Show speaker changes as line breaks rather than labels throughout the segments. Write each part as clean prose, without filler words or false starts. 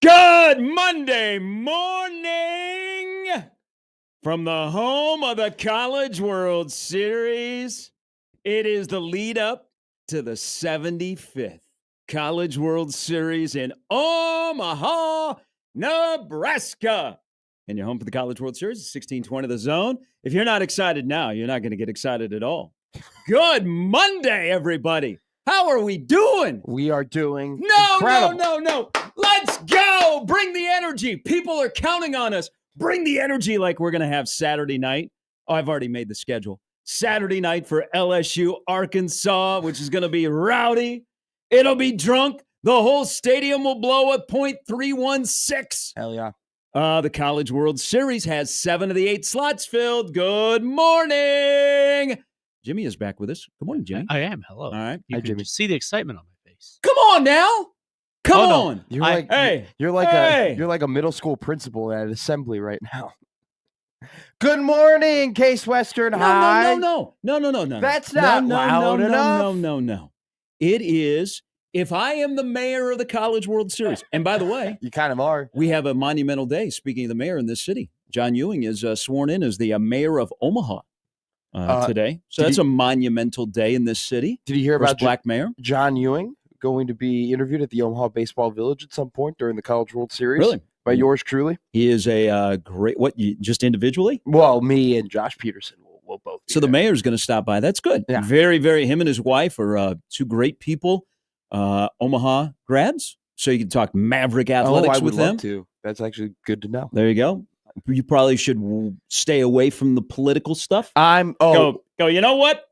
Good Monday morning from the home of the College World Series. It is the lead up to the 75th College World Series in Omaha, Nebraska. And you're home for the College World Series, 1620 The Zone. If you're not excited now, you're not going to get excited at all. Good Monday, everybody. How are we doing?
We are doing
incredible. No. Let's go. Bring the energy. People are counting on us. Bring the energy like we're going to have Saturday night. Oh, I've already made the schedule. Saturday night for LSU, Arkansas, which is going to be rowdy. It'll be drunk. The whole stadium will blow at .316.
Hell yeah.
The College World Series has 7 of the 8 slots filled. Good morning. Jimmy is back with us. Good morning, Jimmy.
I am. Hello.
All right.
You can just see the excitement on my face.
Come on now. Come on.
You're like a middle school principal at an assembly right now. Good morning, Case Western High.
No.
That's not loud enough.
No. It is, if I am the mayor of the College World Series, and by the way,
you kind of are.
We have a monumental day, speaking of the mayor in this city. John Ewing is sworn in as the mayor of Omaha today. So that's a monumental day in this city.
Did you hear about
Black mayor?
John Ewing going to be interviewed at the Omaha Baseball Village at some point during the College World Series?
Really?
By yours truly?
He is a great, just individually?
Well, me and Josh Peterson will both.
So the mayor's going to stop by. That's good.
Yeah.
Very, very, him and his wife are two great people, Omaha grads. So you can talk Maverick athletics with them.
Love to. That's actually good to know.
There you go. You probably should stay away from the political stuff.
Go,
you know what?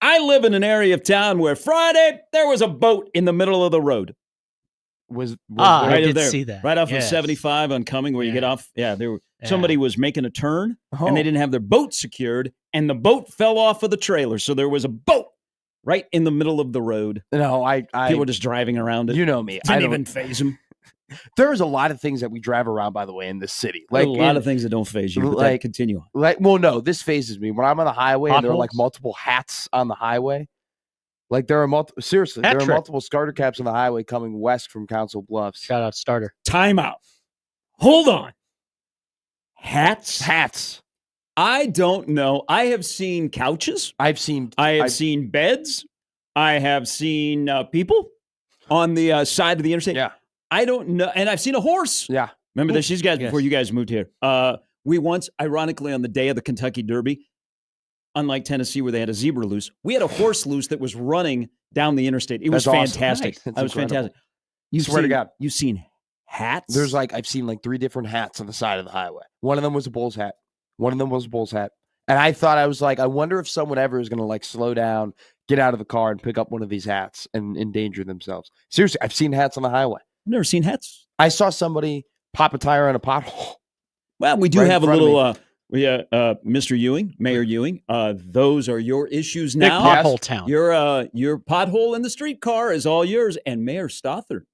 I live in an area of town where Friday there was a boat in the middle of the road.
I did see that.
Right off of 75 on Cumming where you get off. Yeah, somebody was making a turn and they didn't have their boat secured and the boat fell off of the trailer. So there was a boat right in the middle of the road.
No,
people were just driving around it.
You know me.
Didn't even faze them.
There's a lot of things that we drive around, by the way, in this city.
Like a lot of things that don't faze you, but continue on.
No, this phases me. When I'm on the highway and there are like multiple hats on the highway, like there are multiple starter caps on the highway coming west from Council Bluffs.
Shout out starter.
Time out. Hold on. Hats. I don't know. I have seen couches. I have seen beds. I have seen people on the side of the interstate.
Yeah.
I don't know. And I've seen a horse.
Yeah.
Remember this? These guys, before you guys moved here. We once, ironically, on the day of the Kentucky Derby, unlike Tennessee where they had a zebra loose, we had a horse loose that was running down the interstate. It was fantastic.
Nice.
That was fantastic.
Swear to God.
You've seen hats?
I've seen 3 different hats on the side of the highway. One of them was a Bulls hat. And I thought, I wonder if someone ever is going to slow down, get out of the car and pick up one of these hats and endanger themselves. Seriously, I've seen hats on the highway.
I've never seen hats.
I saw somebody pop a tire on a pothole.
Well, we do have a little, Mr. Ewing, Mayor Ewing. Those are your issues now.
Big pothole town.
Your pothole in the streetcar is all yours. And Mayor Stother,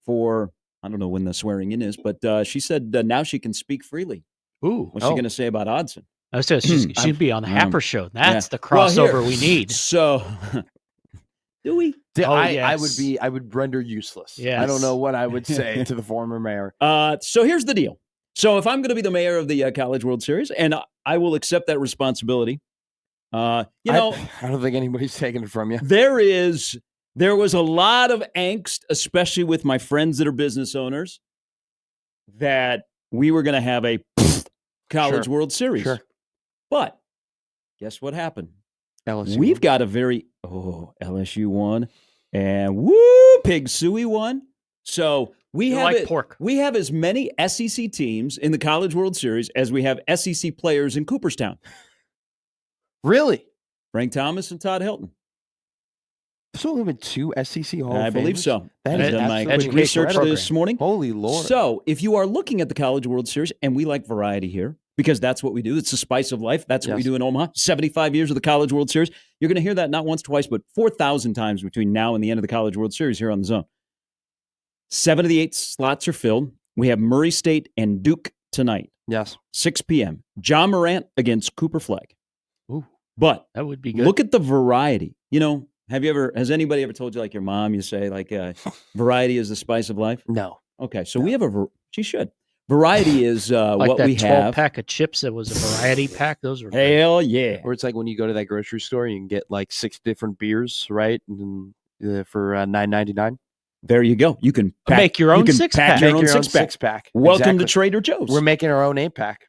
I don't know when the swearing in is, but she said now she can speak freely.
Ooh.
What's she going to say about Odson?
I was she'd be on the Happer show. That's the crossover we need.
So, do we?
I would render useless.
Yes.
I don't know what I would say to the former mayor.
So here's the deal. So if I'm going to be the mayor of the College World Series, and I will accept that responsibility, I
don't think anybody's taking it from you.
There was a lot of angst, especially with my friends that are business owners, that we were going to have a College World Series.
Sure.
But guess what happened?
LSU
We've got a LSU won, and Pig Suey won. So we have as many SEC teams in the College World Series as we have SEC players in Cooperstown.
Really?
Frank Thomas and Todd Hilton.
There's only been 2 SEC Hall of Famers?
I believe so.
That is
my research this morning.
Holy Lord.
So if you are looking at the College World Series, and we like variety here, because that's what we do. It's the spice of life. That's what we do in Omaha. 75 years of the College World Series. You're going to hear that not once, twice, but 4,000 times between now and the end of the College World Series here on the Zone. 7 of the 8 slots are filled. We have Murray State and Duke tonight.
Yes.
6 p.m. John Morant against Cooper Flag.
Ooh,
but
that would be good.
Look at the variety. Has anybody ever told you, like your mom, you say, variety is the spice of life?
No.
Okay, so we have she should. Variety is
Like
what
that
we
12
have.
pack of chips that was a variety pack. Those were great.
Hell yeah.
Or it's like when you go to that grocery store, you can get like 6 different beers, right? And for $9.99.
There you go. You can
Make your own six-pack.
Your own
Make your own
six-pack.
six-pack.
Welcome
Exactly.
to Trader Joe's.
We're making our own 8-pack.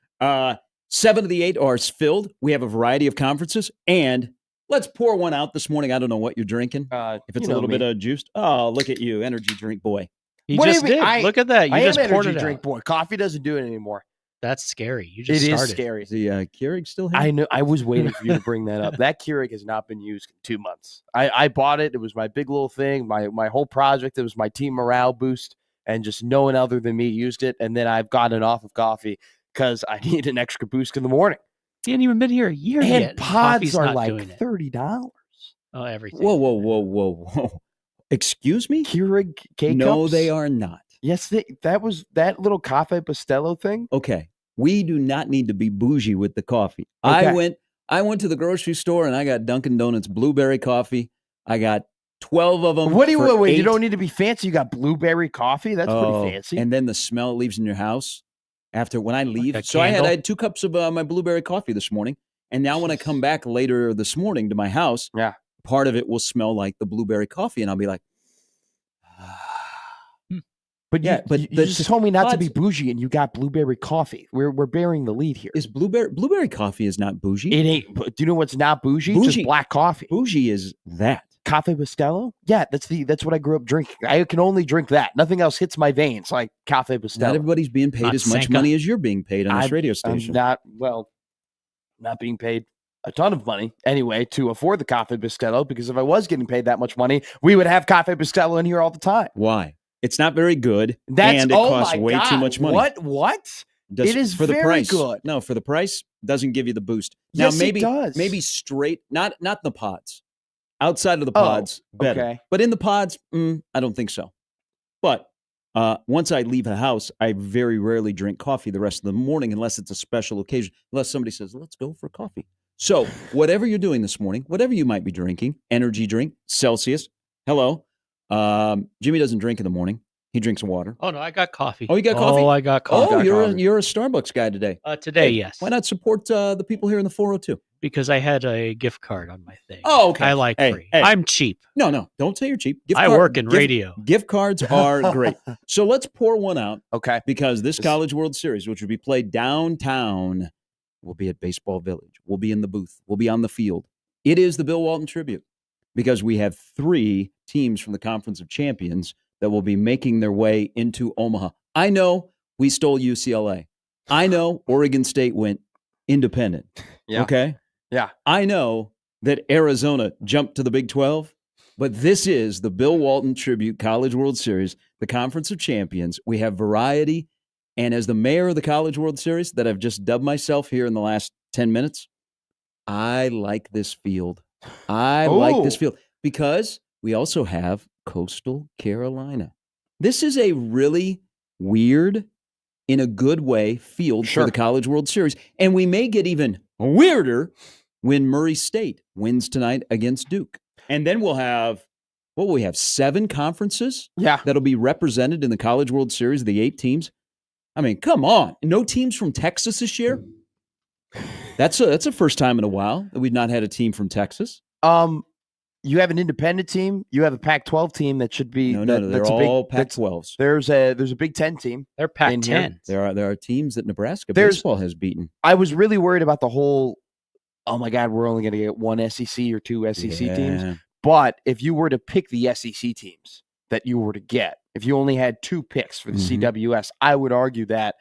7 of the 8 are filled. We have a variety of conferences. And let's pour one out this morning. I don't know what you're drinking. If it's a little bit of juiced. Oh, look at you. Energy drink boy.
You
What do
just
you mean?
did. Look at that. You
I
just
am
poured
energy
it
drink
out.
boy. Coffee doesn't do it anymore.
That's scary. You just
It
started.
is scary.
Is the Keurig still here?
I know. I was waiting for you to bring that up. That Keurig has not been used in 2 months. I bought it. It was my big little thing. My whole project. It was my team morale boost, and just no one other than me used it. And then I've gotten off of coffee because I need an extra boost in the morning.
He hadn't even been here a year
And
yet.
pods
Coffee's
are
not
like
doing it.
$30.
Oh, everything.
Whoa. Excuse me?
Keurig K-Cups?
No, they are not.
Yes, that was that little Cafe Bustelo thing.
Okay. We do not need to be bougie with the coffee.
Okay.
I went to the grocery store and I got Dunkin' Donuts blueberry coffee. I got 12 of them.
What do you wait? You
$8.
don't need to be fancy. You got blueberry coffee. That's pretty fancy.
And then the smell it leaves in your house after when I leave.
Like a
So I
candle?
had 2 cups of my blueberry coffee this morning. And now when I come back later this morning to my house,
Yeah.
part of it will smell like the blueberry coffee. And I'll be like,
But
Yeah,
you,
but
you
the
just told me not to be
pods-
bougie, and you got blueberry coffee. We're bearing the lead here.
is blueberry coffee is not bougie.
It ain't. But do you know what's not bougie?
Bougie.
Just black coffee.
Bougie is that.
Cafe Bustelo? Yeah, that's what I grew up drinking. I can only drink that. Nothing else hits my veins like Cafe
Not
Bustelo.
everybody's being paid
Not
as much
Sanka.
money as you're being paid on this
I'm-
radio
I'm
station.
not being paid a ton of money anyway to afford the Cafe Bustelo, because if I was getting paid that much money, we would have Cafe Bustelo in here all the time.
Why? It's not very good,
That's
and it
oh
costs
my
way
God.
too much money.
What? It is
for the
very
price.
good.
No, for the price, doesn't give you the boost.
Yes,
now maybe
it does.
maybe straight, not the pods. Outside of the
Oh,
pods, better.
okay.
But in the pods, I don't think so. But once I leave the house, I very rarely drink coffee the rest of the morning unless it's a special occasion, unless somebody says, let's go for coffee. So whatever you're doing this morning, whatever you might be drinking, energy drink, Celsius, hello. Jimmy doesn't drink in the morning. He drinks water.
Oh, no, I got coffee.
Oh, you got coffee?
Oh, I got coffee.
Oh,
coffee.
you're a Starbucks guy today.
Today,
Hey,
yes.
Why not support the people here in the 402?
Because I had a gift card on my thing.
Oh, okay.
I like
Hey,
free.
hey.
I'm cheap.
No, don't say you're cheap.
I work in radio.
Gift cards are great. So let's pour one out
Okay.
because this College World Series, which will be played downtown, will be at Baseball Village. We'll be in the booth. We'll be on the field. It is the Bill Walton Tribute because we have 3 teams from the Conference of Champions that will be making their way into Omaha. I know we stole UCLA. I know Oregon State went independent.
Yeah.
Okay?
Yeah.
I know that Arizona jumped to the Big 12, but this is the Bill Walton Tribute College World Series, the Conference of Champions. We have variety. And as the mayor of the College World Series that I've just dubbed myself here in the last 10 minutes, I like this field. I like this field because we also have Coastal Carolina. This is a really weird, in a good way, field for the College World Series. And we may get even weirder when Murray State wins tonight against Duke. And then we'll have, 7 conferences that'll be represented in the College World Series, the 8 teams. I mean, come on. No teams from Texas this year? That's a first time in a while that we've not had a team from Texas.
You have an independent team. You have a Pac-12 team that should be.
No, they're
that's
all
that's-
Pac-12s.
There's a Big Ten team.
They're
in here.
Pac-10.
There are teams that Nebraska
There's-
baseball has beaten.
I was really worried about the whole. Oh my God, we're only going to get 1 SEC or 2 SEC teams.
Yeah.
But if you were to pick the SEC teams that you were to get, if you only had 2 picks for the
Mhm.
CWS, I would argue that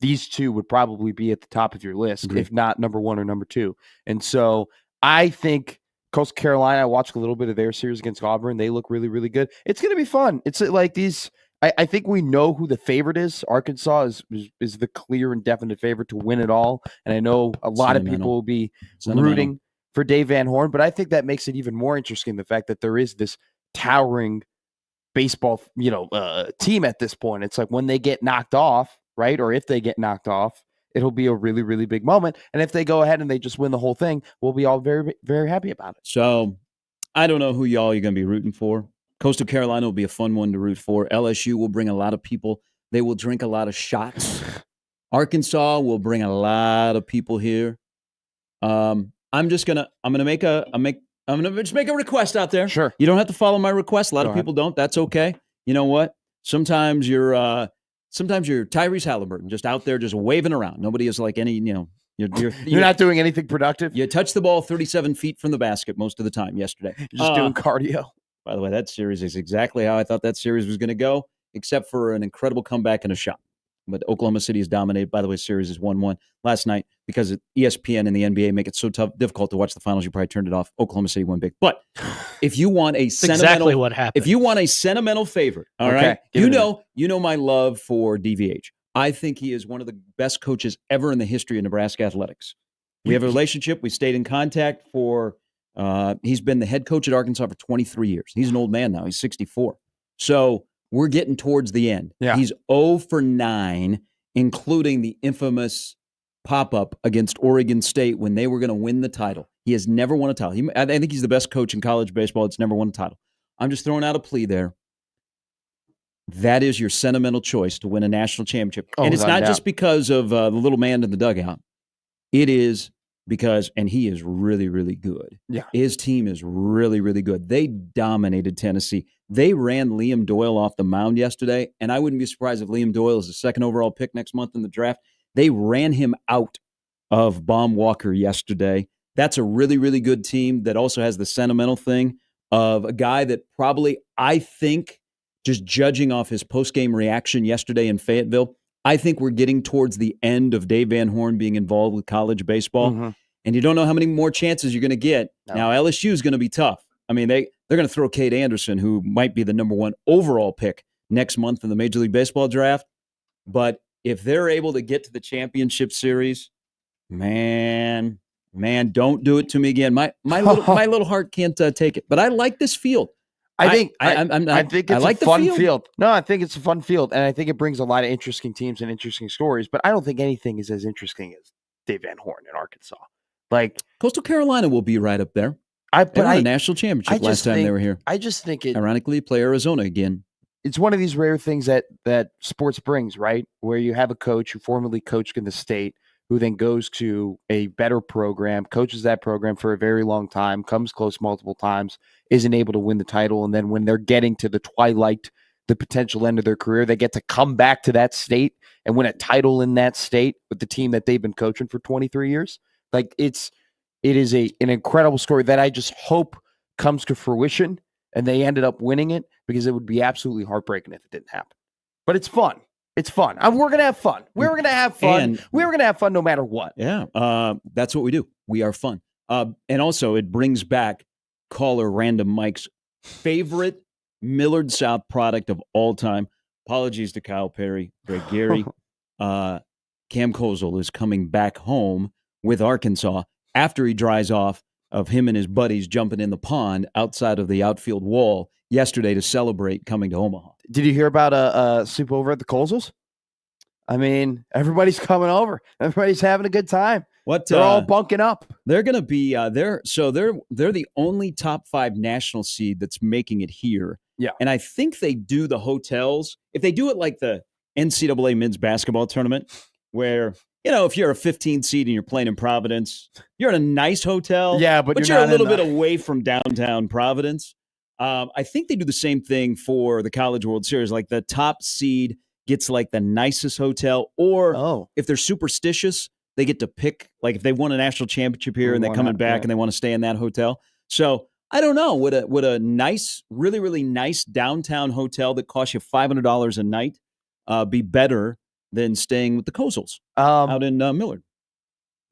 these 2 would probably be at the top of your list,
Agreed.
if not number 1 or number 2. And so I think Coastal Carolina, I watched a little bit of their series against Auburn. They look really, really good. It's going to be fun. It's like these. I think we know who the favorite is. Arkansas is the clear and definite favorite to win it all. And I know a lot of
Sentimental.
people will be
Sentimental.
rooting for Dave Van Horn, but I think that makes it even more interesting, the fact that there is this towering baseball, team at this point. It's like when they get knocked off, right? Or if they get knocked off, it'll be a really, really big moment. And if they go ahead and they just win the whole thing, we'll be all very, very happy about it.
So I don't know who y'all are going to be rooting for. Coastal Carolina will be a fun one to root for. LSU will bring a lot of people They will drink a lot of shots. Arkansas will bring a lot of people here. I'm just gonna make a request out there.
Sure.
You don't have to follow my request. A lot
Go
of people don't. That's okay. You know what? Sometimes you're Tyrese Halliburton just out there just waving around. Nobody is like any, you're
not doing anything productive.
You touch the ball 37 feet from the basket most of the time yesterday.
You're just doing cardio.
By the way, that series is exactly how I thought that series was going to go, except for an incredible comeback and a shot. But Oklahoma City is dominated. By the way, series is 1-1 last night because ESPN and the NBA make it so difficult to watch the finals. You probably turned it off. Oklahoma City won big. But if you want a sentimental,
exactly what happened.
If you want a sentimental favorite, all right, you know my love for DVH. I think he is one of the best coaches ever in the history of Nebraska athletics. We have a relationship. We stayed in contact for. He's been the head coach at Arkansas for 23 years. He's an old man now. He's 64. So we're getting towards the end.
Yeah.
He's 0 for 9, including the infamous pop-up against Oregon State when they were going to win the title. He has never won a title. I think he's the best coach in college baseball that's never won a title. I'm just throwing out a plea there. That is your sentimental choice to win a national championship. And it's not just because of the little man in the dugout. It is because, and he is really, really good.
Yeah.
His team is really, really good. They dominated Tennessee. They ran Liam Doyle off the mound yesterday, and I wouldn't be surprised if Liam Doyle is the second overall pick next month in the draft. They ran him out of Baum Walker yesterday. That's a really, really good team that also has the sentimental thing of a guy that probably, I think, just judging off his post-game reaction yesterday in Fayetteville, I think we're getting towards the end of Dave Van Horn being involved with college baseball.
Mm-hmm.
And you don't know how many more chances you're going to get. No. Now, LSU is going to be tough. I mean, they're going to throw Cade Anderson, who might be the number 1 overall pick next month in the Major League Baseball draft. But if they're able to get to the championship series, man, don't do it to me again. My little heart can't take it. But I like this field.
I think it's
like
a fun
the
field. No, I think it's a fun field, and I think it brings a lot of interesting teams and interesting stories. But I don't think anything is as interesting as Dave Van Horn in Arkansas. Like
Coastal Carolina will be right up there. They won a national championship last time they were here.
I just think it.
Ironically, play Arizona again.
It's one of these rare things that sports brings, right? Where you have a coach who formerly coached in the state, who then goes to a better program, coaches that program for a very long time, comes close multiple times, isn't able to win the title. And then when they're getting to the twilight, the potential end of their career, they get to come back to that state and win a title in that state with the team that they've been coaching for 23 years. Like it is an incredible story that I just hope comes to fruition and they ended up winning it, because it would be absolutely heartbreaking if it didn't happen. But it's fun. It's fun. We're going to have fun. We're going to have fun. We're going to have fun no matter what.
Yeah. That's what we do. We are fun. And also it brings back caller Random Mike's favorite Millard South product of all time. Apologies to Kyle Perry, Greg Gary. Cam Kozel is coming back home with Arkansas after he dries off of him and his buddies jumping in the pond outside of the outfield wall yesterday to celebrate coming to Omaha.
Did you hear about a soup over at the Kozels? I mean, everybody's coming over. Everybody's having a good time. They're all bunking up.
They're going to be they're the only top 5 national seed that's making it here.
Yeah.
And I think they do the hotels. If they do it like the NCAA men's basketball tournament, where, if you're a 15 seed and you're playing in Providence, you're in a nice hotel.
Yeah, but
you're a little bit away from downtown Providence. I think they do the same thing for the College World Series. Like the top seed gets like the nicest hotel, or if they're superstitious, they get to pick, like if they won a national championship here and they're coming back and they want to stay in that hotel. So I don't know, would a nice, really, really nice downtown hotel that costs you $500 a night be better than staying with the Kozels out in Millard?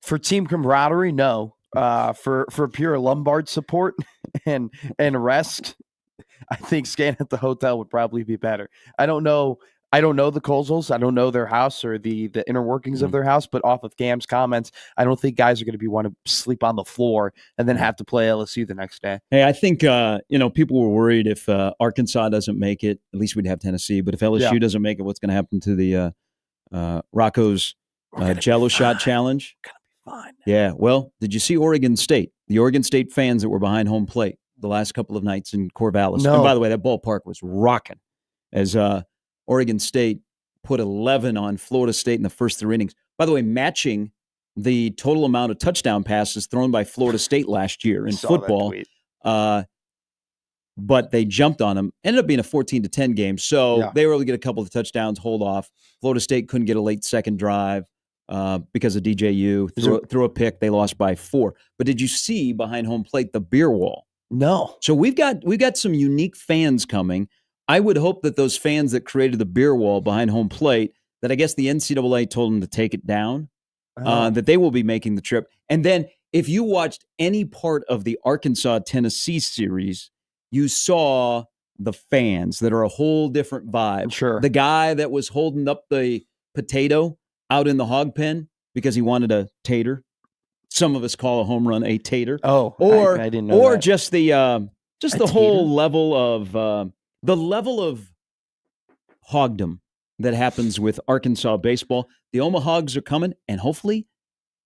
For team camaraderie, no. For pure Lombard support and rest, I think staying at the hotel would probably be better. I don't know the Kozels. I don't know their house or the inner workings of their house, but off of Cam's comments, I don't think guys are going to want to sleep on the floor and then have to play LSU the next day.
Hey, I think people were worried if Arkansas doesn't make it, at least we'd have Tennessee. But if LSU doesn't make it, what's going to happen to the Rocco's Jello Shot Challenge?
Fine.
Yeah. Well, did you see Oregon State? The Oregon State fans that were behind home plate the last couple of nights in Corvallis.
No.
And by the way, that ballpark was rocking as Oregon State put 11 on Florida State in the first 3 innings. By the way, matching the total amount of touchdown passes thrown by Florida State last year in football. But they jumped on them. Ended up being a 14-10 game. So they were able to get a couple of touchdowns, hold off. Florida State couldn't get a late second drive because of DJU. Threw a pick. They lost by 4. But did you see behind home plate the beer wall?
No.
So we've got some unique fans coming. I would hope that those fans that created the beer wall behind home plate, that I guess the NCAA told them to take it down, that they will be making the trip. And then if you watched any part of the Arkansas-Tennessee series, you saw the fans that are a whole different vibe.
Sure.
The guy that was holding up the potato out in the hog pen because he wanted a tater. Some of us call a home run a tater.
Oh,
or
I didn't know
or
that.
just the whole level of hogdom that happens with Arkansas baseball. The Omaha Hogs are coming, and hopefully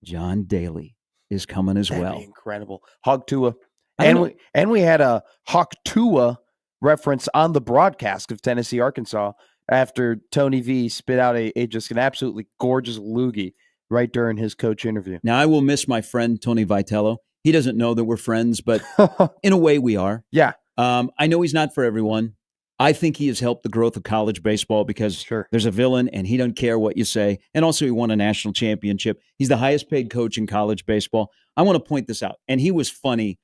John Daly is coming as well.
Incredible. Hog Tua. And we had a Hawk Tua reference on the broadcast of Tennessee, Arkansas after Tony V spit out just an absolutely gorgeous loogie right during his coach interview.
Now, I will miss my friend Tony Vitello. He doesn't know that we're friends, but in a way we are.
Yeah.
I know he's not for everyone. I think he has helped the growth of college baseball because there's a villain and he doesn't care what you say. And also he won a national championship. He's the highest paid coach in college baseball. I want to point this out. And he was funny.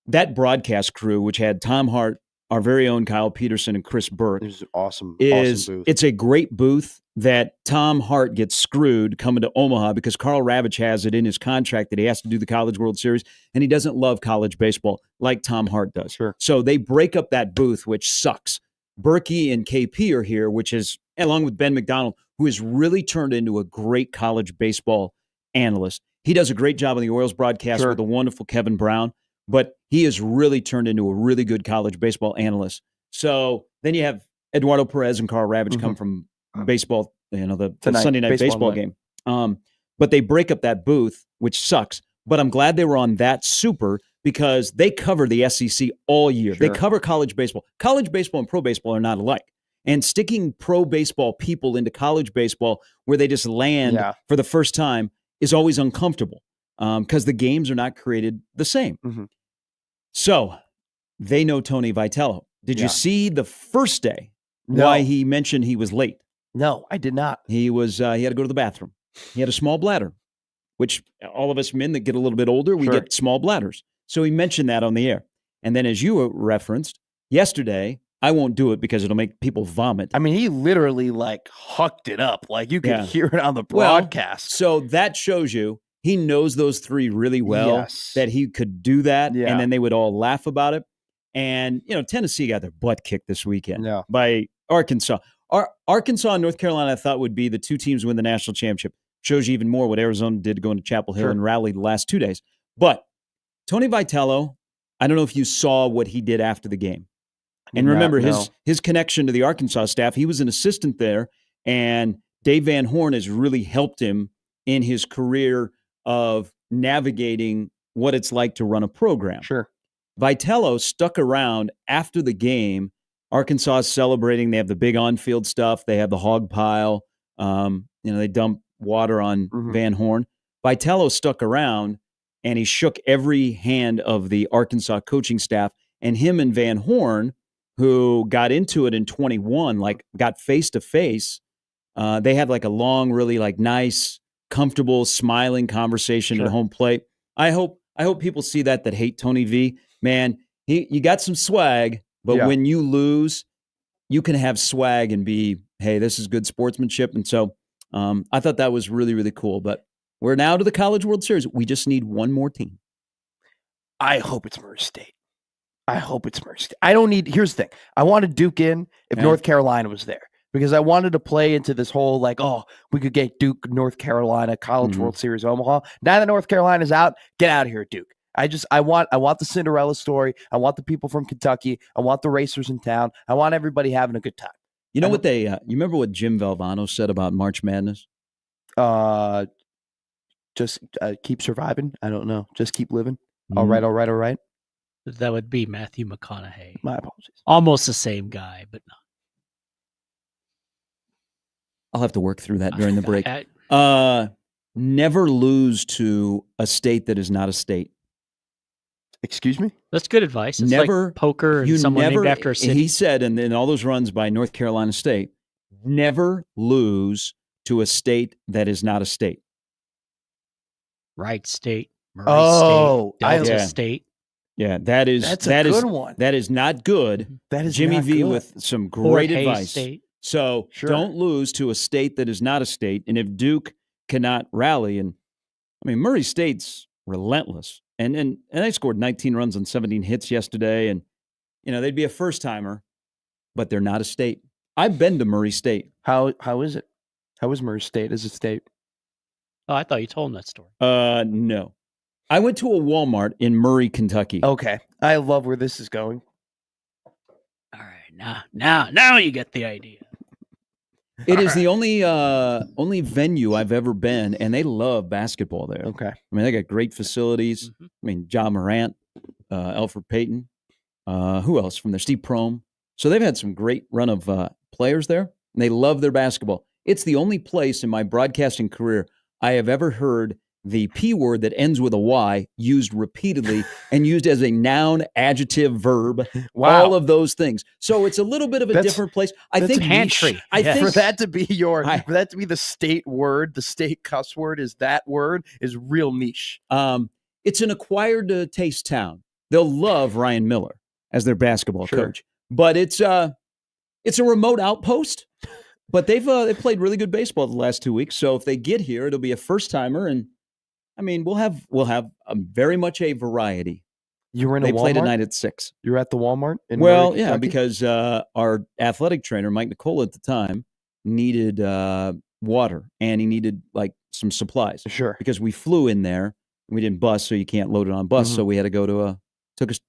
That broadcast crew, which had Tom Hart, our very own Kyle Peterson, and Chris Burke,
it was awesome booth.
It's a great booth that Tom Hart gets screwed coming to Omaha because Carl Ravitch has it in his contract that he has to do the College World Series, and he doesn't love college baseball like Tom Hart does.
Sure.
So they break up that booth, which sucks. Berkey and KP are here, which is, along with Ben McDonald, who has really turned into a great college baseball analyst. He does a great job on the Orioles broadcast with the wonderful Kevin Brown, but he has really turned into a really good college baseball analyst. So then you have Eduardo Perez and Carl Ravitch come from baseball, the Sunday night baseball game. But they break up that booth, which sucks. But I'm glad they were on that super because they cover the SEC all year. They cover college baseball. College baseball and pro baseball are not alike. And sticking pro baseball people into college baseball where they just land for the first time is always uncomfortable because the games are not created the same. So they know Tony Vitello. Did you see the first day why he mentioned he was late?
No, I did not.
He had to go to the bathroom. He had a small bladder, which all of us men that get a little bit older, we get small bladders. So he mentioned that on the air. And then as you referenced, yesterday, I won't do it because it'll make people vomit.
I mean, he literally hucked it up. Like you could hear it on the broadcast.
So that shows you he knows those three really well, that he could do that, and then they would all laugh about it. And, Tennessee got their butt kicked this weekend by Arkansas. Arkansas and North Carolina, I thought, would be the two teams who win the national championship. Shows you even more what Arizona did to go into Chapel Hill and rally the last 2 days. But Tony Vitello, I don't know if you saw what he did after the game. And remember, his connection to the Arkansas staff, he was an assistant there, and Dave Van Horn has really helped him in his career of navigating what it's like to run a program. Vitello stuck around after the game. Arkansas is celebrating. They have the big on-field stuff. They have the hog pile. They dump water on Van Horn. Vitello stuck around, and he shook every hand of the Arkansas coaching staff. And him and Van Horn, who got into it in 21, got face-to-face, they had a long, really nice, comfortable, smiling conversation at home plate. I hope people see that hate Tony V. Man, you got some swag, but when you lose, you can have swag and be, hey, this is good sportsmanship. And so I thought that was really, really cool. But we're now to the College World Series. We just need one more team.
I hope it's Murray State. I don't need – here's the thing. I wanted Duke in if North Carolina was there. Because I wanted to play into this whole we could get Duke, North Carolina, College World Series, Omaha. Now that North Carolina's out, get out of here, Duke. I want the Cinderella story. I want the people from Kentucky. I want the racers in town. I want everybody having a good time.
You know what you remember what Jim Valvano said about March Madness?
Just keep surviving. I don't know. Just keep living. All right.
That would be Matthew McConaughey.
My apologies.
Almost the same guy, but not.
I'll have to work through that during the break.
I-
Never lose to a state that is not a state.
Excuse me?
That's good advice. It's
Never-
like poker and someone named after a city.
He said, and in all those runs by North Carolina State, never lose to a state that is not a state.
Wright State, Murray
Oh,
State, Delta
Yeah.
State.
Yeah, that is
That's a
that is
good one.
that is not good.
That is
Jimmy
not
V
good.
with some
Fort
great
Hays
advice.
State.
So
Sure.
don't lose to a state that is not a state. And if Duke cannot rally, and I mean Murray State's relentless, and they scored 19 runs on 17 hits yesterday, and they'd be a first timer, but they're not a state. I've been to Murray State.
How is it? How is Murray State as a state?
Oh, I thought you told him that story.
No, I went to a Walmart in Murray, Kentucky.
Okay, I love where this is going.
All right, now you get the idea.
It is the only venue I've ever been, and they love basketball there.
Okay,
I mean, they got great facilities.
Mhm.
I mean, Ja Morant, Alfred Payton, who else from there? Steve Prohm. So they've had some great run of players there, and they love their basketball. It's the only place in my broadcasting career I have ever heard the P word that ends with a Y used repeatedly and used as a noun, adjective, verb,
Wow.
all of those things. So it's a little bit of a
That's-
different place. I
that's
think
pantry.
I
Yes.
think
for that to be
I-
for that to be the state word, the state cuss word is that word is real niche.
It's an acquired taste town. They'll love Ryan Miller as their basketball
Sure.
coach, but it's a remote outpost. But they've played really good baseball the last 2 weeks. So if they get here, it'll be a first timer, and I mean we'll have very much a variety.
You were in
They
a Walmart.
play tonight at 6.
You were at the Walmart. In
Well,
Murray,
yeah,
Kentucky?
because our athletic trainer Mike Nicola at the time needed water, and he needed like some supplies
Sure.
because we flew in there and we didn't bus, so you can't load it on bus.
Mhm.
So we had to go to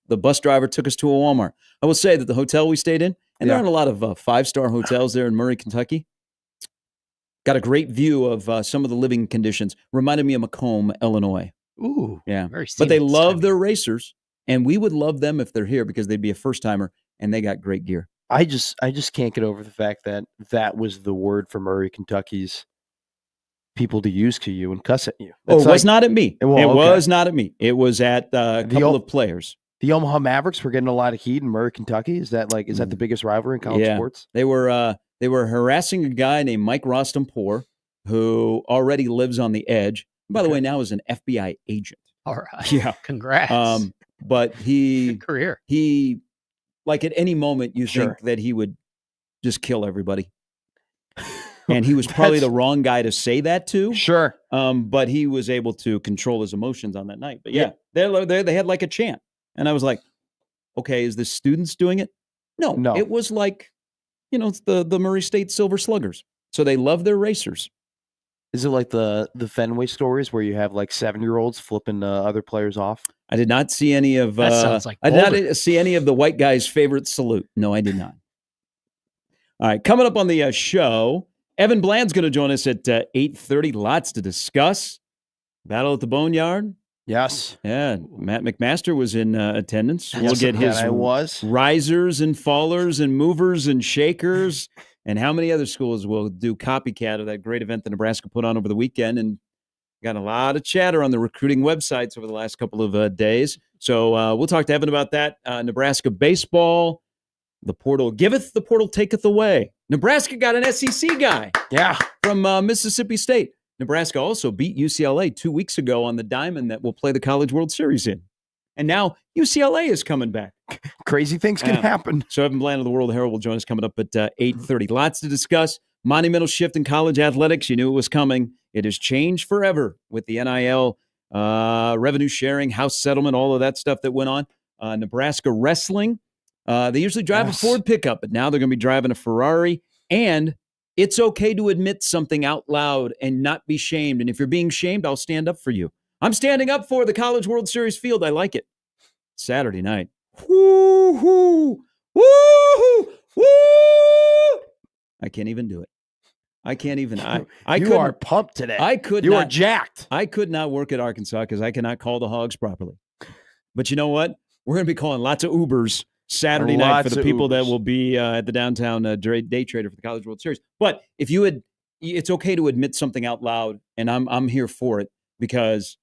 the bus driver took us to a Walmart. I will say that the hotel we stayed in, and there
Yeah.
aren't a lot of 5-star hotels there in Murray, Kentucky. Got a great view of some of the living conditions. Reminded me of Macomb, Illinois.
Ooh,
Yeah.
very
But they
scenic this
love
time
their
of year.
racers, and we would love them if they're here because they'd be a first timer, and they got great gear.
I just can't get over the fact that that was the word for Murray, Kentucky's people to use to you and cuss at you.
Oh,
That's
it was
like-
not at me.
Well,
It
okay.
was not at me. It was at a
The
couple
ol-
of players.
The Omaha Mavericks were getting a lot of heat in Murray, Kentucky. Is that the biggest rivalry in college
Yeah.
sports?
They were harassing a guy named Mike Rostampour, who already lives on the edge. By the
Okay.
way, now is an FBI agent.
All right.
Yeah.
Congrats.
But he
Good career.
like at any moment you
Sure.
think that he would just kill everybody. And he was probably the
That's-
wrong guy to say that to.
Sure.
But he was able to control his emotions on that night. But
Yeah.
they had like a chant, and I was like, okay, is the students doing it? No,
No.
it was like, it's the Murray State Silver Sluggers. So they love their racers.
Is it like the Fenway stories where you have like 7-year-olds flipping other players off?
I did not see any of.
That sounds like
I did
Boulder.
not see any of the white guy's favorite salute. No, I did not. All right, coming up on the show, Evan Bland's going to join us at 8:30. Lots to discuss. Battle at the Boneyard.
Yes.
Yeah, Matt McMaster was in attendance. We'll
Yes,
get his
I was.
risers and fallers and movers and shakers, and how many other schools will do copycat of that great event that Nebraska put on over the weekend. And got a lot of chatter on the recruiting websites over the last couple of days. So we'll talk to Evan about that. Nebraska baseball, the portal giveth, the portal taketh away. Nebraska got an SEC guy
Yeah.
from Mississippi State. Nebraska also beat UCLA 2 weeks ago on the diamond that will play the College World Series in. And now UCLA is coming back.
Crazy things can
Yeah.
happen.
So Evan Bland of the World Herald will join us coming up at 8:30. Lots to discuss. Monumental shift in college athletics. You knew it was coming. It has changed forever with the NIL, revenue sharing, house settlement, all of that stuff that went on. Nebraska wrestling. They usually drive
Yes.
a Ford pickup, but now they're going to be driving a Ferrari. And it's okay to admit something out loud and not be shamed. And if you're being shamed, I'll stand up for you. I'm standing up for the College World Series field. I like it. Saturday night. Woo-hoo! Woo-hoo! Woo! I can't even do it. I can't even. I
You
couldn't-
are pumped today.
I could
you
not.
are jacked.
I could not work at Arkansas because I cannot call the Hogs properly. But you know what? We're going to be calling lots of Ubers Saturday night for
Lots
the
of
people that
Ubers.
will be at the downtown day trader for the College World Series. But if you had it's okay to admit something out loud, and I'm here for it because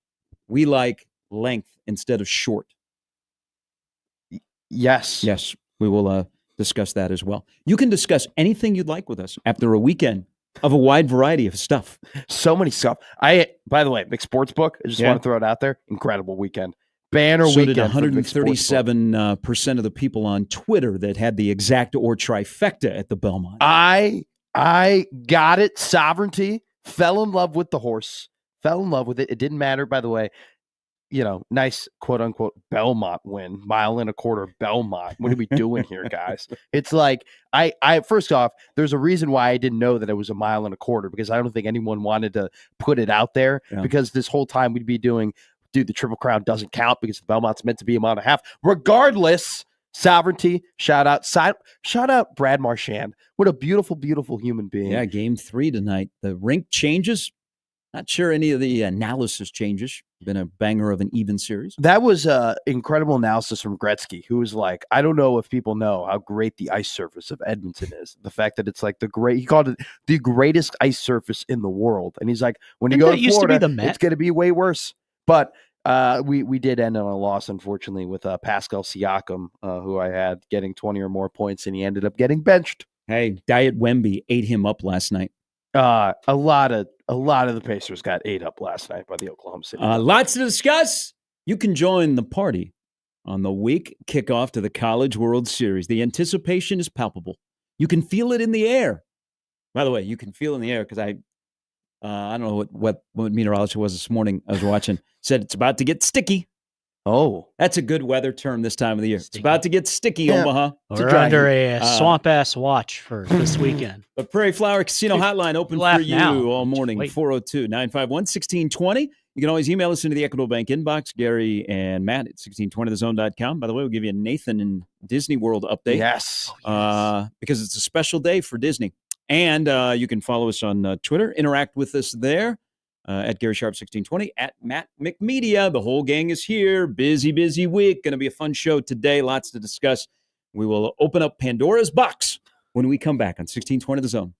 we like length instead of short.
Yes.
Yes, we will discuss that as well. You can discuss anything you'd like with us after a weekend of a wide variety of stuff.
So many stuff. By the way, Mixed Sportsbook, I just want to throw it out there. Incredible weekend. Banner
so
weekend.
Did 137% of the people on Twitter that had the exact or trifecta at the Belmont.
I got it. Sovereignty. Fell in love with the horse. Fell in love with it. It didn't matter, by the way. Nice quote unquote Belmont win, 1.25 miles Belmont. What are we doing here, guys? It's like I first off, there's a reason why I didn't know that it was 1.25 miles because I don't think anyone wanted to put it out there because this whole time we'd be doing, dude, the Triple Crown doesn't count because the Belmont's meant to be 1.5 miles. Regardless, Sovereignty, shout out Brad Marchand. What a beautiful, beautiful human being.
Yeah, game 3 tonight. The rink changes. Not sure any of the analysis changes. Been a banger of an even series.
That was incredible analysis from Gretzky, who was like, I don't know if people know how great the ice surface of Edmonton is. The fact that it's like he called it the greatest ice surface in the world. And he's like, when you go to Florida, it's going to be way worse. But we did end on a loss, unfortunately, with Pascal Siakam, who I had getting 20 or more points, and he ended up getting benched.
Hey, Diet Wemby ate him up last night.
A lot of the Pacers got ate up last night by the Oklahoma City.
Lots to discuss. You can join the party on the week kickoff to the College World Series. The anticipation is palpable. You can feel it in the air. By the way, you can feel it in the air because I don't know what meteorologist was this morning. I was watching. Said it's about to get sticky.
Oh,
that's a good weather term this time of the year. Sticky. It's about to get sticky, Omaha.
We're under a swamp-ass watch for this weekend.
The Prairie Flower Casino Hotline open for you all morning, 402-951-1620. You can always email us into the Equitable Bank inbox, Gary and Matt at 1620thezone.com. By the way, we'll give you a Nathan and Disney World update.
Yes.
Because it's a special day for Disney. And you can follow us on Twitter, interact with us there. At Gary Sharp 1620, at Matt McMedia. The whole gang is here. Busy, busy week. Going to be a fun show today. Lots to discuss. We will open up Pandora's box when we come back on 1620 The Zone.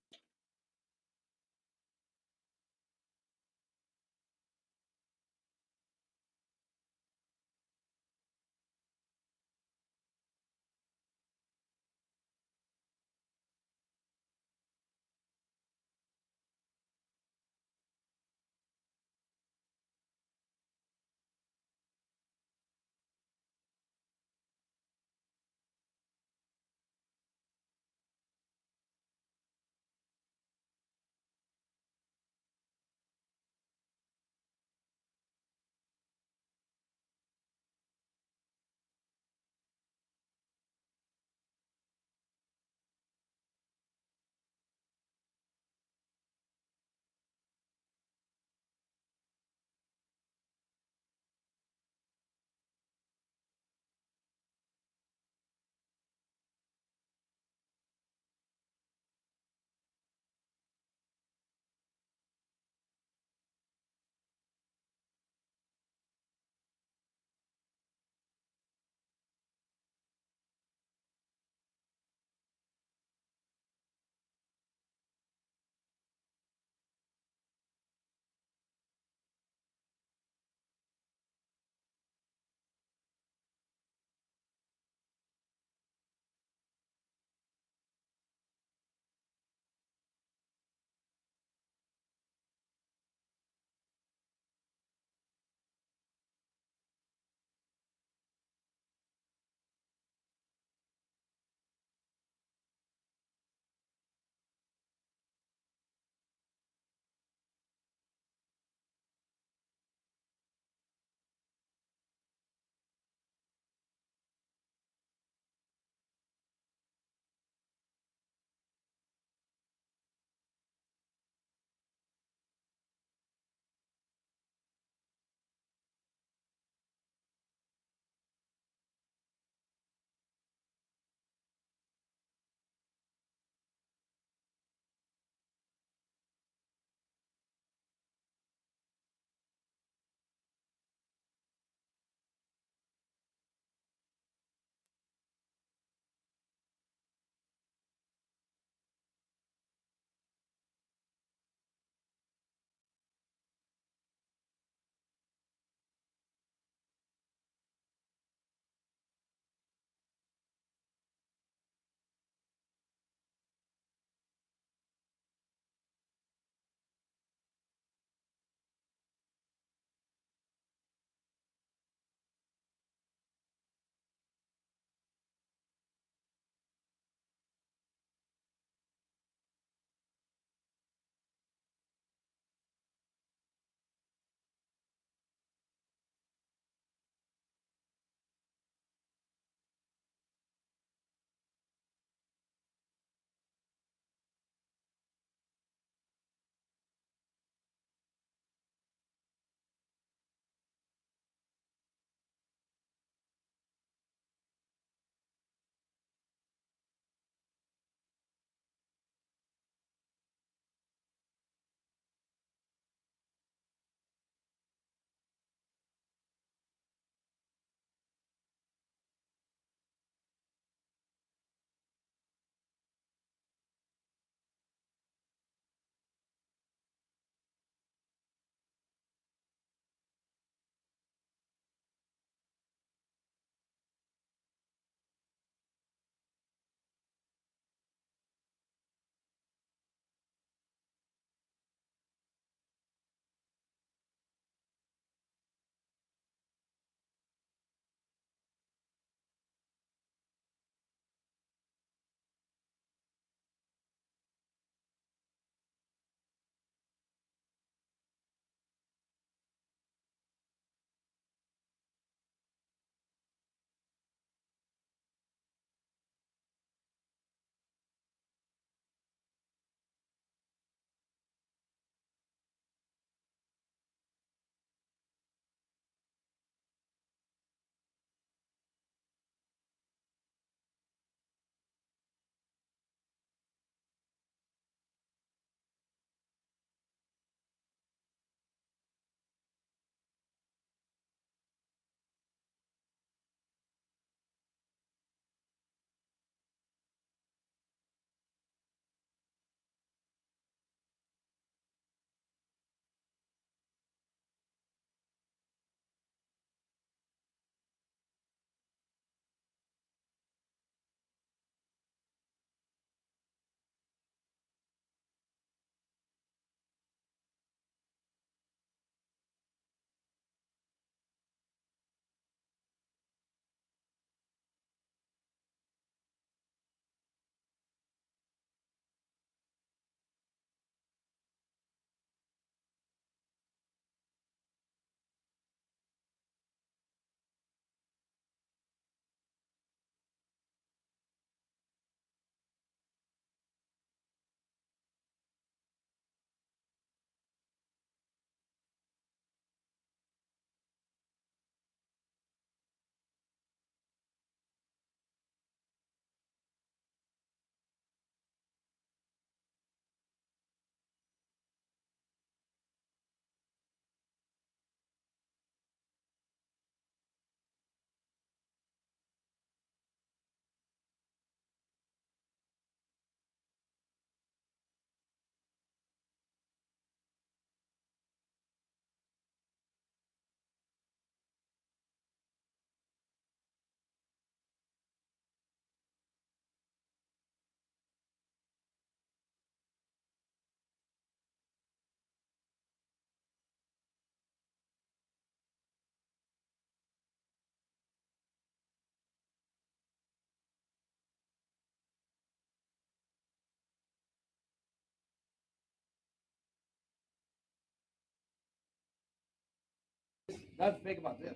Not think about this.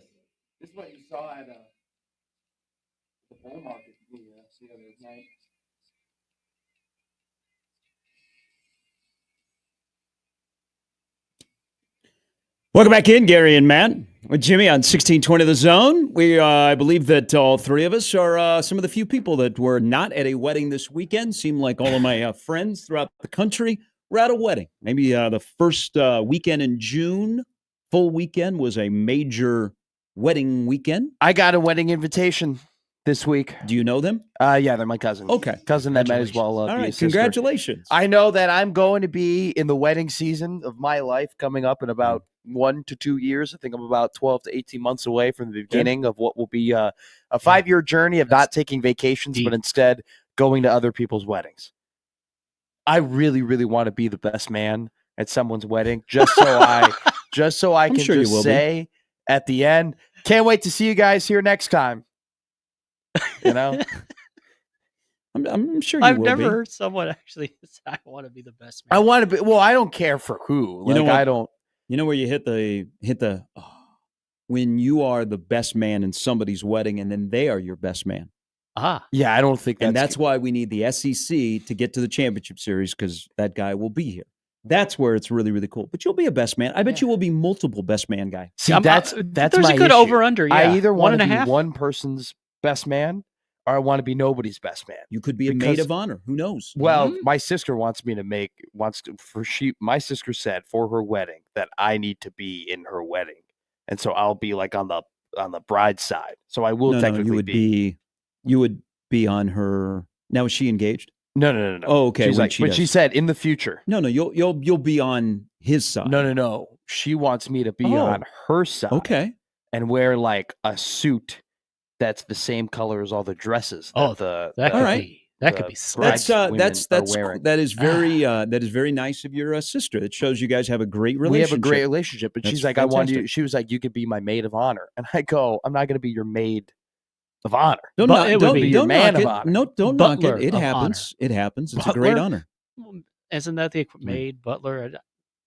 This is what you saw at the bull market the other night.
Welcome back in, Gary and Matt. With Jimmy on 1620 The Zone. I believe that all three of us are some of the few people that were not at a wedding this weekend. Seemed like all of my friends throughout the country were at a wedding. Maybe the first weekend in June, full weekend, was a major wedding weekend.
I got a wedding invitation this week.
Do you know them?
Yeah, they're my cousin.
Okay.
Cousin that might as well
All
be a
right,
sister.
congratulations.
I know that I'm going to be in the wedding season of my life coming up in about 1 to 2 years. I think I'm about 12 to 18 months away from the beginning of what will be a 5-year journey of not taking vacations, but instead going to other people's weddings. I really, really want to be the best man at someone's wedding, just so I can
sure
just say at the end, can't wait to see you guys here next time. You know?
I'm sure you
I've
will
never
be.
heard someone actually say, I want to be the best man.
I want to be. Well, I don't care for who.
You know what?
I don't.
You know where you hit the when you are the best man in somebody's wedding, and then they are your best man.
Yeah, I don't think that's.
And that's why we need the SEC to get to the championship series, because that guy will be here. That's where it's really, really cool. But you'll be a best man. I bet you will be multiple best man guy.
See, that's
there's
my
a good
issue.
over under. Yeah,
I either want to be
1.5.
one person's best man, or I want to be nobody's best man.
You could be a maid of honor. Who knows?
Well, my sister my sister said for her wedding that I need to be in her wedding, and so I'll be like on the bride's side. So I will technically
you would be on her. Now, is she engaged?
No.
Oh, okay.
She said in the future.
No, you'll be on his side.
No. She wants me to be on her side.
Okay.
And wear like a suit that's the same color as all the dresses. That
could be slick.
That is very nice of your sister. It shows you guys have a great relationship.
We have a great relationship. But she's like,
fantastic.
I want you. She was like, you could be my maid of honor. And I go, I'm not going to be your maid of honor.
Don't knock it. It happens.
Honor.
It happens. It's a great honor.
Isn't that the maid butler?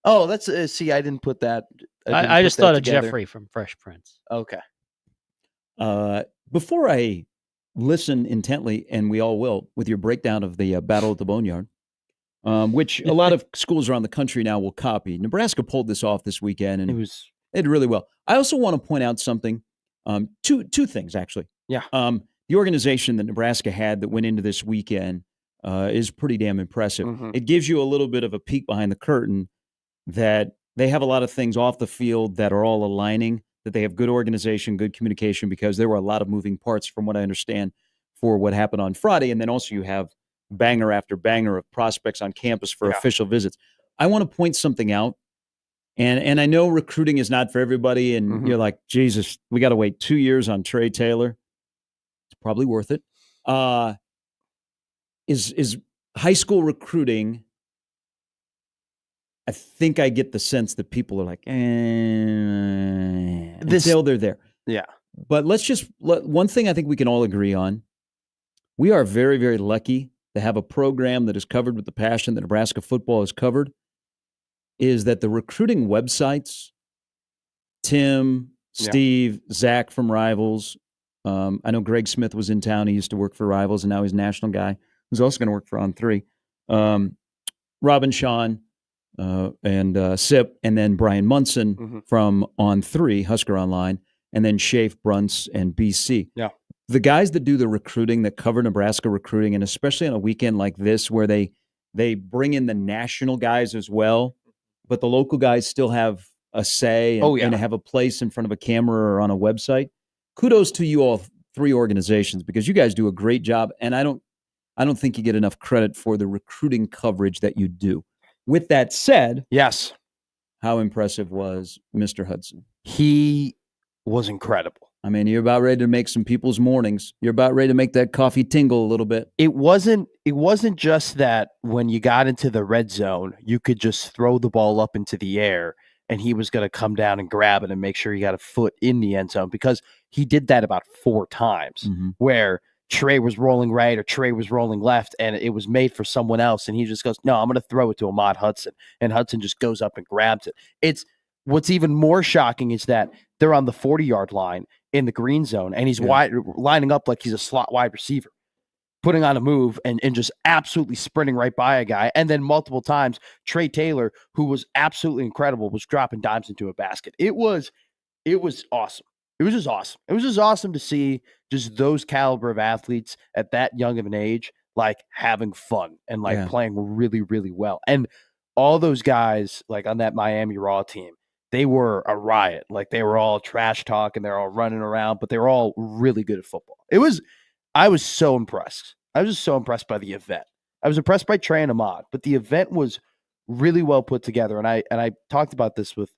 Oh, that's see. I didn't put that.
I just thought of Jeffrey from Fresh Prince.
Okay.
Before I listen intently, and we all will, with your breakdown of the Battle at the Boneyard, which a lot of schools around the country now will copy. Nebraska pulled this off this weekend, and it did really well. I also want to point out something. Two things, actually.
Yeah.
The organization that Nebraska had that went into this weekend is pretty damn impressive.
Mm-hmm.
It gives you a little bit of a peek behind the curtain that they have a lot of things off the field that are all aligning, that they have good organization, good communication, because there were a lot of moving parts from what I understand for what happened on Friday. And then also you have banger after banger of prospects on campus for official visits. I want to point something out. And I know recruiting is not for everybody. And you're like, Jesus, we got to wait 2 years on Trey Taylor. It's probably worth it. Is high school recruiting, I think I get the sense that people are like, until they're there.
Yeah.
But one thing I think we can all agree on, we are very, very lucky to have a program that is covered with the passion that Nebraska football is covered, is that the recruiting websites, Tim, Steve, Zach from Rivals, I know Greg Smith was in town. He used to work for Rivals, and now he's a national guy who's also going to work for On3. Robin Sean, and Sip, and then Brian Munson from On3, Husker Online, and then Shafe, Brunts, and BC.
Yeah.
The guys that do the recruiting, that cover Nebraska recruiting, and especially on a weekend like this where they bring in the national guys as well, but the local guys still have a say and have a place in front of a camera or on a website. Kudos to you all three organizations, because you guys do a great job, and I don't think you get enough credit for the recruiting coverage that you do. With that said,
yes,
how impressive was Mr. Hudson?
He was incredible.
I mean, you're about ready to make some people's mornings. You're about ready to make that coffee tingle a little bit.
It wasn't just that when you got into the red zone, you could just throw the ball up into the air and he was going to come down and grab it and make sure he got a foot in the end zone, because he did that about 4 times where Trey was rolling right or Trey was rolling left and it was made for someone else. And he just goes, no, I'm going to throw it to Ahmad Hudson. And Hudson just goes up and grabs it. What's even more shocking is that they're on the 40-yard line in the green zone, and he's lining up like he's a slot wide receiver, putting on a move and just absolutely sprinting right by a guy. And then multiple times, Trey Taylor, who was absolutely incredible, was dropping dimes into a basket. It was awesome. It was just awesome. It was just awesome to see just those caliber of athletes at that young of an age, like having fun and like playing really, really well. And all those guys, like on that Miami Raw team, they were a riot. Like they were all trash talk and they're all running around, but they were all really good at football. I was so impressed. I was just so impressed by the event. I was impressed by Trey and Ahmad, but the event was really well put together. And I talked about this with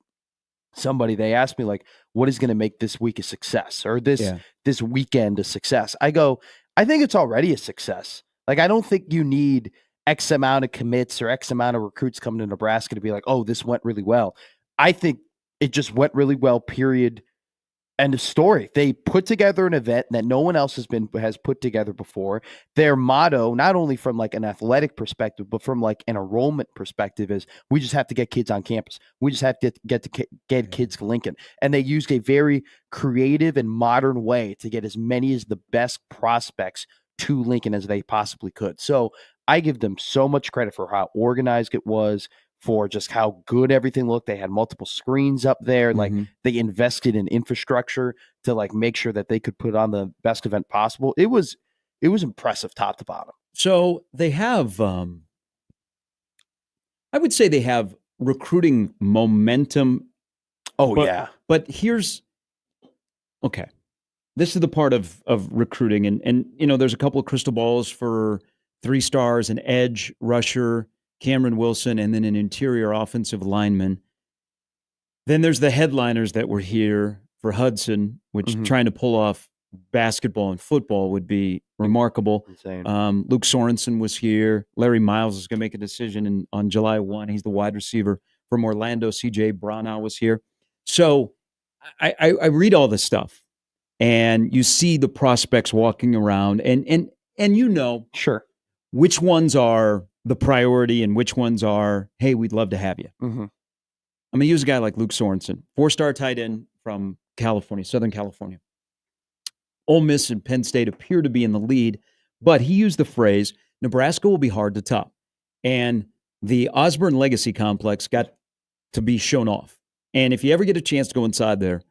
somebody. They asked me, like, what is going to make this week a success or this weekend a success? I go, I think it's already a success. Like, I don't think you need X amount of commits or X amount of recruits coming to Nebraska to be like, oh, this went really well. I think it just went really well, period. End of story. They put together an event that no one else has put together before. Their motto, not only from like an athletic perspective, but from like an enrollment perspective, is we just have to get kids on campus. We just have to get kids to Lincoln. And they used a very creative and modern way to get as many as the best prospects to Lincoln as they possibly could. So I give them so much credit for how organized it was, for just how good everything looked. They had multiple screens up there. Like they invested in infrastructure to like make sure that they could put on the best event possible. It was impressive top to bottom.
So they have, I would say they have recruiting momentum. But here's, okay. This is the part of recruiting. And, you know, there's a couple of crystal balls for 3 stars, an edge rusher, Cameron Wilson, and then an interior offensive lineman. Then there's the headliners that were here for Hudson, which trying to pull off basketball and football would be remarkable.
Insane.
Luke Sorensen was here. Larry Miles is going to make a decision on July 1. He's the wide receiver from Orlando. CJ Brownell was here. So I read all this stuff, and you see the prospects walking around, and you know,
sure,
which ones are the priority and which ones are, hey, we'd love to have you. I'm going to use a guy like Luke Sorensen, 4-star tight end from California, Southern California. Ole Miss and Penn State appear to be in the lead, but he used the phrase, Nebraska will be hard to top. And the Osborne Legacy Complex got to be shown off. And if you ever get a chance to go inside there,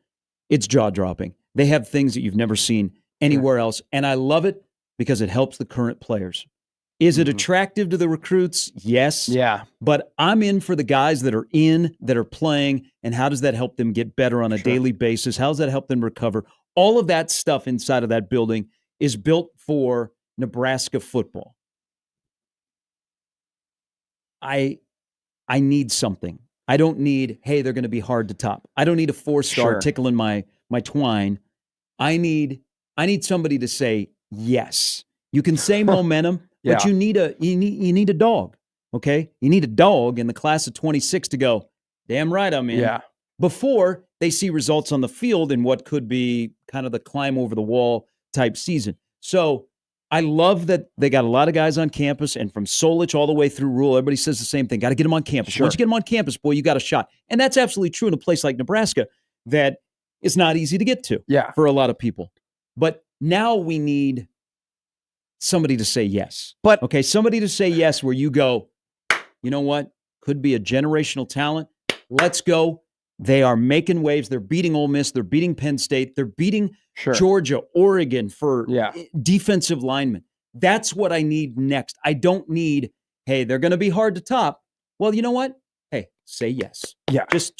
it's jaw-dropping. They have things that you've never seen anywhere else. And I love it because it helps the current players. Is it attractive to the recruits? Yes.
Yeah.
But I'm in for the guys that are playing, and how does that help them get better on a daily basis? How does that help them recover? All of that stuff inside of that building is built for Nebraska football. I need something. I don't need, hey, they're going to be hard to top. I don't need a 4-star tickling my twine. I need somebody to say yes. You can say momentum. But you need a dog, okay? You need a dog in the class of 26 to go, damn right I'm in.
Yeah.
Before they see results on the field in what could be kind of the climb over the wall type season. So I love that they got a lot of guys on campus, and from Solich all the way through Rule, everybody says the same thing. Got to get them on campus.
Sure.
Once you get them on campus, boy, you got a shot. And that's absolutely true in a place like Nebraska that is not easy to get to for a lot of people. But now we need somebody to say yes.
But
okay, somebody to say yes where you go, you know what? Could be a generational talent. Let's go. They are making waves. They're beating Ole Miss. They're beating Penn State. They're beating Georgia, Oregon for defensive linemen. That's what I need next. I don't need, hey, they're going to be hard to top. Well, you know what? Hey, say yes.
Yeah.
Just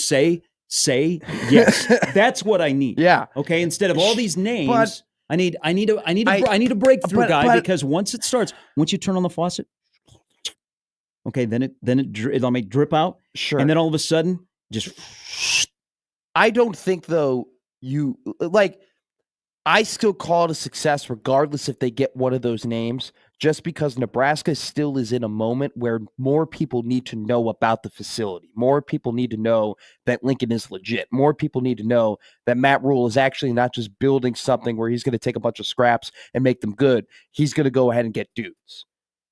say yes. That's what I need.
Yeah.
Okay. Instead of all these names, I need a breakthrough guy, because once you turn on the faucet, okay, then it'll make drip out.
Sure.
And then all of a sudden, just.
I don't think though I still call it a success regardless if they get one of those names, just because Nebraska still is in a moment where more people need to know about the facility. More people need to know that Lincoln is legit. More people need to know that Matt Rule is actually not just building something where he's going to take a bunch of scraps and make them good. He's going to go ahead and get dudes.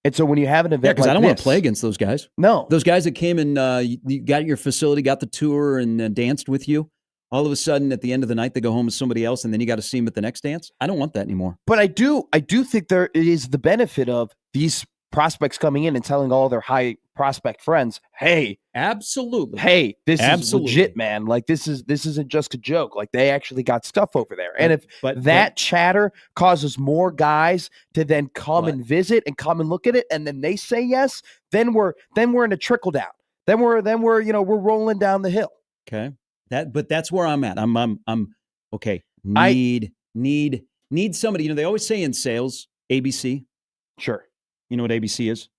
And so when you have an event
because I don't want to play against those guys.
No.
Those guys that came and you got your facility, got the tour, and danced with you. all of a sudden at the end of the night they go home with somebody else, and then you got to see them at the next dance. I don't want that anymore.
But I do think there is the benefit of these prospects coming in and telling all their high prospect friends, hey,
absolutely,
hey, this is legit, man. Like this isn't just a joke. Like they actually got stuff over there. And if that chatter causes more guys to then come and visit and come and look at it, and then they say yes, then we're in a trickle down. Then we're we're rolling down the hill.
Okay. But that's where I'm at. I'm okay. Need somebody. They always say in sales, ABC.
Sure.
You know what ABC is?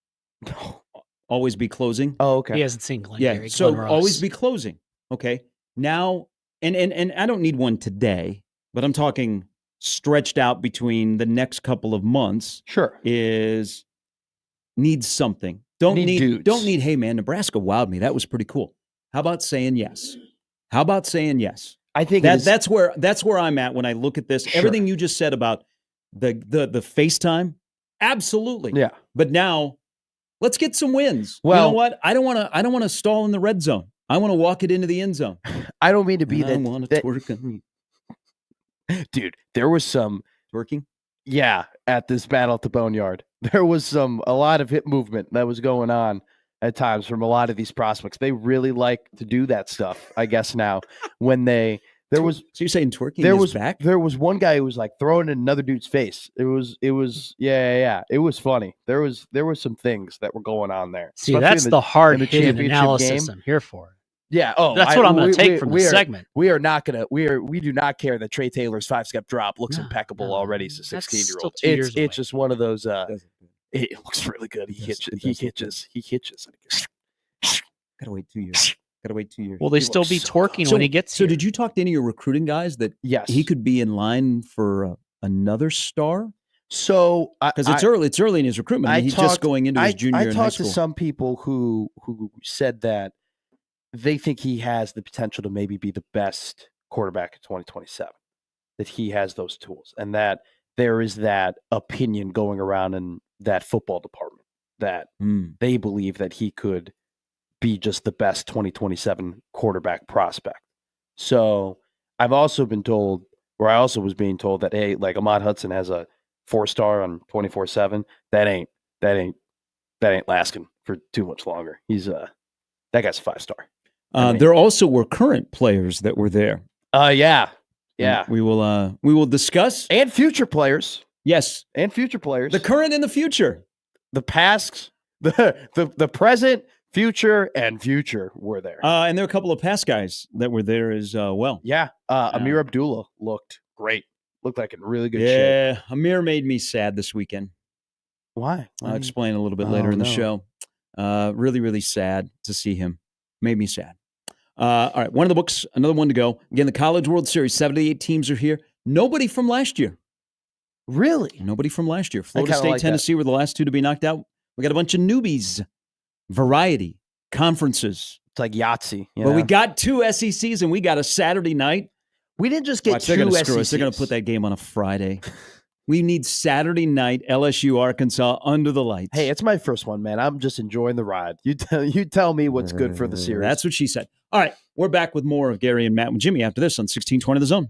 No.
Always be closing.
Oh, okay. He hasn't seen Glenn.
Yeah. So always be closing. Okay. Now, and I don't need one today, but I'm talking stretched out between the next couple of months.
Sure.
Needs something. Don't need, hey man, Nebraska wowed me. That was pretty cool. How about saying yes? I think that's where I'm at when I look at this. Sure. Everything you just said about the FaceTime, absolutely.
Yeah.
But now let's get some wins.
Well,
you know what? I don't want to stall in the red zone. I want to walk it into the end zone.
I don't mean to be that.
I want to twerk.
Dude, there was some
twerking.
Yeah, at this battle at the Boneyard, there was a lot of hip movement that was going on at times from a lot of these prospects. They really like to do that stuff, I guess now. So you're saying twerking back? There was one guy who was like throwing in another dude's face. It was yeah. It was funny. There were some things that were going on there.
See, that's the hard-hitting analysis I'm here for.
Yeah. Oh,
that's what I'm going to take from the segment.
We do not care that Trey Taylor's 5-step drop looks impeccable already as a 16-year-old. It's just one of those. It looks really good. He hitches.
Gotta wait 2 years.
Will they still be twerking when he gets here?
So did you talk to any of your recruiting guys that he could be in line for another star?
So
because it's early in his recruitment. He's just going into his junior year in high school.
I talked to some people who said that they think he has the potential to maybe be the best quarterback in 2027, that he has those tools, and that there is that opinion going around in that football department that they believe that he could be just the best 2027 quarterback prospect. So I also was being told that, hey, like Ahmad Hudson has a 4-star on 24/7. That ain't lasting for too much longer. He's that guy's a 5-star.
There also were current players that were there.
Yeah.
We will discuss
and future players.
Yes,
and future players.
The current and the future,
the past, the present, future, and future were there.
And there are a couple of past guys that were there as well.
Yeah, Amir Abdullah looked great. Looked like in really good shape.
Yeah, Amir made me sad this weekend.
Why?
I'll explain a little bit later in the show. Really, really sad to see him. Made me sad. All right, one of the books, another one to go. Again, the College World Series, 78 teams are here. Nobody from last year.
Really?
Nobody from last year. Florida State, Tennessee were the last two to be knocked out. We got a bunch of newbies. Variety, conferences.
It's like Yahtzee.
But we got 2 SECs and we got a Saturday night.
We didn't just get 2 SECs.
They're going to put that game on a Friday. We need Saturday night, LSU, Arkansas, under the lights.
Hey, it's my first one, man. I'm just enjoying the ride. You tell me what's good for the series.
That's what she said. All right, we're back with more of Gary and Matt and Jimmy after this on 1620 The Zone.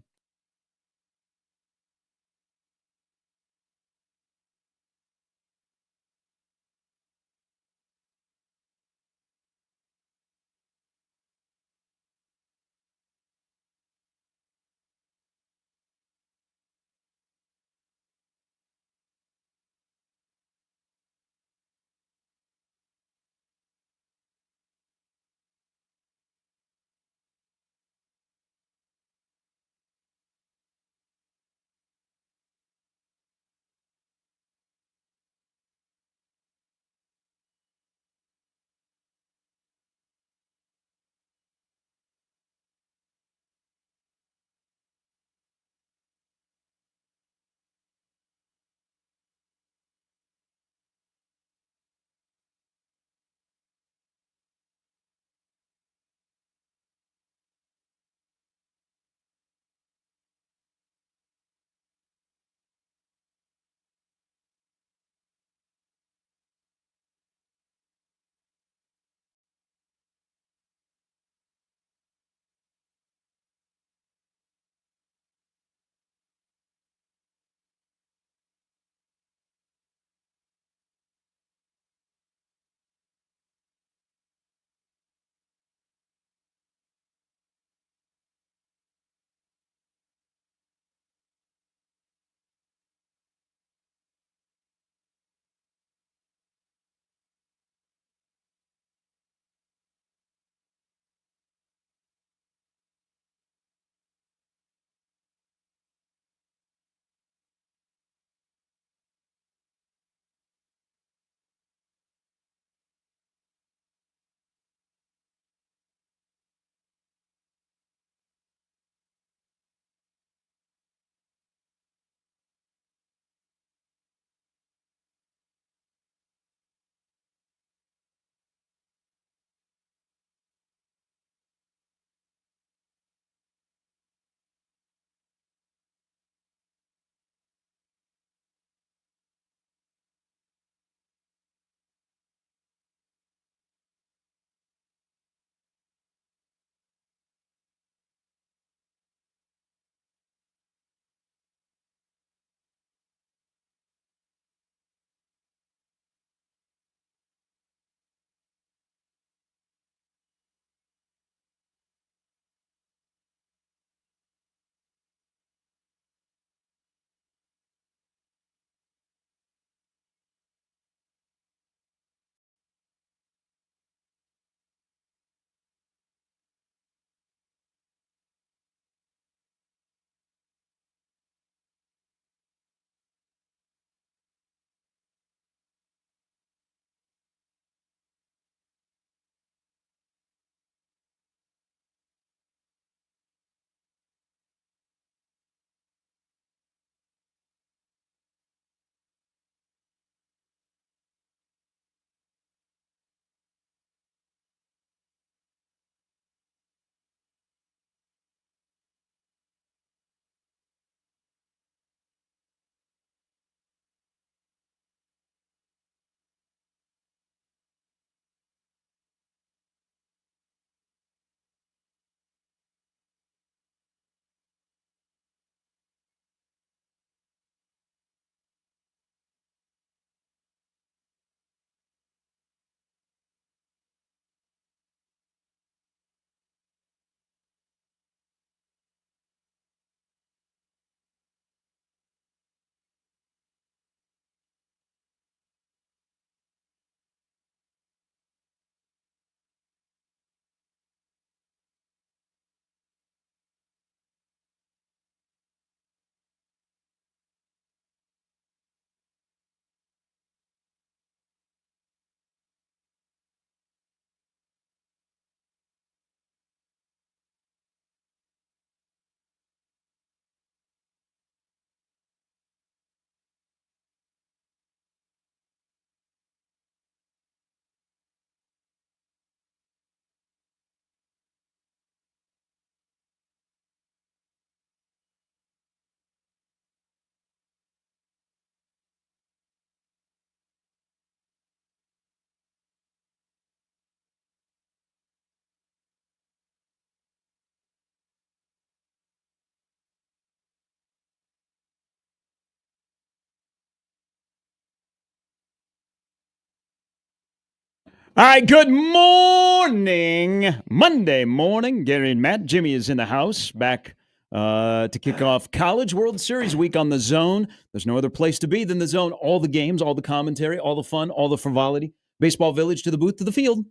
All right, good morning. Monday morning. Gary and Matt. Jimmy is in the house, back to kick off College World Series week on The Zone. There's no other place to be than The Zone. All the games, all the commentary, all the fun, all the frivolity. Baseball Village to the booth to the field.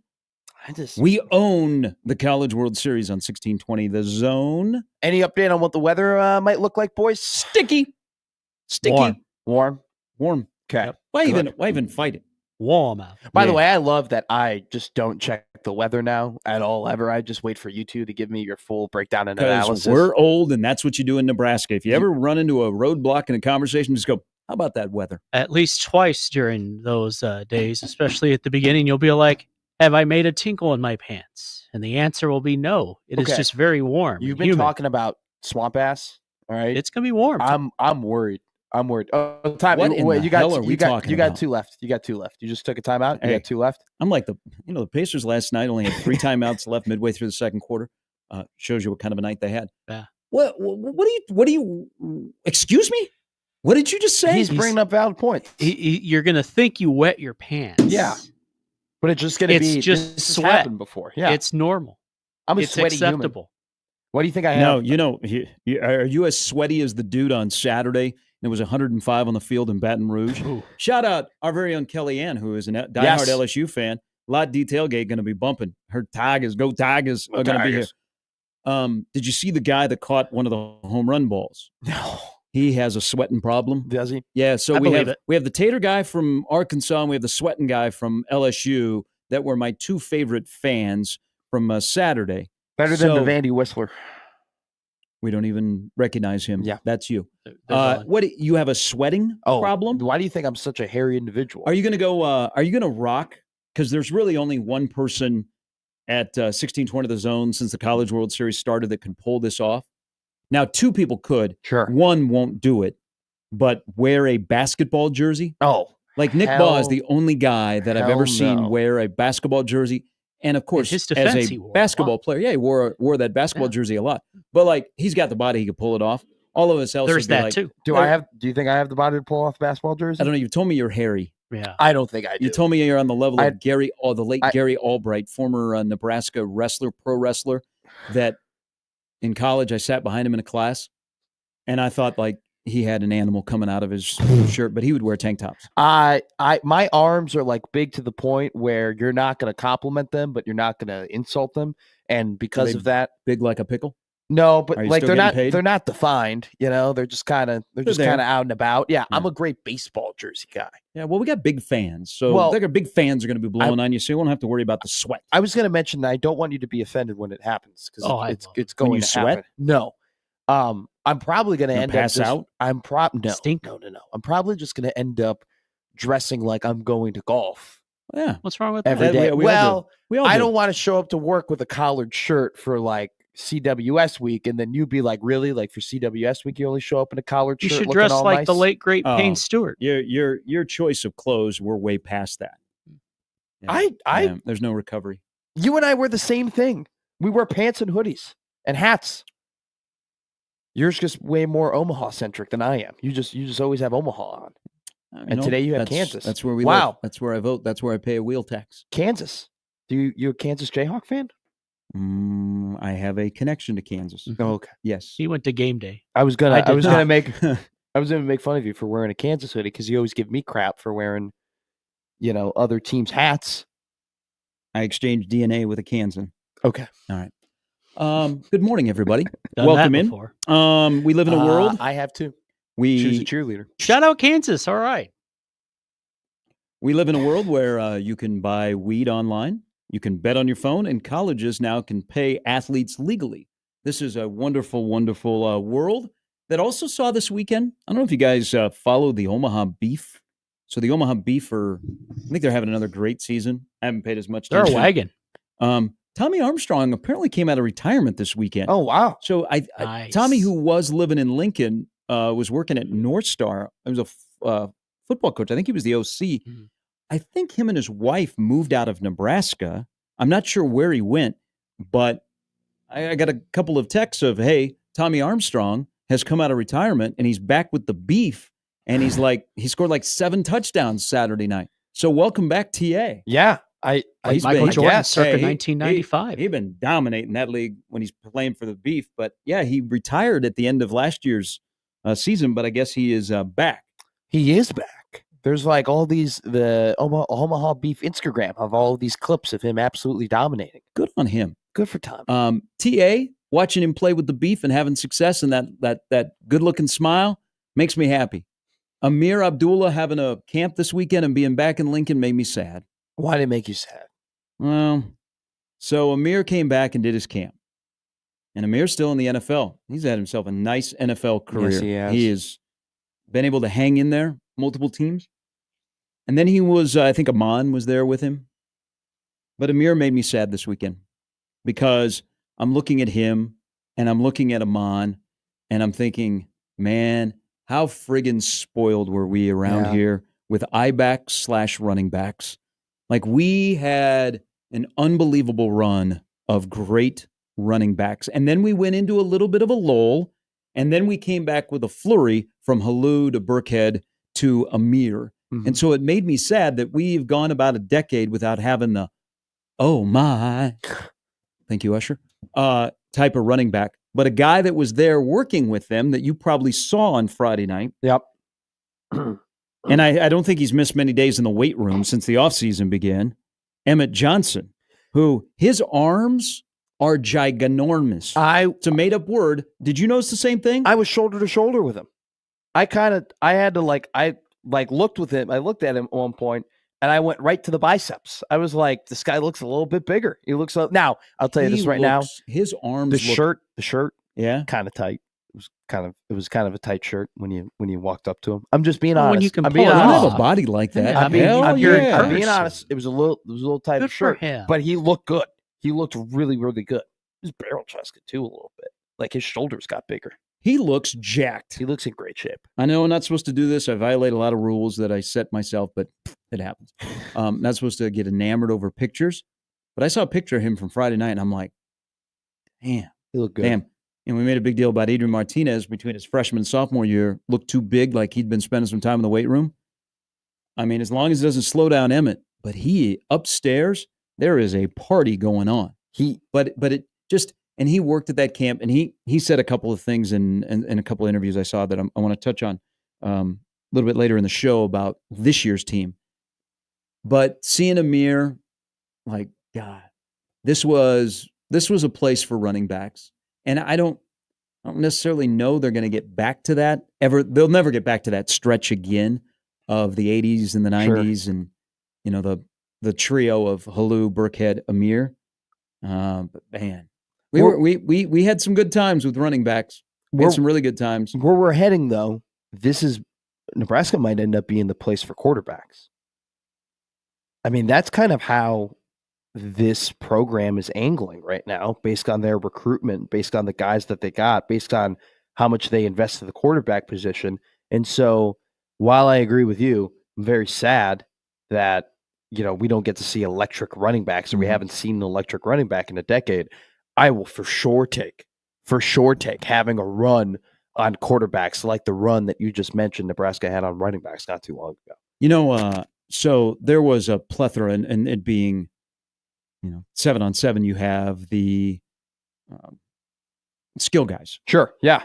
We own the College World Series on 1620 The Zone.
Any update on what the weather might look like, boys?
Sticky.
Warm. Okay.
Yep. Why even fight it?
Warm out.
By the way, I love that I just don't check the weather now at all ever. I just wait for you two to give me your full breakdown and analysis.
We're old, and that's what you do in Nebraska. If you ever run into a roadblock in a conversation, just go, how about that weather?
At least twice during those days, especially at the beginning, you'll be like, have I made a tinkle in my pants? And the answer will be no. It is just very warm.
You've been talking about swamp ass, all right?
It's going to be warm.
I'm worried. Oh, time.
What in the hell are we talking
You got
about?
two left. You got two left. You just took a timeout. You got two left.
I'm like the Pacers last night only had 3 timeouts left midway through the second quarter. Shows you what kind of a night they had.
Yeah.
What do you excuse me? What did you just say?
He's bringing up valid points.
You're going to think you wet your pants.
Yeah. But it's just going to be
just
this
sweat.
Happened before. Yeah.
It's normal.
I'm
it's
sweaty
acceptable.
Human. What do you think I have?
No, are you as sweaty as the dude on Saturday? It was 105 on the field in Baton Rouge.
Ooh.
Shout out our very own Kellyanne, who is a diehard LSU fan. A lot of tailgate going to be bumping. Her Tigers, go Tigers, are going to be here. Did you see the guy that caught one of the home run balls?
No.
He has a sweating problem.
Does he?
Yeah, so
I
we
believe
have
it.
the Tater guy from Arkansas, and we have the sweating guy from LSU that were my 2 favorite fans from Saturday.
Better than the Vandy Whistler.
We don't even recognize him.
Yeah.
That's you.
They're
You have a sweating problem?
Why do you think I'm such a hairy individual?
Are you going to go? Are you going to rock? Because there's really only one person at 1620 The Zone since the College World Series started that can pull this off. Now, 2 people could.
Sure.
One won't do it, but wear a basketball jersey.
Oh,
like Nick Baugh is the only guy that I've ever seen wear a basketball jersey. And of course,
his defense,
as a basketball player, he wore that basketball jersey a lot. But like, he's got the body; he could pull it off. All of us else,
there's
would be
that
like,
too.
Do you think I have the body to pull off a basketball jersey?
I don't know. You told me you're hairy.
Yeah,
I don't think I do.
You told me you're on the level of the late Gary Albright, former Nebraska pro wrestler. That in college, I sat behind him in a class, and I thought like he had an animal coming out of his shirt, but he would wear tank tops.
My arms are like big to the point where you're not going to compliment them, but you're not going to insult them, and because of that,
big like a pickle.
No, but like
they're
not defined. You know, they're just kind of out and about. Yeah, I'm a great baseball jersey guy.
Yeah, well, we got big fans, so big fans are going to be blowing on you, so you won't have to worry about the sweat.
I was going to mention that I don't want you to be offended when it happens because it's going to
sweat.
Happen. No, I'm probably going to end
pass
up
out.
No. I'm probably just going to end up dressing like I'm going to golf.
Yeah,
what's wrong with
every
that?
day?
We all do.
I don't want to show up to work with a collared shirt for like CWS week, and then you'd be like, really? Like for CWS week, you only show up in a collared shirt?
You should dress like
nice?
The late great Payne Stewart.
Your choice of clothes, we're way past that. Yeah, there's no recovery.
You and I wear the same thing. We wear pants and hoodies and hats. You're just way more Omaha centric than I am. You just always have Omaha on. And today you have Kansas.
That's where we live. That's where I vote. That's where I pay a wheel tax.
Kansas. You a Kansas Jayhawk fan?
I have a connection to Kansas.
Oh, okay.
Yes.
He went to game day.
I was gonna make fun of you for wearing a Kansas hoodie because you always give me crap for wearing, other teams' hats.
I exchanged DNA with a Kansan.
Okay.
All right. Good morning, everybody.
Done
Welcome
that
in.
before.
We live in a world.
I have too.
Choose
a cheerleader.
Shout out Kansas. All right.
We live in a world where you can buy weed online, you can bet on your phone, and colleges now can pay athletes legally. This is a wonderful, wonderful world that also saw this weekend. I don't know if you guys follow the Omaha Beef. So the Omaha Beef I think they're having another great season. I haven't paid as much attention.
They're a wagon.
Tommy Armstrong apparently came out of retirement this weekend.
Oh, wow.
So
Nice.
Tommy, who was living in Lincoln, was working at North Star. He was a football coach. I think he was the OC.
Mhm.
I think him and his wife moved out of Nebraska. I'm not sure where he went, but I got a couple of texts of, hey, Tommy Armstrong has come out of retirement and he's back with the Beef. And he scored like 7 touchdowns Saturday night. So welcome back, TA.
Yeah.
He's
Michael
been-
Jordan,
guess.
circa
Hey,
1995.
He's been dominating that league when he's playing for the Beef. But yeah, he retired at the end of last year's season, but I guess he is back.
He is back. There's like all the Omaha Beef Instagram of all of these clips of him absolutely dominating.
Good on him.
Good for Tom.
TA, watching him play with the Beef and having success and that good-looking smile makes me happy. Amir Abdullah having a camp this weekend and being back in Lincoln made me sad.
Why did it make you sad?
Well, so Amir came back and did his camp. And Amir's still in the NFL. He's had himself a nice NFL career.
Yes, he has.
He has been able to hang in there, multiple teams. And then he was, I think Amon was there with him. But Amir made me sad this weekend because I'm looking at him and I'm looking at Amon and I'm thinking, man, how friggin' spoiled were we around here with I-backs / running backs. Like we had an unbelievable run of great running backs. And then we went into a little bit of a lull. And then we came back with a flurry from Halou to Burkhead to Amir.
Mm-hmm.
And so it made me sad that we've gone about a decade without having the, oh my, thank you, Usher, type of running back. But a guy that was there working with them that you probably saw on Friday night.
Yep.
And I don't think he's missed many days in the weight room since the offseason began. Emmett Johnson, who his arms are giganormous. It's a made-up word. Did you notice the same thing?
I was shoulder to shoulder with him. I looked with him. I looked at him at one point and I went right to the biceps. I was like, this guy looks a little bit bigger. He looks now, I'll tell you this right now.
His arms
The shirt,
yeah,
kind of tight. It was kind of a tight shirt when you walked up to him. I'm just being honest.
When you can
I'm
pull
being
it
I don't
honest.
have a body like that.
Yeah, I mean,
Hell
I'm
yeah.
being honest. It was a little tight
Good for
shirt,
him.
but he looked good. He looked really, really good. His barrel chested too a little bit. Like his shoulders got bigger.
He looks jacked.
He looks in great shape.
I know I'm not supposed to do this. I violate a lot of rules that I set myself, but it happens. Not supposed to get enamored over pictures. But I saw a picture of him from Friday night, and I'm like, damn.
He looked good.
Damn. And we made a big deal about Adrian Martinez between his freshman and sophomore year. Looked too big, like he'd been spending some time in the weight room. I mean, as long as it doesn't slow down Emmett. But he, upstairs, there is a party going on. And he worked at that camp, and he said a couple of things in a couple of interviews I saw that I want to touch on a little bit later in the show about this year's team. But seeing Amir, like, God, this was a place for running backs. And I don't necessarily know they're going to get back to that ever. They'll never get back to that stretch again of the 80s and the 90s and, you know, the trio of Halou, Burkhead, Amir. But man, we had some good times with running backs. We had some really good times.
Where we're heading, though, Nebraska might end up being the place for quarterbacks. I mean, that's kind of how this program is angling right now, based on their recruitment, based on the guys that they got, based on how much they invest in the quarterback position. And so, while I agree with you, I'm very sad that, you know, we don't get to see electric running backs, or we haven't seen an electric running back in a decade. I will for sure take having a run on quarterbacks like the run that you just mentioned Nebraska had on running backs not too long ago.
You know, so there was a plethora, and it being, you know, 7-on-7, you have the skill guys.
Sure, yeah.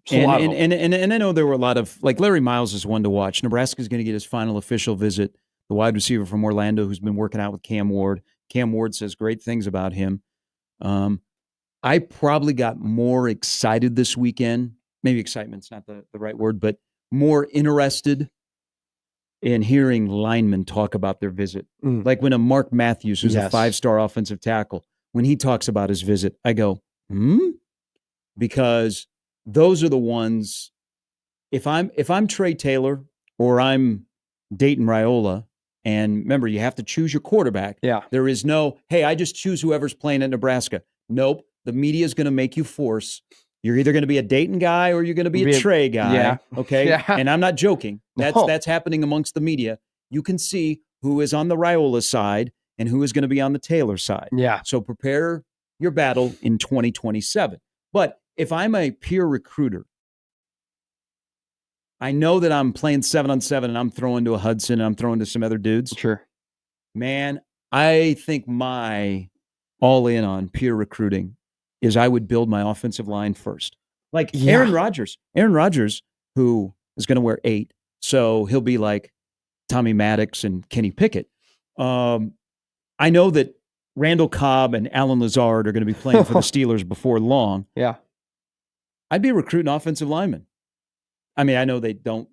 And I know there were a lot of, like, Larry Miles is one to watch. Nebraska's going to get his final official visit. The wide receiver from Orlando who's been working out with Cam Ward. Cam Ward says great things about him. I probably got more excited this weekend. Maybe excitement's not the right word, but more interested in hearing linemen talk about their visit. Like when a Mark Matthews, who's a 5-star offensive tackle, when he talks about his visit, I go, because those are the ones. If I'm Trey Taylor or I'm Dayton Raiola, and remember, you have to choose your quarterback.
Yeah.
There is no, hey, I just choose whoever's playing at Nebraska. Nope. The media is going to make you force. You're either going to be a Dayton guy or you're going to be a Trey guy.
Yeah.
Okay.
Yeah.
And I'm not joking.
No.
That's happening amongst the media. You can see who is on the Raiola side and who is going to be on the Taylor side.
Yeah.
So prepare your battle in 2027. But if I'm a peer recruiter, I know that I'm playing 7-on-7 and I'm throwing to a Hudson and I'm throwing to some other dudes.
Sure.
Man, I think my all in on peer recruiting is I would build my offensive line first. Like Aaron Rodgers, who is going to wear 8, so he'll be like Tommy Maddox and Kenny Pickett. I know that Randall Cobb and Alan Lazard are going to be playing for the Steelers before long.
Yeah.
I'd be recruiting offensive linemen. I mean, I know they don't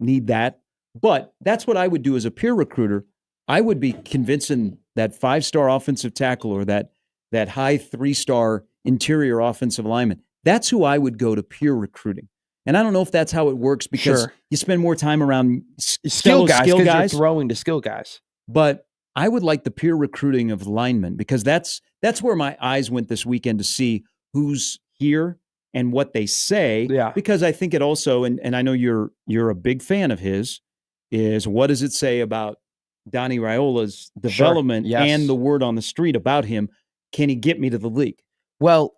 need that, but that's what I would do as a peer recruiter. I would be convincing that 5-star offensive tackle or that high 3-star interior offensive lineman. That's who I would go to peer recruiting. And I don't know if that's how it works because you spend more time around skill guys.
You're throwing to skill guys.
But I would like the peer recruiting of linemen because that's where my eyes went this weekend to see who's here and what they say.
Yeah.
Because I think it also, and I know you're a big fan of his, is what does it say about Donnie Raiola's development and the word on the street about him? Can he get me to the league?
Well,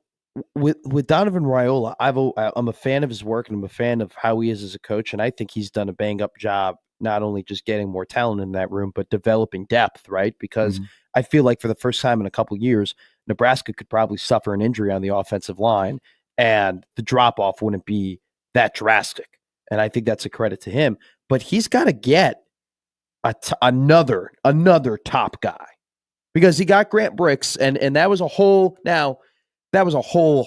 with Donovan Raiola, I'm a fan of his work and I'm a fan of how he is as a coach, and I think he's done a bang-up job not only just getting more talent in that room, but developing depth, right? Because I feel like for the first time in a couple of years, Nebraska could probably suffer an injury on the offensive line, and the drop-off wouldn't be that drastic. And I think that's a credit to him. But he's got to get another top guy because he got Grant Bricks, and that was a whole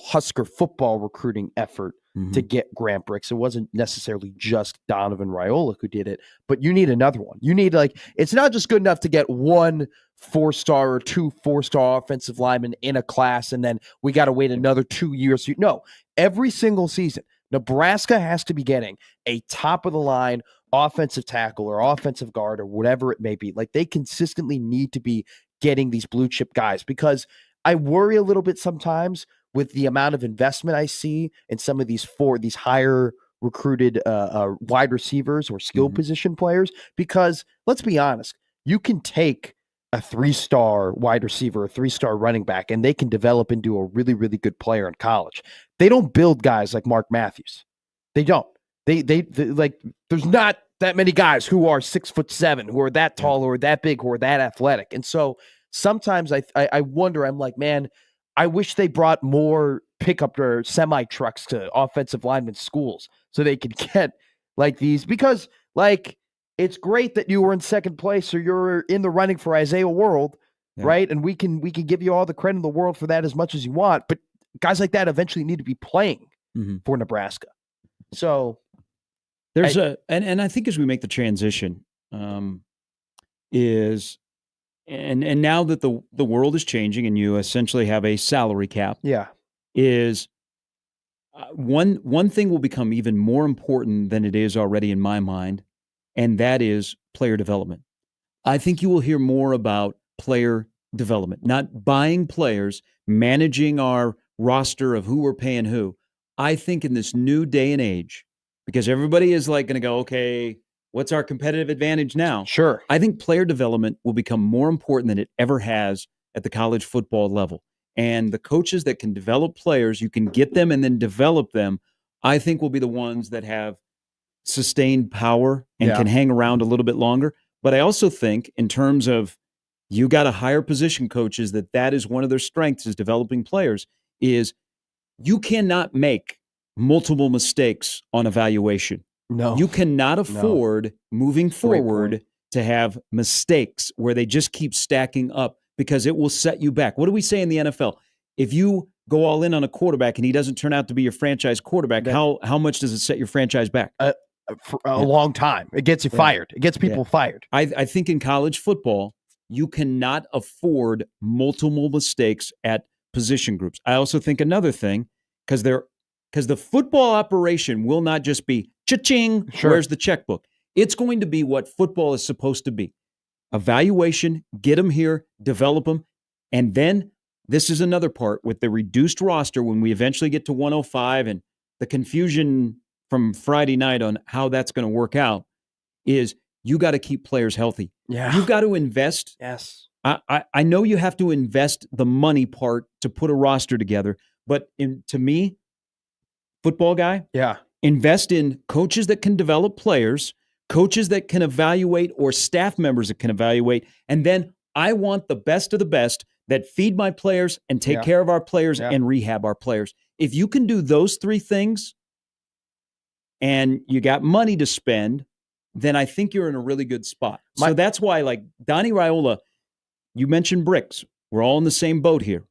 Husker football recruiting effort to get Grant Bricks. It wasn't necessarily just Donovan Raiola who did it, but you need another one. You need it's not just good enough to get 1 4-star or 2 4-star offensive linemen in a class, and then we got to wait another 2 years. No, every single season, Nebraska has to be getting a top of the line offensive tackle or offensive guard or whatever it may be. Like they consistently need to be getting these blue chip guys because I worry a little bit sometimes with the amount of investment I see in some of these higher recruited wide receivers or skill position players, because let's be honest, you can take a 3-star wide receiver, a 3-star running back, and they can develop into a really, really good player in college. They don't build guys like Mark Matthews. They don't. They like, there's not that many guys who are 6'7", who are that tall, who are that big, who are that athletic. And so sometimes I wonder, I'm like, man, I wish they brought more pickup or semi trucks to offensive lineman schools so they could get like these, because like, it's great that you were in second place or you're in the running for Isaiah World, right? And we can give you all the credit in the world for that as much as you want, but guys like that eventually need to be playing for Nebraska. So
there's and I think as we make the transition, is and now that the world is changing and you essentially have a salary cap, is one thing will become even more important than it is already in my mind, and that is player development. I think you will hear more about player development, not buying players, managing our roster of who we're paying who. I think in this new day and age, because everybody is like going to go, okay, what's our competitive advantage now?
Sure.
I think player development will become more important than it ever has at the college football level. And the coaches that can develop players, you can get them and then develop them, I think will be the ones that have sustained power and can hang around a little bit longer. But I also think in terms of you got to hire position coaches that is one of their strengths is developing players, is you cannot make multiple mistakes on evaluation.
No.
You cannot afford moving forward to have mistakes where they just keep stacking up because it will set you back. What do we say in the NFL? If you go all in on a quarterback and he doesn't turn out to be your franchise quarterback, how much does it set your franchise back?
For a long time. It gets you fired. It gets people fired.
I think in college football, you cannot afford multiple mistakes at position groups. I also think another thing, because the football operation will not just be cha-ching, where's the checkbook? It's going to be what football is supposed to be. Evaluation, get them here, develop them, and then this is another part with the reduced roster when we eventually get to 105 and the confusion from Friday night on how that's going to work out is you got to keep players healthy.
Yeah.
You've got to invest.
Yes.
I know you have to invest the money part to put a roster together, but to me, football guy, invest in coaches that can develop players, coaches that can evaluate, or staff members that can evaluate, and then I want the best of the best that feed my players and take care of our players and rehab our players. If you can do those three things and you got money to spend, then I think you're in a really good spot. So that's why, like, Donnie Raiola, you mentioned bricks. We're all in the same boat here.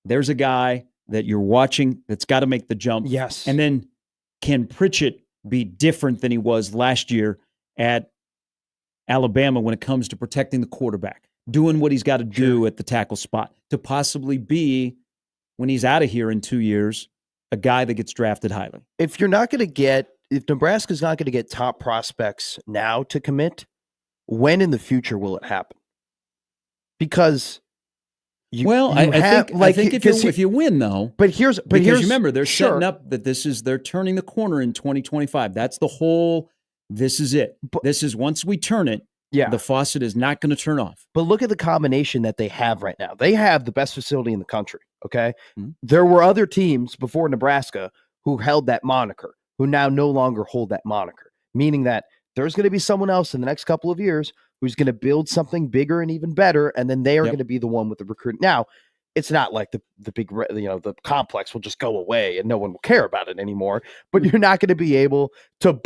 There's a guy that you're watching that's got to make the jump.
Yes.
And then can Pritchett be different than he was last year at Alabama when it comes to protecting the quarterback, doing what he's got to do at the tackle spot to possibly be, when he's out of here in 2 years, a guy that gets drafted highly.
If Nebraska's not going to get top prospects now to commit, when in the future will it happen? Because
I think if you win though,
because
remember they're setting up that they're turning the corner in 2025. That's the whole. This is it. This is once we turn it. Yeah, the faucet is not going to turn off.
But look at the combination that they have right now. They have the best facility in the country. Okay, there were other teams before Nebraska who held that moniker, who now no longer hold that moniker, meaning that there's going to be someone else in the next couple of years who's going to build something bigger and even better, and then they are going to be the one with the recruit. Now, it's not like the big, the complex will just go away and no one will care about it anymore, but you're not going to be able to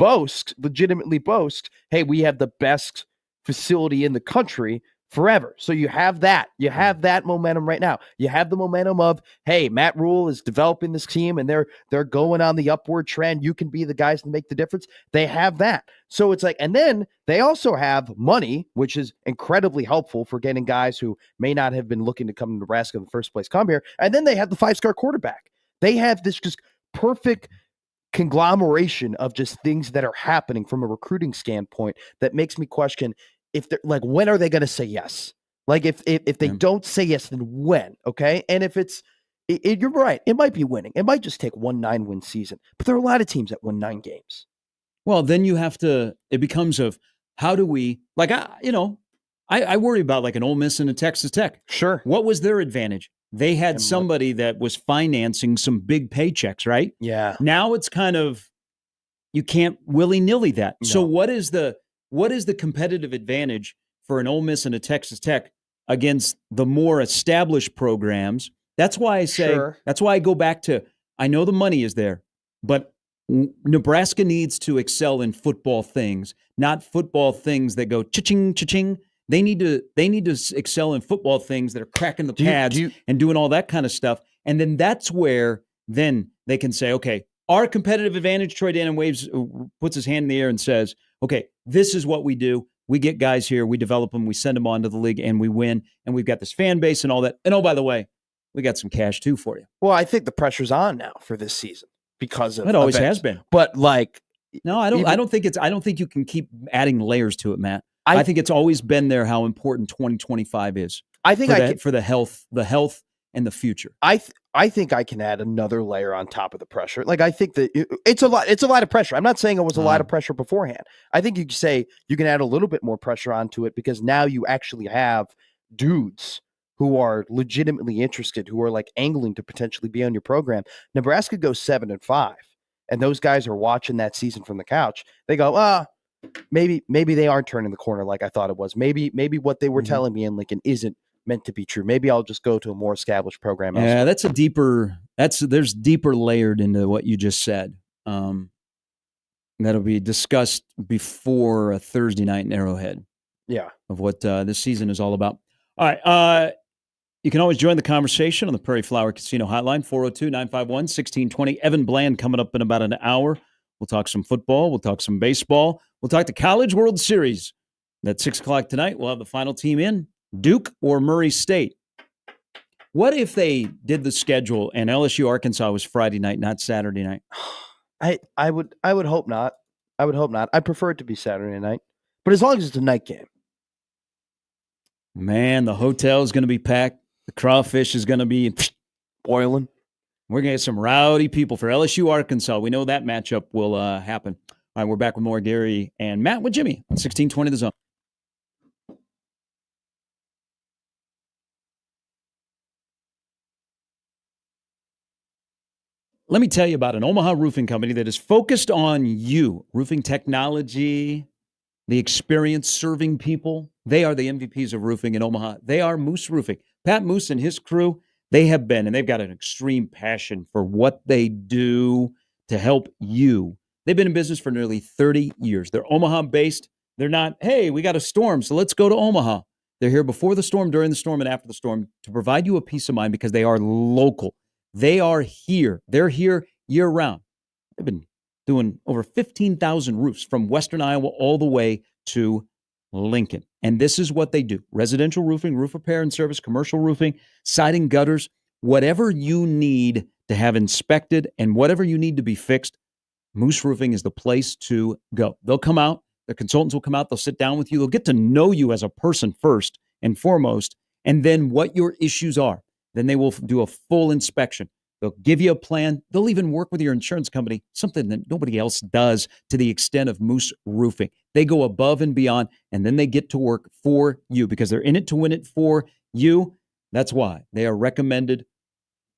legitimately boast, hey, we have the best facility in the country forever. So you have that. You have that momentum right now. You have the momentum of, hey, Matt Rule is developing this team and they're going on the upward trend. You can be the guys to make the difference. They have that. So it's like, and then they also have money, which is incredibly helpful for getting guys who may not have been looking to come to Nebraska in the first place come here. And then they have the 5-star quarterback. They have this just perfect conglomeration of just things that are happening from a recruiting standpoint that makes me question if they're like, when are they going to say yes? Like if they don't say yes, then when? Okay. And if you're right, it might be winning. It might just take 1 9-win season, but there are a lot of teams that win 9 games.
Well, then it becomes of how do we, like, I worry about like an Ole Miss and a Texas Tech.
Sure.
What was their advantage? They had somebody that was financing some big paychecks, right?
Yeah.
Now it's kind of, you can't willy-nilly that.
No.
So what is the competitive advantage for an Ole Miss and a Texas Tech against the more established programs? That's why I say, that's why I go back to, I know the money is there, but Nebraska needs to excel in football things, not football things that go cha-ching, cha-ching. They need to excel in football things that are cracking the pads and doing all that kind of stuff. And then that's where then they can say, okay, our competitive advantage, Troy Danon puts his hand in the air and says, okay, this is what we do. We get guys here, we develop them, we send them on to the league, and we win. And we've got this fan base and all that. And oh, by the way, we got some cash too for you.
Well, I think the pressure's on now for this season because of
it always has been.
But like,
no, I don't think you can keep adding layers to it, Matt. I think it's always been there how important 2025 is.
I think
for the health and the future.
I think I can add another layer on top of the pressure. Like, I think that it's a lot of pressure. I'm not saying it was a lot of pressure beforehand. I think you could say you can add a little bit more pressure onto it because now you actually have dudes who are legitimately interested, who are like angling to potentially be on your program. Nebraska goes 7-5, and those guys are watching that season from the couch. They go, maybe they aren't turning the corner like I thought it was. Maybe what they were telling me in Lincoln isn't meant to be true. Maybe I'll just go to a more established program.
Yeah, there's deeper layered into what you just said. That'll be discussed before a Thursday night in Arrowhead.
Yeah.
Of what this season is all about. All right. You can always join the conversation on the Prairie Flower Casino hotline, 402-951-1620. Evan Bland coming up in about an hour. We'll talk some football. We'll talk some baseball. We'll talk the College World Series. At 6 o'clock tonight, we'll have the final team in, Duke or Murray State. What if they did the schedule and LSU Arkansas was Friday night, not Saturday night?
I would hope not. I would hope not. I prefer it to be Saturday night, but as long as it's a night game.
Man, the hotel is going to be packed. The crawfish is going to be
boiling.
We're going to get some rowdy people for LSU Arkansas. We know that matchup will happen. All right, we're back with more Gary and Matt with Jimmy on 1620 The Zone. Let me tell you about an Omaha roofing company that is focused on you. Roofing technology the experience serving people. They are the MVPs of roofing in Omaha. They are Moose Roofing. Pat Moose and his crew, they have been, and they've got an extreme passion for what they do to help you. They've been in business for nearly 30 years. They're Omaha-based. They're not, hey, we got a storm, so let's go to Omaha. They're here before the storm, during the storm, and after the storm to provide you a peace of mind because they are local. They are here. They're here year-round. They've been doing over 15,000 roofs from Western Iowa all the way to Lincoln. And this is what they do. Residential roofing, roof repair and service, commercial roofing, siding, gutters, whatever you need to have inspected and whatever you need to be fixed, Moose Roofing is the place to go. They'll come out. The consultants will come out. They'll sit down with you. They'll get to know you as a person first and foremost, and then what your issues are. Then they will do a full inspection. They'll give you a plan. They'll even work with your insurance company, something that nobody else does to the extent of Moose Roofing. They go above and beyond, and then they get to work for you because they're in it to win it for you. That's why they are recommended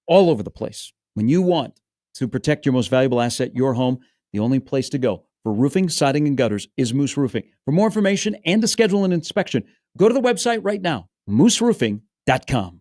all over the place. When you want to protect your most valuable asset, your home, the only place to go for roofing, siding, and gutters is Moose Roofing. For more information and to schedule an inspection, go to the website right now, mooseroofing.com.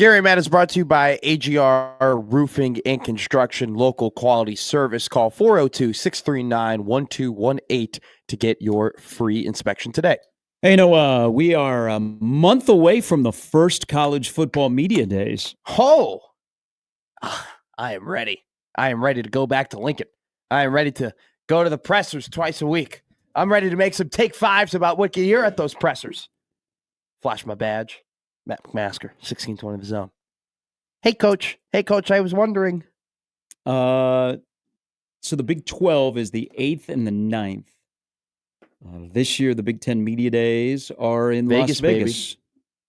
Gary and Matt is brought to you by AGR Roofing and Construction, local quality service. Call 402-639-1218 to get your free inspection today.
Hey, we are a month away from the first college football media days.
Oh, I am ready. I am ready to go back to Lincoln. I am ready to go to the pressers twice a week. I'm ready to make some take fives about what you hear at those pressers. Flash my badge. Matt McMasker, 1620 The Zone. Hey, Coach. I was wondering.
So the Big 12 is the 8th and the 9th. This year, the Big 10 Media Days are in Las Vegas. Baby.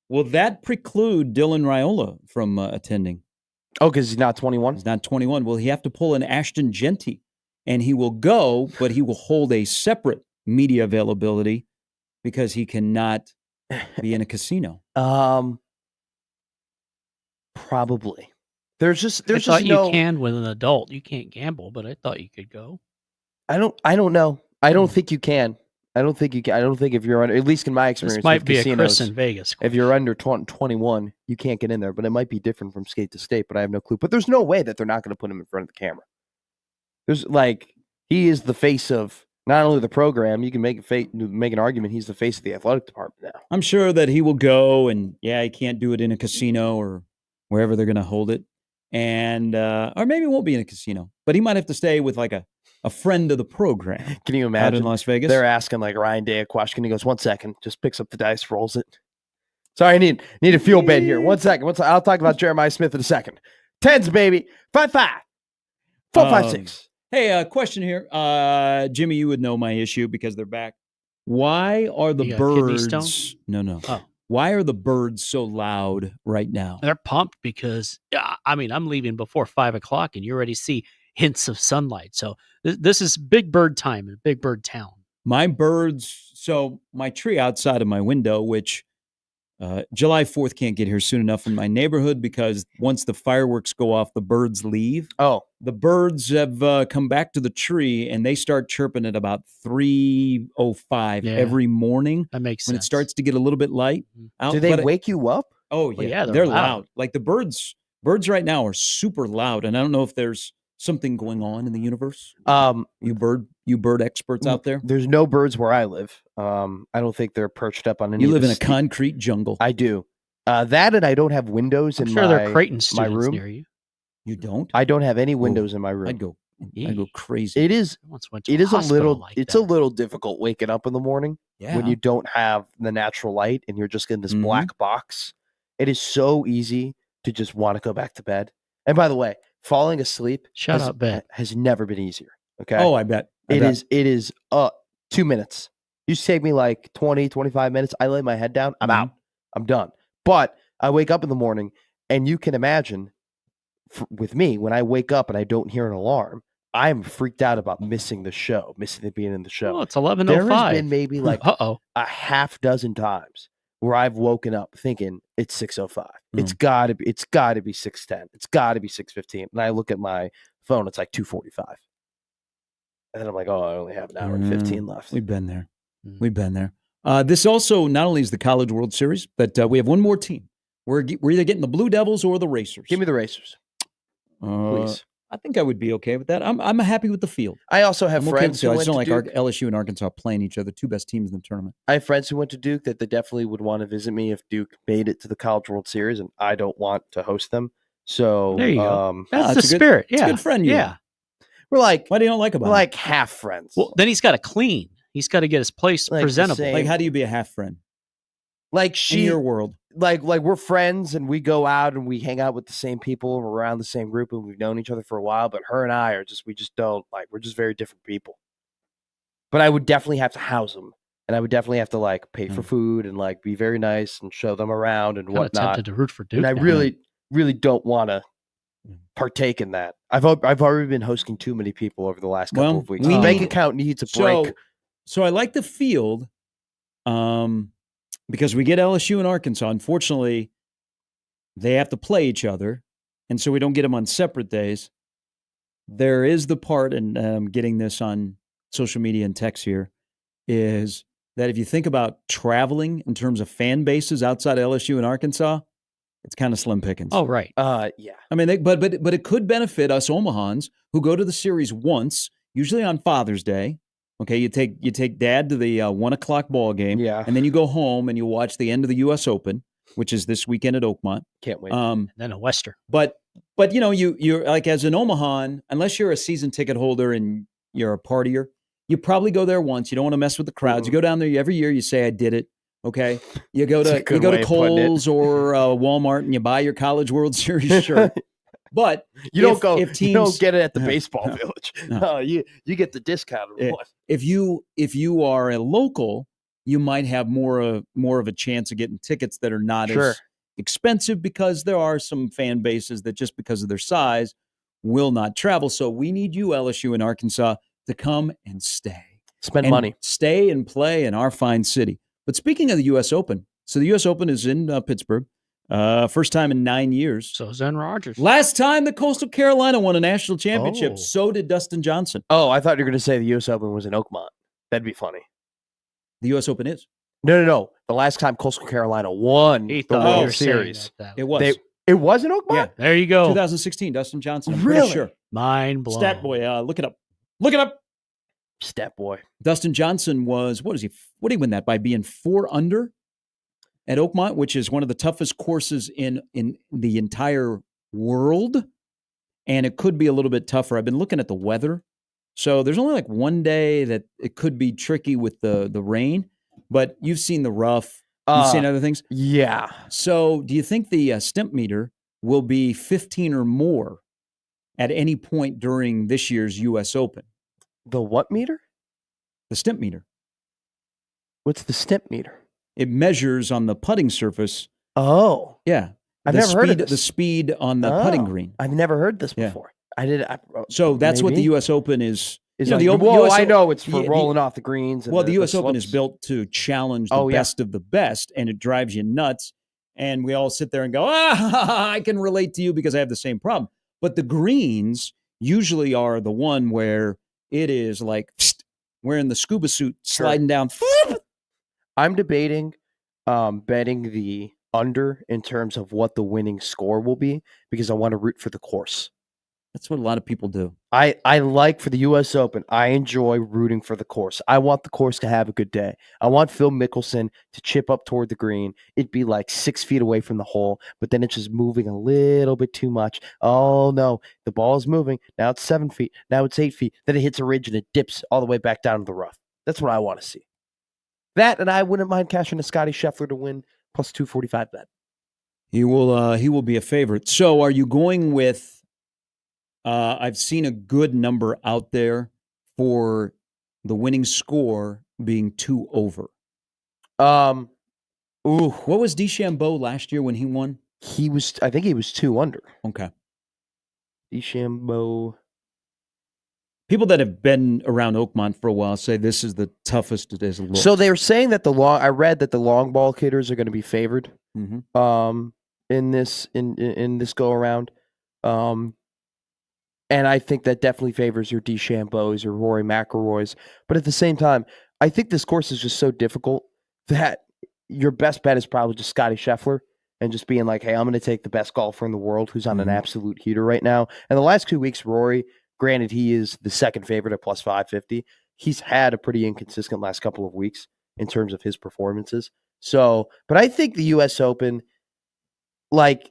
Will that preclude Dylan Raiola from attending?
Oh, because he's not 21?
He's not 21. Will he have to pull an Ashton Genty? And he will go, but he will hold a separate media availability because he cannot be in a casino.
Probably. There's just
you can with an adult. You can't gamble, but I thought you could go.
I don't know. I don't think you can. I don't think if you're under, at least in my experience,
this might be
casinos,
a Chris in Vegas.
If you're under 21, you can't get in there, but it might be different from state to state, but I have no clue. But there's no way that they're not going to put him in front of the camera. There's he is the face of not only the program, you can make an argument he's the face of the athletic department now.
I'm sure that he will go, and he can't do it in a casino or wherever they're going to hold it. And or maybe it won't be in a casino, but he might have to stay with a friend of the program.
Can you imagine?
Out in Las Vegas?
They're asking Ryan Day a question. He goes, 1 second, just picks up the dice, rolls it. Sorry, I need a field bet here. 1 second. I'll talk about Jeremiah Smith in a second. Tens, baby. 5-5. 4-5-6.
Hey, question here. Jimmy, you would know my issue because they're back. Why are the birds? No.
Oh.
Why are the birds so loud right now?
They're pumped because, I'm leaving before 5 o'clock and you already see hints of sunlight. So this is big bird time in Big Bird Town.
My birds, so my tree outside of my window, which July 4th can't get here soon enough in my neighborhood because once the fireworks go off, the birds leave.
Oh.
The birds have come back to the tree and they start chirping at about 3:05 every morning.
That makes sense.
When it starts to get a little bit light.
Out. Do they wake you up?
Oh, yeah.
Well, yeah,
they're loud. Like the birds right now are super loud. And I don't know if there's something going on in the universe. You bird experts out there?
There's no birds where I live. I don't think they're perched up on any.
You live in a concrete jungle.
I do. That and I don't have windows in
there are Creighton
my room.
Near you.
You don't?
I don't have any windows in my room.
I'd go crazy.
It is a little difficult waking up in the morning when you don't have the natural light and you're just in this black box. It is so easy to just want to go back to bed. And by the way, falling asleep has never been easier. Okay.
Oh, I bet.
It is 2 minutes. You take me 20, 25 minutes. I lay my head down. I'm out. I'm done. But I wake up in the morning and you can imagine with me, when I wake up and I don't hear an alarm, I'm freaked out about missing the show, missing it being in the show.
Oh, it's 11:05.
There has been maybe a half dozen times where I've woken up thinking it's 6:05. It's gotta be 6:10. It's gotta be 6:15. And I look at my phone, it's 2:45. And then I'm like, I only have an hour and 15 left.
We've been there. We've been there. This also not only is the College World Series, but we have one more team. We're either getting the Blue Devils or the Racers.
Give me the Racers. Please.
I think I would be okay with that. I'm happy with the field.
I also have friends who
I just don't like LSU and Arkansas playing each other, two best teams in the tournament.
I have friends who went to Duke that they definitely would want to visit me if Duke made it to the College World Series, and I don't want to host them. So
there you go. That's the spirit.
It's a good friend.
Yeah.
We're why do you don't like about
him? Half friends.
Well, then he's got to clean. He's got to get his place presentable.
How do you be a half friend?
In
your world.
We're friends and we go out and we hang out with the same people and we're around the same group and we've known each other for a while, but her and I are we just don't we're just very different people. But I would definitely have to house them and I would definitely have to pay for food and be very nice and show them around and whatnot.
Tempted to root for Duke.
And I really don't want to partake in that. I've already been hosting too many people over the last couple of weeks. The bank account needs a break.
So I like the field. Because we get LSU and Arkansas. Unfortunately, they have to play each other, and so we don't get them on separate days. There is the part, and I'm getting this on social media and text here, is that if you think about traveling in terms of fan bases outside LSU and Arkansas, It's kind of slim pickings.
Oh, right.
Yeah.
I mean, but it could benefit us Omahans who go to the series once, usually on Father's Day. Okay, you take Dad to the 1:00 ball game,
Yeah.
and then you go home and you watch the end of the U.S. Open, which is this weekend at Oakmont.
Can't wait.
And then a Western.
But you're like, as an Omahan, unless you're a season ticket holder and you're a partier, you probably go there once. You don't want to mess with the crowds. You go down there every year. You say, "I did it." Okay, you go to Kohl's or Walmart and you buy your College World Series shirt. But
you don't get it at the baseball village. No, you get the discounted one.
If you are a local, you might have more of a chance of getting tickets that are not as expensive, because there are some fan bases that, just because of their size, will not travel. So we need you, LSU and Arkansas, to come and
spend money,
stay and play in our fine city. But speaking of the U.S. Open, so the U.S. Open is in Pittsburgh. First time in 9 years.
So Zen Rogers.
Last time the Coastal Carolina won a national championship, so did Dustin Johnson.
Oh, I thought you were going to say the U.S. Open was in Oakmont. That'd be funny.
The U.S. Open is.
No. The last time Coastal Carolina won the World Series.
It was.
It was in Oakmont?
Yeah.
There you go.
2016, Dustin Johnson. I'm
really?
pretty sure.
Mind blown.
Stat boy, look it up. Look it up.
Stat boy.
Dustin Johnson was, what did he win that by? Being 4 under at Oakmont, which is one of the toughest courses in the entire world. And it could be a little bit tougher. I've been looking at the weather. So there's only like one day that it could be tricky with the rain, but you've seen the rough. You've seen other things.
Yeah.
So do you think the stimp meter will be 15 or more at any point during this year's U.S. Open?
The what meter?
The stimp meter.
What's the stimp meter?
It measures on the putting surface.
Oh.
Yeah.
I've never heard of this.
The speed on the putting green.
I've never heard this before.
So that's what the U.S. Open is.
I know it's for rolling off the greens.
And the U.S. Open is built to challenge the best of the best, and it drives you nuts. And we all sit there and go, I can relate to you because I have the same problem. But the greens usually are the one where it is like wearing the scuba suit, sliding down.
I'm debating betting the under in terms of what the winning score will be, because I want to root for the course.
That's what a lot of people do.
I like, for the U.S. Open, I enjoy rooting for the course. I want the course to have a good day. I want Phil Mickelson to chip up toward the green. It'd be like 6 feet away from the hole, but then it's just moving a little bit too much. Oh, no, the ball is moving. Now it's 7 feet. Now it's 8 feet. Then it hits a ridge and it dips all the way back down to the rough. That's what I want to see. That, and I wouldn't mind cashing a Scotty Scheffler to win plus 245 bet.
He will be a favorite. So are you going with, I've seen a good number out there for the winning score being 2 over. What was DeChambeau last year when he won?
I think he was 2 under.
Okay.
DeChambeau.
People that have been around Oakmont for a while say this is the toughest it has looked.
So they're saying that I read that the long ball hitters are going to be favored in this go around. And I think that definitely favors your DeChambeaus or Rory McIlroys. But at the same time, I think this course is just so difficult that your best bet is probably just Scotty Scheffler and just being like, hey, I'm going to take the best golfer in the world who's on an absolute heater right now. And the last 2 weeks, Rory, granted, he is the second favorite at plus 550. He's had a pretty inconsistent last couple of weeks in terms of his performances. So, but I think the U.S. Open, like,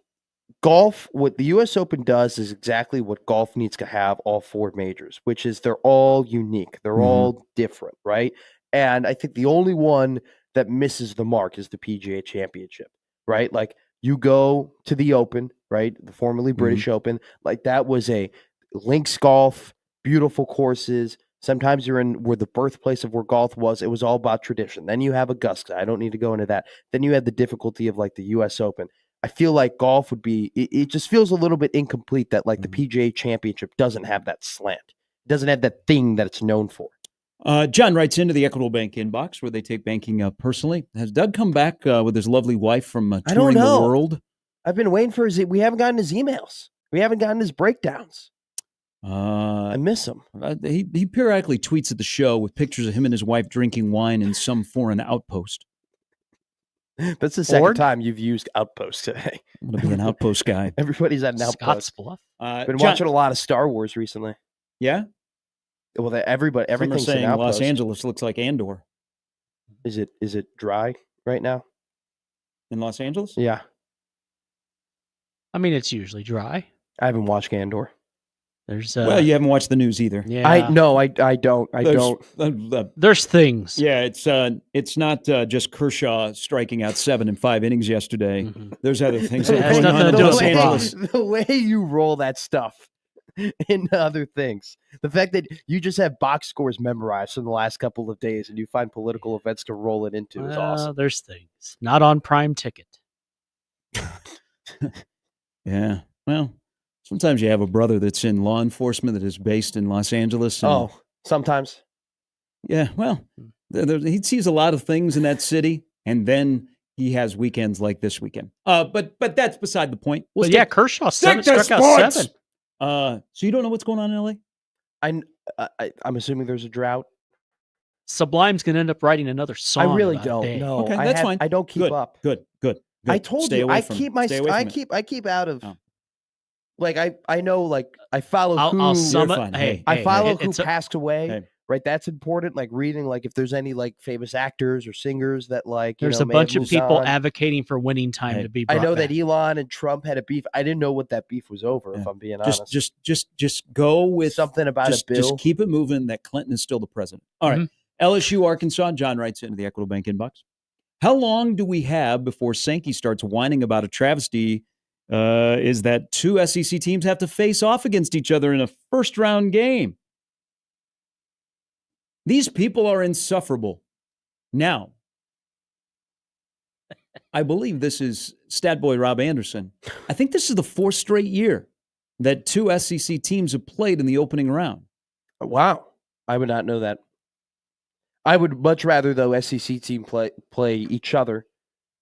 golf, what the U.S. Open does is exactly what golf needs to have all 4 majors, which is they're all unique. They're all different, right? And I think the only one that misses the mark is the PGA Championship, right? Like, you go to the Open, right? The formerly British Open. Like, that was a links golf, beautiful courses. Sometimes you're in where the birthplace of where golf was. It was all about tradition. Then you have Augusta. I don't need to go into that. Then you had the difficulty of like the U.S. Open. I feel like golf would be, it just feels a little bit incomplete that like the PGA Championship doesn't have that slant. It doesn't have that thing that it's known for.
John writes into the Equitable Bank inbox where they take banking personally. Has Doug come back with his lovely wife from touring the world?
I've been waiting for we haven't gotten his emails. We haven't gotten his breakdowns. I miss him.
He periodically tweets at the show with pictures of him and his wife drinking wine in some foreign outpost.
That's the second
Org?
time you've used Outpost today.
I'm going to be an Outpost guy.
Everybody's at an
Scott's
Outpost.
Bluff.
Been watching a lot of Star Wars recently.
Yeah?
Well,
Some are
everything's an
saying
Outpost.
Los Angeles looks like Andor.
Is it dry right now?
In Los Angeles?
Yeah.
I mean, it's usually dry.
I haven't watched Andor.
There's
Well, you haven't watched the news either.
yeah.
I don't.
There's things.
Yeah, it's not just Kershaw striking out 7 in 5 innings yesterday.
Mhm.
There's other things
It
that are
has
going on
nothing
in
to do
Los
with
Angeles.
The way you roll that stuff into other things, the fact that you just have box scores memorized from the last couple of days and you find political events to roll it into is awesome.
There's things. Not on Prime Ticket.
Yeah. Well, sometimes you have a brother that's in law enforcement that is based in Los Angeles. And,
Sometimes.
yeah. Well, he sees a lot of things in that city, and then he has weekends like this weekend. But that's beside the point.
Well, yeah, Kershaw struck out 7.
So you don't know what's going on in LA?
I'm assuming there's a drought.
Sublime's going to end up writing another song.
I really
about
don't
Dave.
know.
Okay, that's fine.
I don't keep up.
Good.
I told
Stay
you
away
I
from
keep
it.
my
Stay away
I
from it.
keep out of
Oh.
like I know like I follow
I'll
who
sum
You're
it.
fine.
Hey,
I follow who
it's a-
passed away.
Hey.
Right, that's important. Like reading, like if there's any like famous actors or singers that like
There's
know,
a
may have
bunch of
moved
people
on.
advocating for winning time
Hey,
to be.
I
Brought
know
back.
that Elon and Trump had a beef. I didn't know what that beef was over. If
Yeah.
I'm being honest,
Just go with
something about
just,
a bill.
Just keep it moving. That Clinton is still the president. All right. LSU, Arkansas. John writes into the Equitable Bank inbox. How long do we have before Sankey starts whining about a travesty? Is that 2 SEC teams have to face off against each other in a first-round game? These people are insufferable. Now, I believe this is stat boy Rob Anderson. I think this is the 4th straight year that 2 SEC teams have played in the opening round.
Wow, I would not know that. I would much rather though SEC team play each other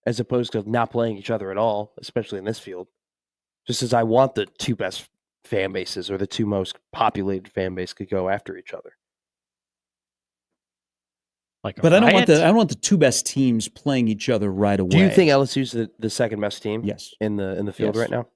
as opposed to not playing each other at all, especially in this field. Just as I want the 2 best fan bases or the 2 most populated fan base could go after each other.
But I don't want the 2 best teams playing each other right away.
Do you think LSU's the second best team?
Yes.
In the field
Yes.
right now.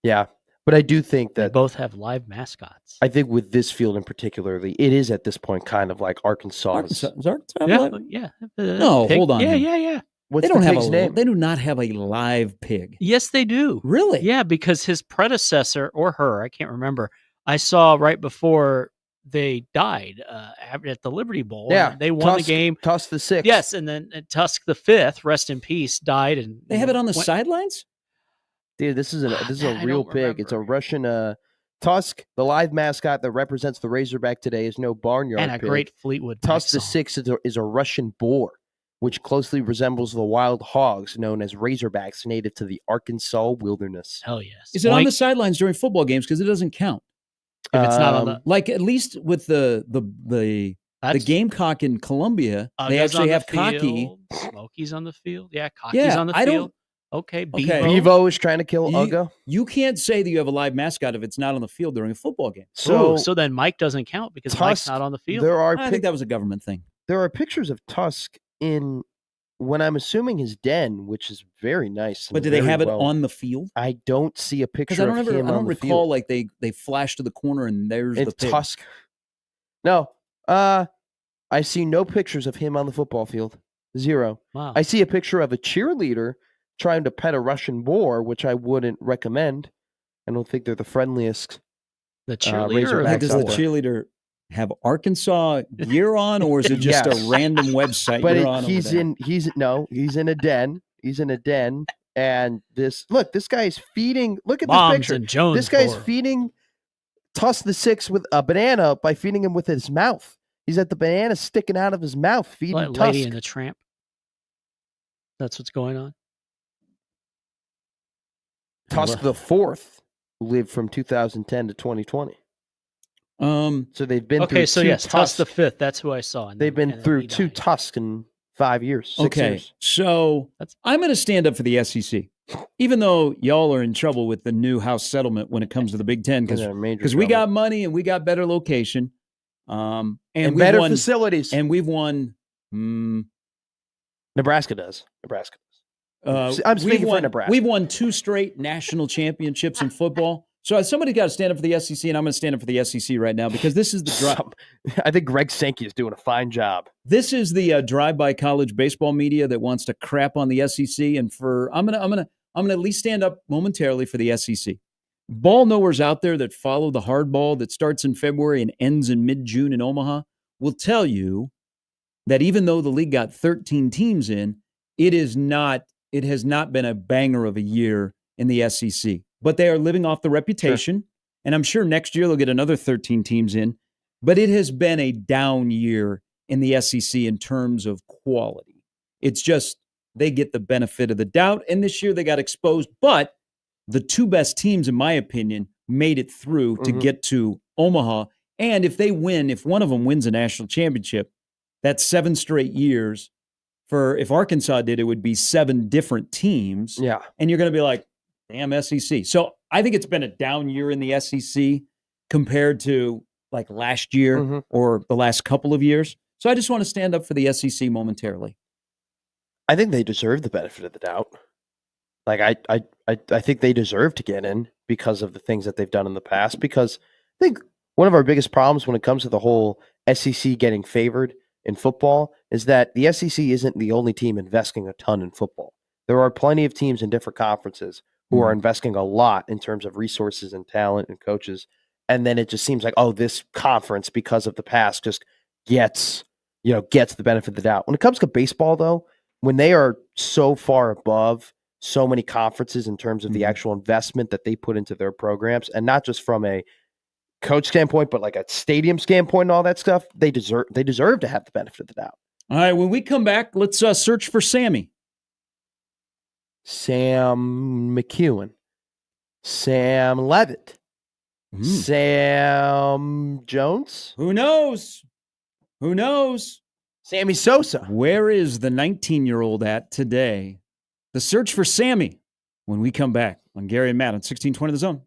Yeah, but I do think
They
that
both have live mascots.
I think with this field in particularly, it is at this point kind of like Arkansas.
Is Arkansas
Yeah,
live?
yeah.
No, hold on.
Yeah.
What's
They don't
the
have
pig's name?
They do not have a live pig.
Yes, they do.
Really?
Yeah, because his predecessor or her, I can't remember. I saw right before they died at the Liberty Bowl.
Yeah,
and they won
Tusk,
the game.
Tusk the 6th.
Yes, and then Tusk the 5th, rest in peace, died, and
They have it on the sidelines?
Dude, this is a
I
real
don't
pig. It's a
remember.
Russian Tusk, the live mascot that represents the Razorback today, is no barnyard
and a
pig.
great Fleetwood Mac
Tusk the
song.
6th is a Russian boar, which closely resembles the wild hogs known as Razorbacks native to the Arkansas wilderness.
Hell yes.
Is it on
Boink.
the sidelines during football games? Because it doesn't count.
If it's not on the
Like at least with the
that's,
Gamecock in Columbia, they
Ugga's
actually
on the
have Cocky.
field, Smokey's on the field. Yeah, Cocky's
Yeah,
on the
I don't-
field. Okay,
Okay.
Bevo.
Bevo is trying to kill
You-
Ugga.
You can't say that you have a live mascot if it's not on the field during a football game.
So then Mike doesn't count because Mike's
Tusk,
not on the field.
there are
I think that was a government thing.
there are pictures of Tusk in when I'm assuming his den, which is very nice.
But
and
do they
very
have it
well-
on the field?
I don't see a
Because
picture
I
of
don't
him
I don't
on the
recall
field.
like they flash to the corner and there's
It's
the pig.
Tusk. No, I see no pictures of him on the football field. 0.
Wow.
I see a picture of a cheerleader trying to pet a Russian boar, which I wouldn't recommend. I don't think they're the friendliest.
The cheerleader or
Razorbacks
the
Does the
out there.
cheerleader have Arkansas gear on, or is it just
Yes.
a random website
But
you're on? over
he's
there?
he's in a den. He's in a den, and this guy is feeding. Look at
Moms
this picture.
and Jones.
This guy's
Board.
feeding Tusk the 6th with a banana by feeding him with his mouth. He's at the banana sticking out of his mouth, feeding
Like
Tusk.
Lady and the Tramp. That's what's going on.
Tusk the 4th lived from 2010 to 2020. So they've been through
Okay, so
two
yes, Tusk the
Tusk.
5th. That's who I saw. and
They've
then-
been
and then
through
he
2
died.
Tusk in 5 years, 6
Okay,
years.
so
That's-
I'm going to stand up for the SEC, even though y'all are in trouble with the new House settlement when it comes to the Big Ten,
They're in major
because we
trouble.
got money and we got better location, and
and
we've
better
won,
facilities.
and we've won
Nebraska does. Nebraska does. I'm
We've
speaking for
won,
Nebraska.
we've won 2 straight national championships in football. So somebody got to stand up for the SEC, and I'm going to stand up for the SEC right now because this is the drive.
I think Greg Sankey is doing a fine job.
This is the drive-by college baseball media that wants to crap on the SEC, and I'm gonna at least stand up momentarily for the SEC. Ball knowers out there that follow the hardball that starts in February and ends in mid-June in Omaha will tell you that even though the league got 13 teams in, it has not been a banger of a year in the SEC. But they are living off the reputation, and I'm sure next year they'll get another 13 teams in. But it has been a down year in the SEC in terms of quality. It's just they get the benefit of the doubt, and this year they got exposed. But the 2 best teams, in my opinion, made it through to get to Omaha. And if one of them wins a national championship, that's 7 straight years. If Arkansas did, it would be 7 different teams.
Yeah.
And you're going to be like, damn SEC. So I think it's been a down year in the SEC compared to like last year or the last couple of years. So I just want to stand up for the SEC momentarily.
I think they deserve the benefit of the doubt. Like I think they deserve to get in because of the things that they've done in the past. Because I think one of our biggest problems when it comes to the whole SEC getting favored in football is that the SEC isn't the only team investing a ton in football. There are plenty of teams in different conferences who are investing a lot in terms of resources and talent and coaches. And then it just seems like, oh, this conference, because of the past, just gets the benefit of the doubt. When it comes to baseball, though, when they are so far above so many conferences in terms of the actual investment that they put into their programs, and not just from a coach standpoint, but like a stadium standpoint and all that stuff, they deserve to have the benefit of the doubt.
All right, when we come back, let's search for Sammy.
Sam McEwen, Sam Levitt, Sam Jones.
Who knows?
Sammy Sosa.
Where is the 19-year-old at today? The search for Sammy when we come back on Gary and Matt on 1620 The Zone.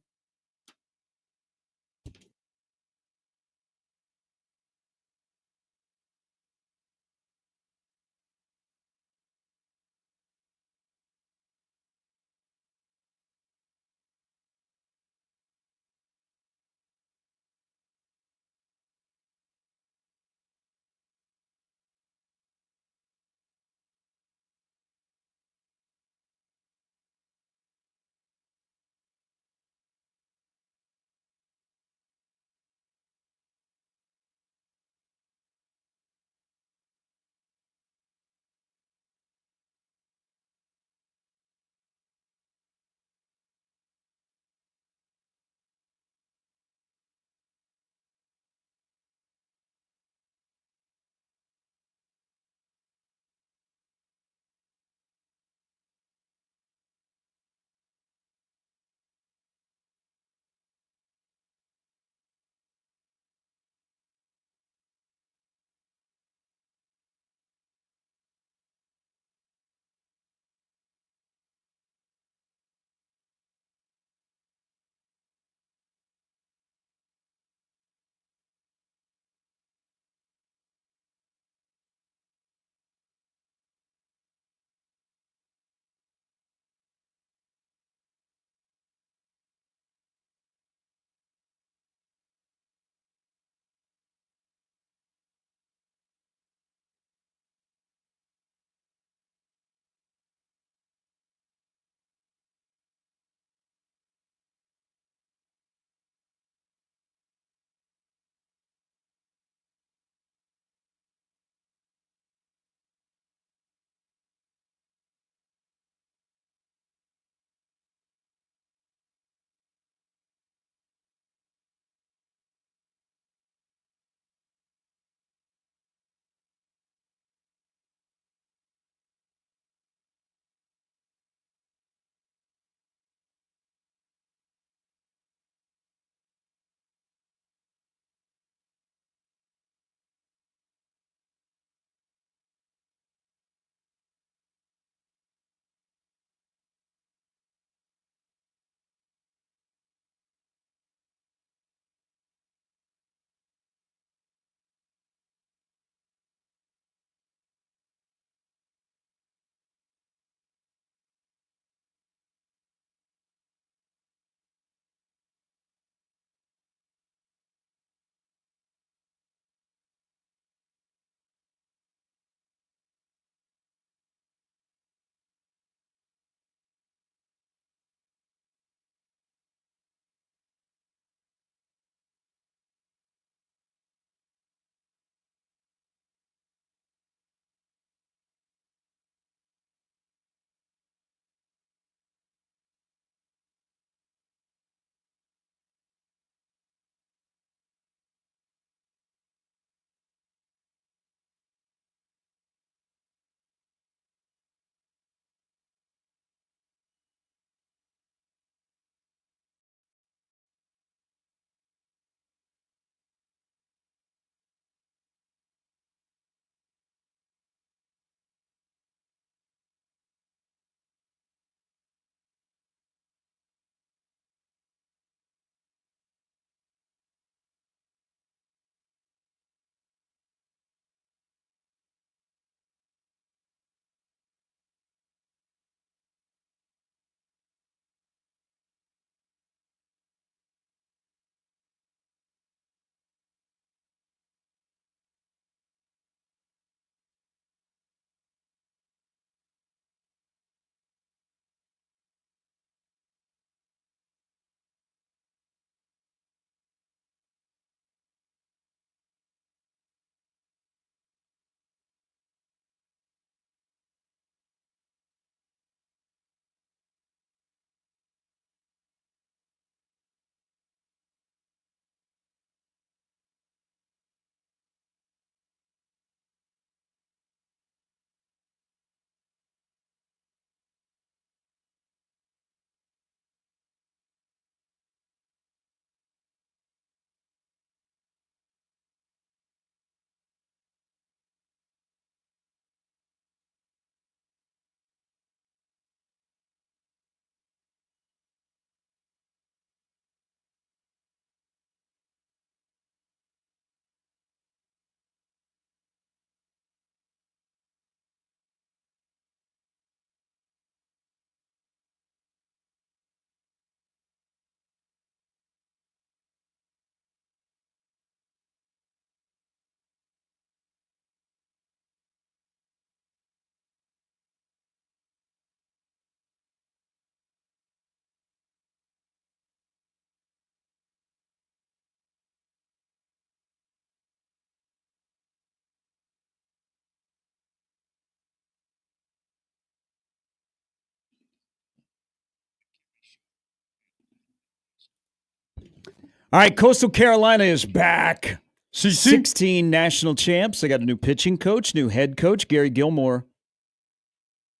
All right, Coastal Carolina is back. 16 national champs. They got a new pitching coach, new head coach, Gary Gilmore.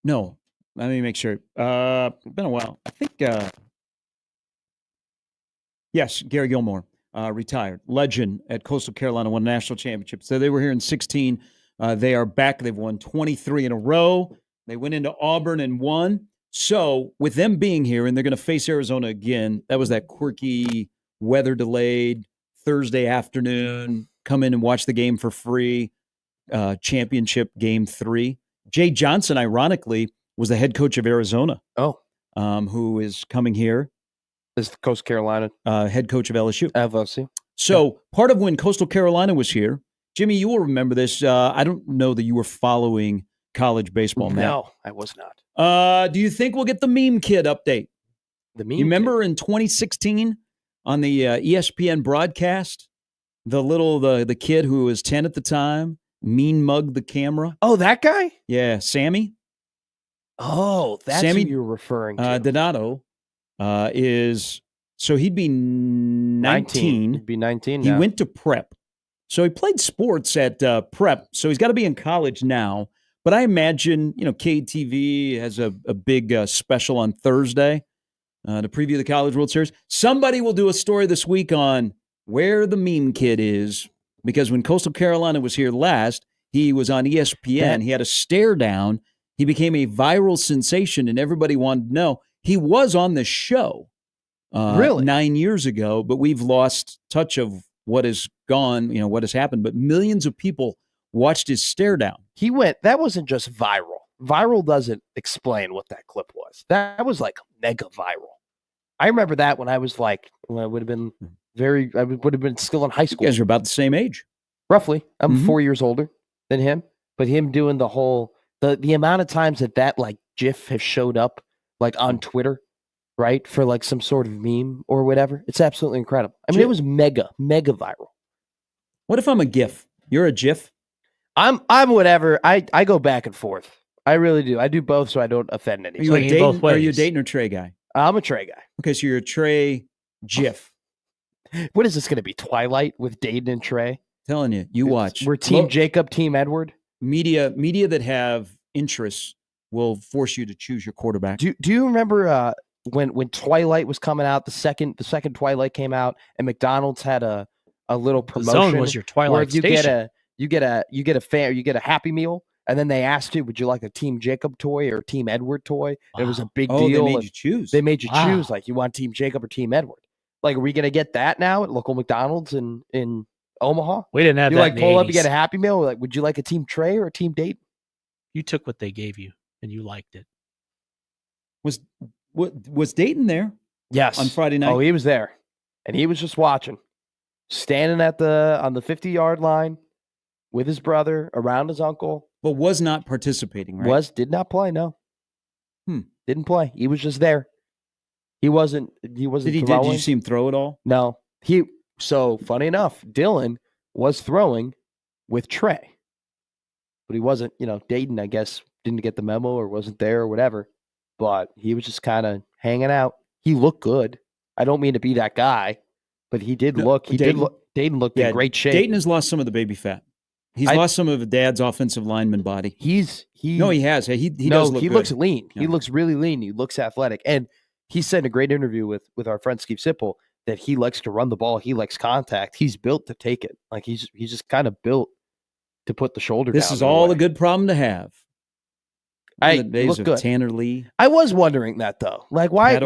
No, let me make sure. It's been a while. I think, yes, Gary Gilmore, retired. Legend at Coastal Carolina, won a national championship. So they were here in 16. They are back. They've won 23 in a row. They went into Auburn and won. So with them being here, and they're going to face Arizona again, that was that quirky, weather-delayed Thursday afternoon, come in and watch the game for free, championship game 3. Jay Johnson, ironically, was the head coach of Arizona. Who is coming here.
Is Coastal Carolina
head coach of LSU.
LSU.
So part of when Coastal Carolina was here, Jimmy, you will remember this. I don't know that you were following college baseball, man.
No, I was not.
Do you think we'll get the meme kid update?
The meme.
You remember in 2016 on the ESPN broadcast, the kid who was 10 at the time, mean mugged the camera.
Oh, that guy?
Yeah, Sammy.
Oh, that's
Sammy
who you're referring to.
Donato he'd be 19.
He'd be 19
He
now.
went to prep. So he played sports at prep. So he's got to be in college now. But I imagine, KTV has a big special on Thursday to preview the College World Series. Somebody will do a story this week on where the meme kid is, because when Coastal Carolina was here last, he was on ESPN. He had a stare down. He became a viral sensation, and everybody wanted to know. He was on the show
really
9 years ago, but we've lost touch of what has gone, what has happened. But millions of people watched his stare down.
That wasn't just viral. Viral doesn't explain what that clip was. That was like mega viral. I remember that when I was I would have been still in high school.
You guys are about the same age.
Roughly. I'm 4 years older than him, but him doing the whole, the amount of times that GIF has showed up on Twitter, right? For some sort of meme or whatever. It's absolutely incredible. I mean, it was mega viral.
What if I'm a GIF? You're a GIF?
I'm whatever. I go back and forth. I really do. I do both so I don't offend anyone.
Are you a Dayton or Trey guy?
I'm a Trey guy.
Okay, so you're a Trey GIF.
What is this going to be? Twilight with Dayton and Trey?
Telling you, watch.
We're Team Jacob, Team Edward.
Media that have interests will force you to choose your quarterback.
Do you remember when Twilight was coming out? The second Twilight came out, and McDonald's had a little promotion.
The Zone was your Twilight station.
You get a Happy Meal, and then they asked you, would you like a Team Jacob toy or Team Edward toy? And it was a big deal.
They made you choose.
They made you choose, you want Team Jacob or Team Edward. Are we gonna get that now at local McDonald's in Omaha?
We didn't have that.
You pull up, you get a Happy Meal. Would you like a Team Trey or a Team Dayton?
You took what they gave you, and you liked it.
Was Dayton there?
Yes,
on Friday night.
Oh, he was there, and he was just watching, standing on the 50-yard line with his brother around his uncle,
but was not participating. Right?
Did not play. No, didn't play. He was just there. He wasn't. Did
you see him throw it all?
No. So funny enough, Dylan was throwing with Trey, but he wasn't. Dayton, I guess, didn't get the memo or wasn't there or whatever. But he was just kind of hanging out. He looked good. I don't mean to be that guy, but he did look. Dayton looked in great shape.
Dayton has lost some of the baby fat. He's lost some of Dad's offensive lineman body.
He
has. He does look good.
Looks lean. Yeah. He looks really lean. He looks athletic. And he said in a great interview with our friend Steve Sipple that he likes to run the ball. He likes contact. He's built to take it. He's just kind of built to put the shoulder down.
This is all a good problem to have.
The
days
look
of
good.
Tanner Lee.
I was wondering that though. Why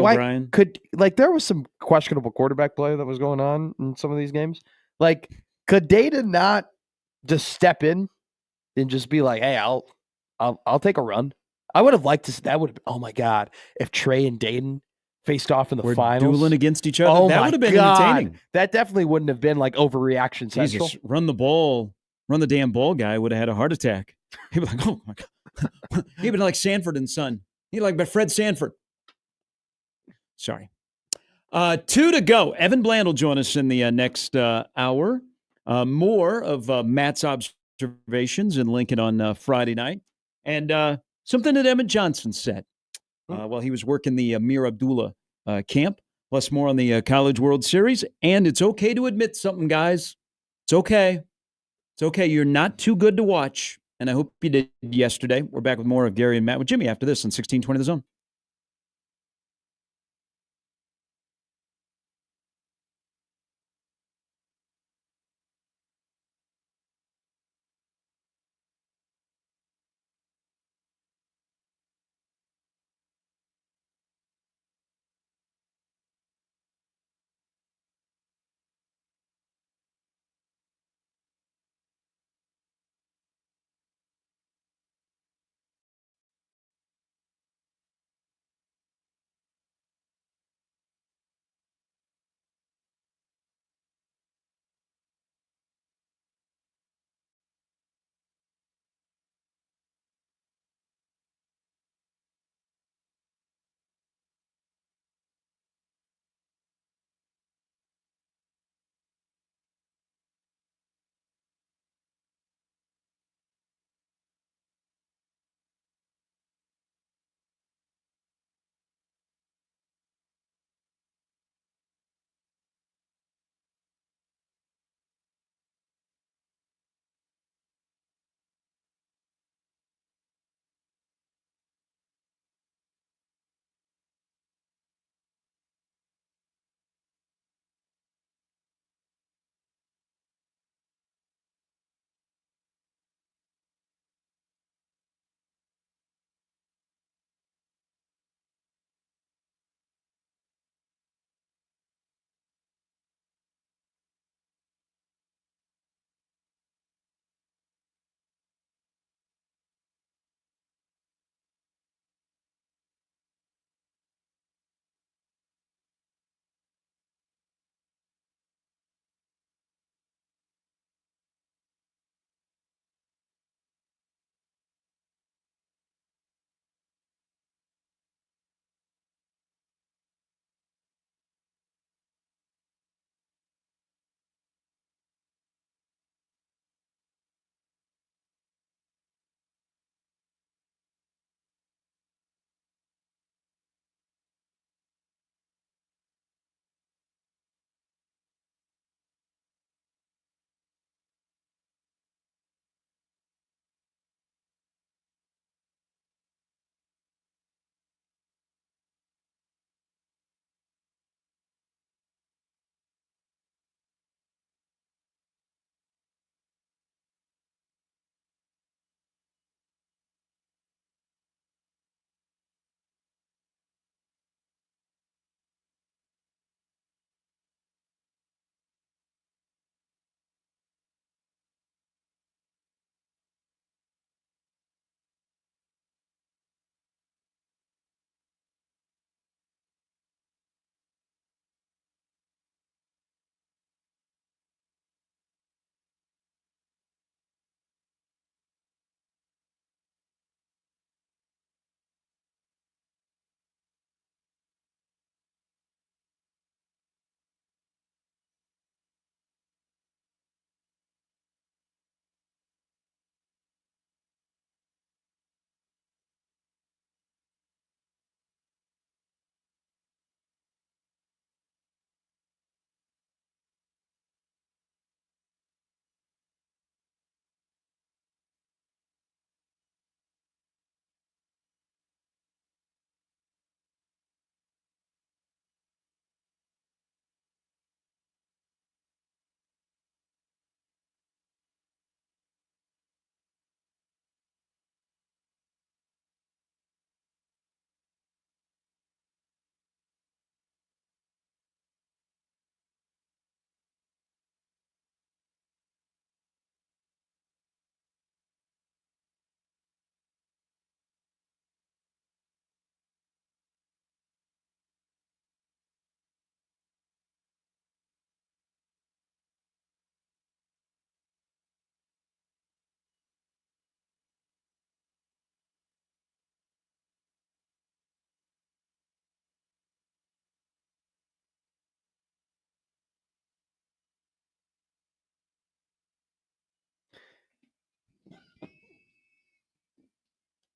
could there was some questionable quarterback play that was going on in some of these games. Could Dayton not just step in and just be like, hey, I'll take a run? I would have liked to. That would have. Oh my God! If Trey and Dayton faced off in the finals,
dueling against each other, that would have been entertaining.
That definitely wouldn't have been overreaction central.
Jesus, run the damn ball guy would have had a heart attack. He'd be like, oh my God. He'd been like Sanford and Son. He'd like Fred Sanford. Sorry. 2 to go. Evan Bland will join us in the next hour. More of Matt's observations in Lincoln on Friday night. And something that Emmett Johnson said while he was working the Amir Abdullah camp. plus more on the College World Series. And it's okay to admit something, guys. It's okay. It's okay. You're not too good to watch. And I hope you did yesterday. We're back with more of Gary and Matt with Jimmy after this on 1620 The Zone.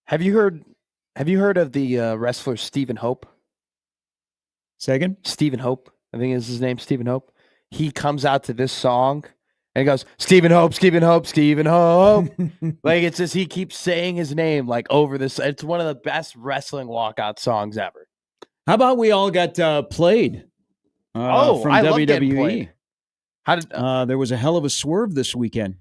Have you heard of the wrestler Stephen Hope?
Second?
Stephen Hope, I think is his name, Stephen Hope. He comes out to this song and he goes, Stephen Hope, Stephen Hope, Stephen Hope. Like it's just he keeps saying his name like over this. It's one of the best wrestling walkout songs ever.
How about we all got played from
I love getting
WWE?
played. How did
There was a hell of a swerve this weekend.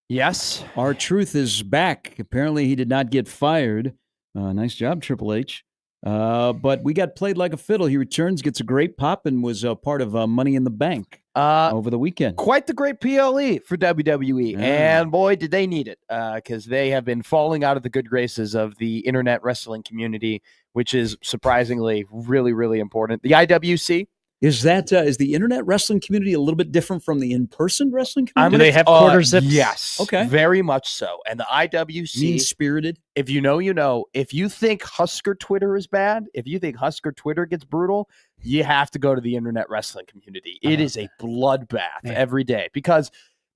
Yes.
R-Truth is back. Apparently, he did not get fired. Nice job, Triple H. But we got played like a fiddle. He returns, gets a great pop, and was part of Money in the Bank over the weekend.
Quite the great PLE for WWE.
Yeah.
And boy, did they need it, because they have been falling out of the good graces of the internet wrestling community, which is surprisingly really, really important. The IWC.
Is the internet wrestling community a little bit different from the in-person wrestling community?
Do they have quarter zips?
Yes.
Okay.
Very much so. And the IWC,
mean-spirited.
if you know, you know. If you think Husker Twitter is bad, if you think Husker Twitter gets brutal, you have to go to the internet wrestling community. It is a bloodbath every day because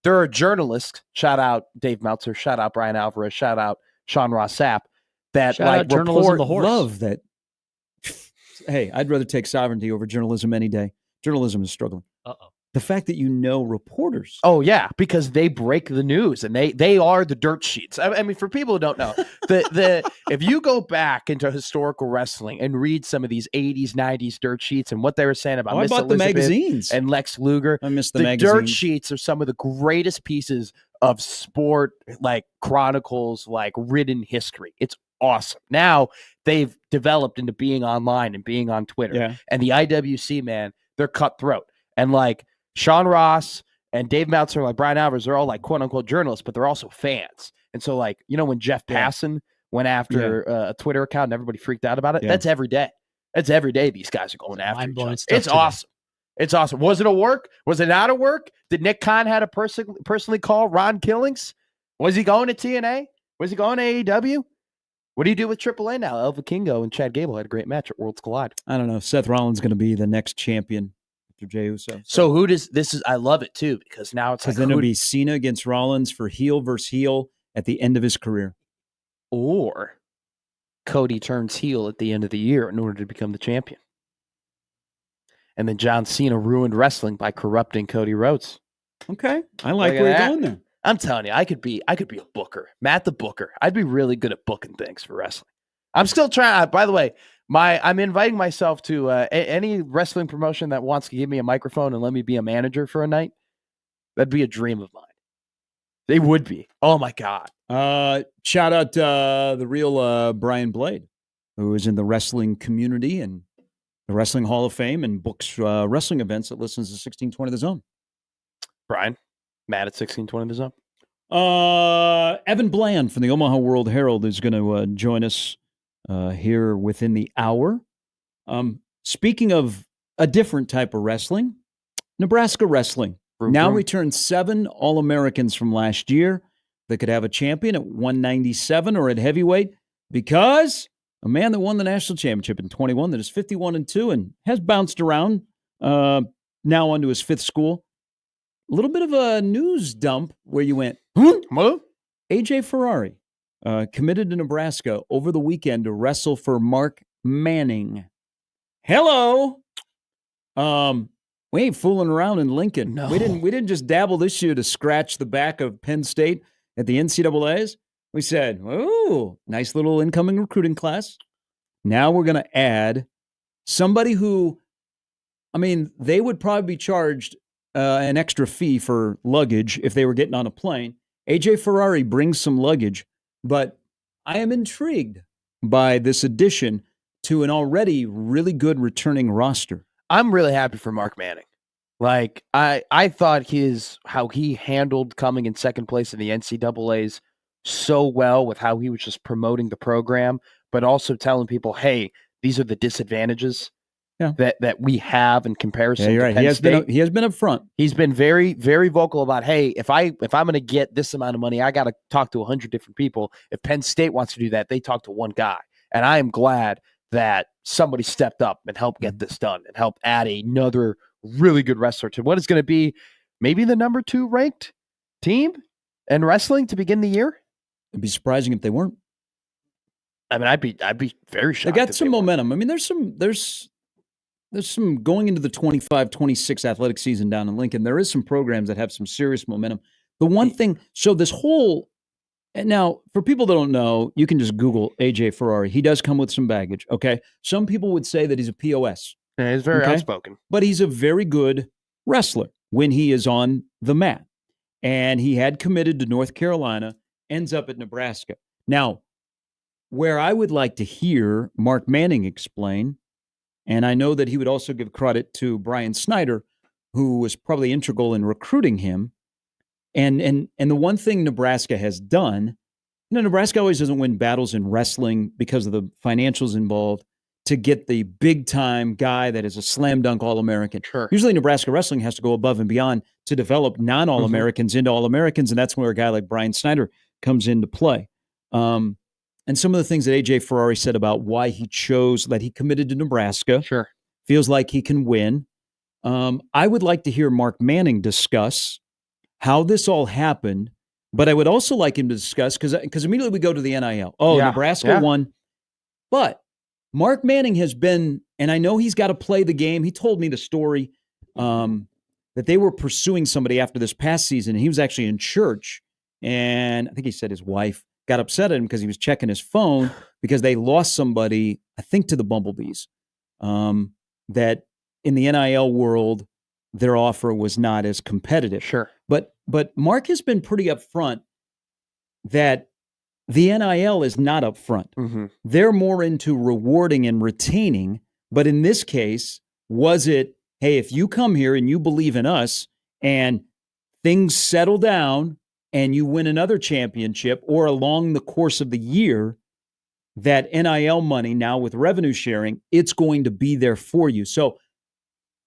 there are journalists, shout out Dave Meltzer, shout out Brian Alvarez, shout out Sean Ross Sapp, that
Shout out journalism, the horse.
Love that. Hey, I'd rather take sovereignty over journalism any day. Journalism is struggling.
Uh-oh.
The fact that you know reporters.
Oh, yeah, because they break the news and they are the dirt sheets. I mean, for people who don't know, if you go back into historical wrestling and read some of these 80s, 90s dirt sheets and what they were saying about Miss
I bought the
Elizabeth
magazines.
and Lex Luger,
I missed the
dirt
magazines.
sheets are some of the greatest pieces of sport, like chronicles, like written history. It's awesome. Now they've developed into being online and being on Twitter.
Yeah.
And the IWC, man, they're cutthroat. And like Sean Ross and Dave Meltzer, like Brian Alvarez, they're all like quote unquote journalists, but they're also fans. And so, like, you know, when Jeff Passan went after a Twitter account and everybody freaked out about it, that's every day. That's every day these guys are going after each other. It's awesome. It's awesome. Was it a work? Was it not a work? Did Nick Khan had to personally call Ron Killings? Was he going to TNA? Was he going to AEW? What do you do with AAA now? El Vikingo and Chad Gable had a great match at Worlds Collide.
I don't know. Seth Rollins going to be the next champion after Jey Uso.
So who does this is? I love it too because now it's like
then it'll be Cena against Rollins for heel versus heel at the end of his career,
or Cody turns heel at the end of the year in order to become the champion, and then John Cena ruined wrestling by corrupting Cody Rhodes.
Okay, I like where you're going there.
I'm telling you, I could be a booker, Matt the Booker. I'd be really good at booking things for wrestling. I'm still trying. By the way, I'm inviting myself to any wrestling promotion that wants to give me a microphone and let me be a manager for a night. That'd be a dream of mine. They would be. Oh my God.
Shout out the real Brian Blade, who is in the wrestling community and the Wrestling Hall of Fame and books wrestling events that listens to 1620 The Zone.
Brian. Matt at 1620 The Zone.
Evan Bland from the Omaha World Herald is going to join us here within the hour. Speaking of a different type of wrestling, Nebraska wrestling now returns 7 All-Americans from last year that could have a champion at 197 or at heavyweight because a man that won the national championship in 21 that is 51-2 and has bounced around now onto his 5th school. A little bit of a news dump where you went, AJ Ferrari committed to Nebraska over the weekend to wrestle for Mark Manning. Hello. We ain't fooling around in Lincoln.
No.
We didn't just dabble this year to scratch the back of Penn State at the NCAAs. We said, ooh, nice little incoming recruiting class. Now we're going to add somebody who, I mean, they would probably be charged an extra fee for luggage if they were getting on a plane. AJ Ferrari brings some luggage, but I am intrigued by this addition to an already really good returning roster.
I'm really happy for Mark Manning. Like I thought how he handled coming in second place in the NCAAs so well with how he was just promoting the program, but also telling people, hey, these are the disadvantages that we have in comparison.
Yeah, you're right. He has been up front.
He's been very, very vocal about, hey, if I'm going to get this amount of money, I got to talk to 100 different people. If Penn State wants to do that, they talk to one guy. And I am glad that somebody stepped up and helped get this done and helped add another really good wrestler to what is going to be maybe the number 2 ranked team in wrestling to begin the year.
It'd be surprising if they weren't.
I mean, I'd be very shocked.
They got some momentum. I mean, there's there's some going into the 25-26 athletic season down in Lincoln. There is some programs that have some serious momentum. The one thing, so this whole, and now for people that don't know, you can just Google AJ Ferrari. He does come with some baggage. Okay, some people would say that he's a POS.
Yeah, he's very
Okay?
outspoken,
but he's a very good wrestler when he is on the mat. And he had committed to North Carolina, ends up at Nebraska. Now, where I would like to hear Mark Manning explain, and I know that he would also give credit to Brian Snyder, who was probably integral in recruiting him. And the one thing Nebraska has done, Nebraska always doesn't win battles in wrestling because of the financials involved to get the big time guy that is a slam dunk All-American.
Sure.
Usually Nebraska wrestling has to go above and beyond to develop non-All-Americans into All-Americans, and that's where a guy like Brian Snyder comes into play. And some of the things that AJ Ferrari said about why he chose, that he committed to Nebraska,
sure,
feels like he can win. I would like to hear Mark Manning discuss how this all happened, but I would also like him to discuss, because immediately we go to the NIL. Nebraska won. But Mark Manning has been, and I know he's got to play the game. He told me the story that they were pursuing somebody after this past season, and he was actually in church, and I think he said his wife got upset at him because he was checking his phone because they lost somebody, I think, to the Bumblebees, that in the NIL world, their offer was not as competitive.
Sure.
But Mark has been pretty upfront that the NIL is not upfront.
Mm-hmm.
They're more into rewarding and retaining. But in this case, was it, hey, if you come here and you believe in us and things settle down and you win another championship, or along the course of the year, that NIL money now with revenue sharing, it's going to be there for you. So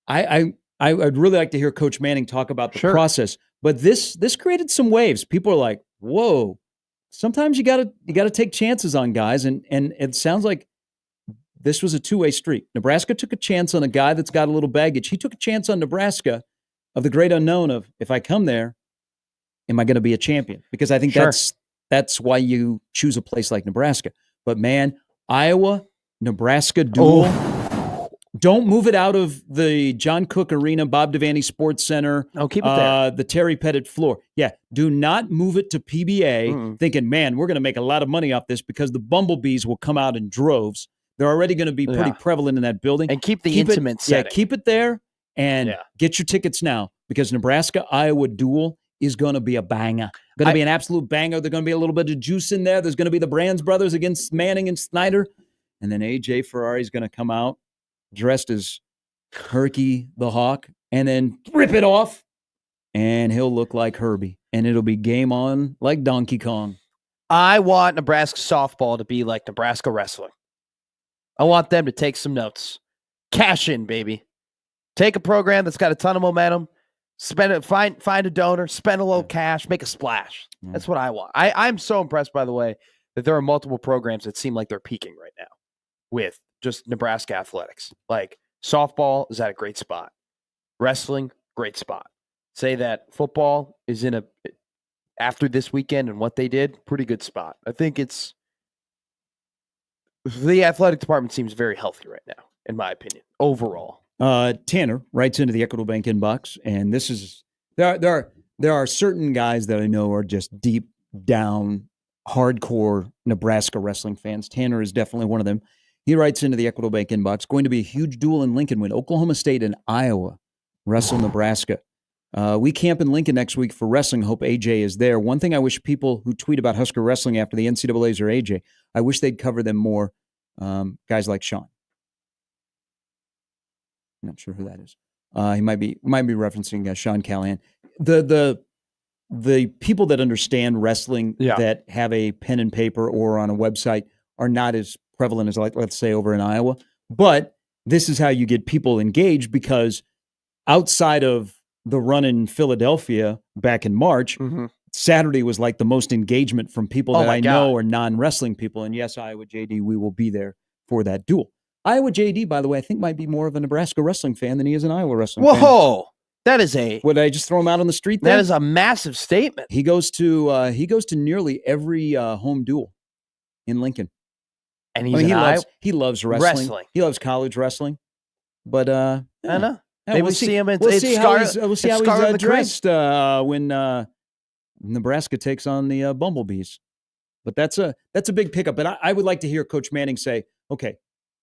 I'd really like to hear Coach Manning talk about the process. But this created some waves. People are like, whoa, sometimes you gotta take chances on guys. And it sounds like this was a two-way street. Nebraska took a chance on a guy that's got a little baggage. He took a chance on Nebraska of the great unknown of, if I come there, am I going to be a champion? Because I think that's why you choose a place like Nebraska. But man, Iowa, Nebraska duel. Don't move it out of the John Cook Arena, Bob Devaney Sports Center.
Oh, keep it there.
The Terry Pettit floor. Yeah, do not move it to PBA thinking, man, we're going to make a lot of money off this because the Bumblebees will come out in droves. They're already going to be pretty prevalent in that building.
And keep the intimate setting.
Yeah, keep it there and get your tickets now, because Nebraska-Iowa duel is going to be a banger. Going to be an absolute banger. There's going to be a little bit of juice in there. There's going to be the Brands brothers against Manning and Snyder. And then AJ Ferrari is going to come out dressed as Herky the Hawk and then rip it off. And he'll look like Herbie. And it'll be game on like Donkey Kong.
I want Nebraska softball to be like Nebraska wrestling. I want them to take some notes. Cash in, baby. Take a program that's got a ton of momentum. Spend it, find a donor, spend a little cash, make a splash. That's what I want. I'm so impressed, by the way, that there are multiple programs that seem like they're peaking right now with just Nebraska athletics. Like softball is at a great spot. Wrestling, great spot. Say that football is in after this weekend and what they did, pretty good spot. I think the athletic department seems very healthy right now, in my opinion, overall.
Tanner writes into the Equitable Bank inbox, and this is there are certain guys that I know are just deep down hardcore Nebraska wrestling fans. Tanner is definitely one of them. He writes into the Equitable Bank inbox, going to be a huge duel in Lincoln when Oklahoma State and Iowa wrestle Nebraska. We camp in Lincoln next week for wrestling. Hope AJ is there. One thing I wish people who tweet about Husker wrestling after the NCAAs or AJ, I wish they'd cover them more. Guys like Sean. I'm not sure who that is. He might be referencing Sean Callahan. The people that understand wrestling that have a pen and paper or on a website are not as prevalent as, like, let's say, over in Iowa. But this is how you get people engaged, because outside of the run in Philadelphia back in March, Saturday was like the most engagement from people that I know are non-wrestling people. And yes, Iowa JD, we will be there for that duel. Iowa JD, by the way, I think might be more of a Nebraska wrestling fan than he is an Iowa wrestling fan.
Whoa! That is
Would I just throw him out on the street there?
That is a massive statement.
He goes to nearly every home duel in Lincoln.
And
he loves wrestling. He loves college wrestling. But
I know.
yeah,
Maybe
we'll
we see him.
We'll see how he's
Scar and the
addressed when Nebraska takes on the Bumblebees. But that's a big pickup. But I would like to hear Coach Manning say, "Okay,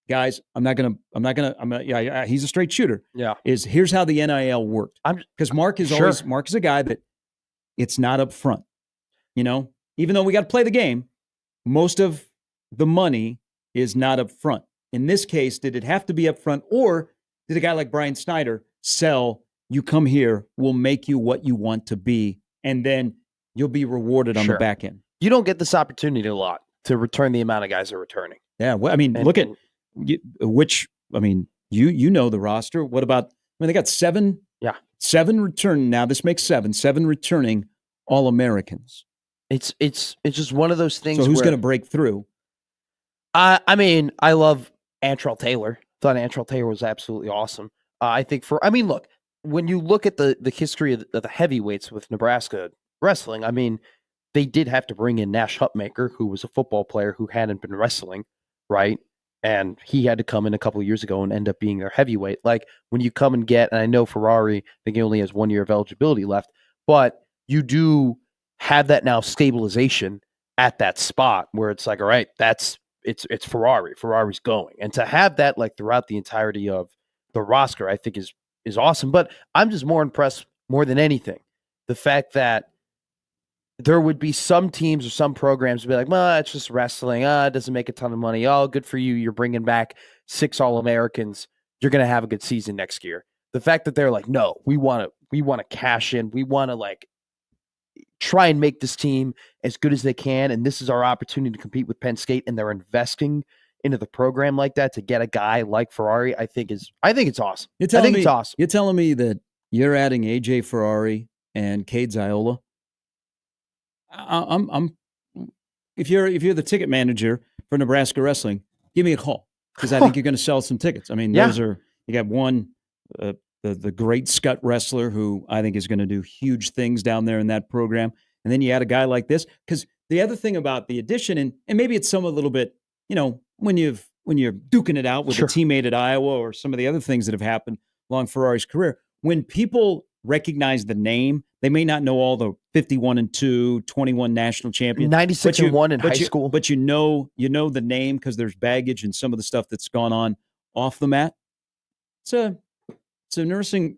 guys, yeah, he's a straight shooter.
Yeah.
Here's how the NIL worked. Because Mark is a guy that it's not up front. Even though we got to play the game, most of the money is not up front. In this case, did it have to be up front, or did a guy like Brian Snyder sell, you come here, we'll make you what you want to be, and then you'll be rewarded on the back end?
You don't get this opportunity a lot to return the amount of guys that are returning.
Yeah, well, look at you know the roster. What about, they got 7 return now. This makes 7 returning All-Americans.
It's just one of those things.
So who's going to break through?
I love Antrell Taylor. Thought Antrell Taylor was absolutely awesome. I think look, when you look at the history of the heavyweights with Nebraska wrestling, they did have to bring in Nash Hutmaker, who was a football player who hadn't been wrestling, right? And he had to come in a couple of years ago and end up being their heavyweight. Like when you come and get, and I know Ferrari, I think he only has 1 year of eligibility left, but you do have that now stabilization at that spot where it's like, all right, it's Ferrari. Ferrari's going. And to have that like throughout the entirety of the roster, I think is awesome. But I'm just more impressed more than anything. The fact that there would be some teams or some programs would be like, well, it's just wrestling. It doesn't make a ton of money. Oh, good for you. You're bringing back 6 All-Americans. You're going to have a good season next year. The fact that they're like, no, we want to cash in. We want to like try and make this team as good as they can. And this is our opportunity to compete with Penn State. And they're investing into the program like that to get a guy like Ferrari, I think it's awesome. It's awesome.
You're telling me that you're adding AJ Ferrari and Cade Ziola? I'm if you're the ticket manager for Nebraska wrestling, give me a call, because I think you're going to sell some tickets. Those are, you got one, the great Scott wrestler who I think is going to do huge things down there in that program, and then you add a guy like this. Because the other thing about the addition, and maybe it's some a little bit, when you're duking it out with a teammate at Iowa or some of the other things that have happened along Ferrari's career, when people recognize the name, they may not know all the 51-2, 21 national champions,
96-1 in high school,
but you know the name because there's baggage and some of the stuff that's gone on off the mat. It's a nursing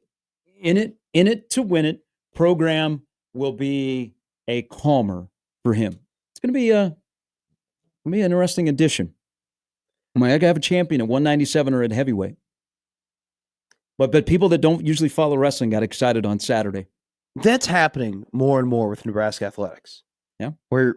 in it to win it program will be a calmer for him. It's going to be an interesting addition. I have a champion at 197 or at heavyweight. But people that don't usually follow wrestling got excited on Saturday.
That's happening more and more with Nebraska athletics.
Yeah.
Where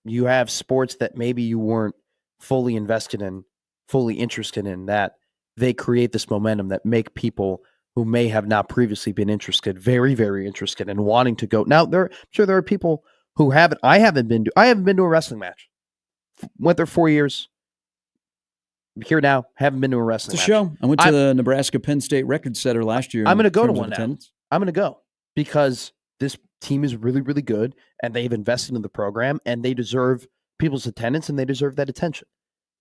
you have sports that maybe you weren't fully invested in, fully interested in, that they create this momentum that make people who may have not previously been interested, very, very interested in wanting to go. Now, I'm sure there are people who haven't. I haven't been to a wrestling match. Went there 4 years. Here now, haven't been to a wrestling match.
It's a show. I went to the Nebraska Penn State record setter last year.
I'm going to go to one now. I'm going to go because this team is really, really good, and they've invested in the program, and they deserve people's attendance, and they deserve that attention.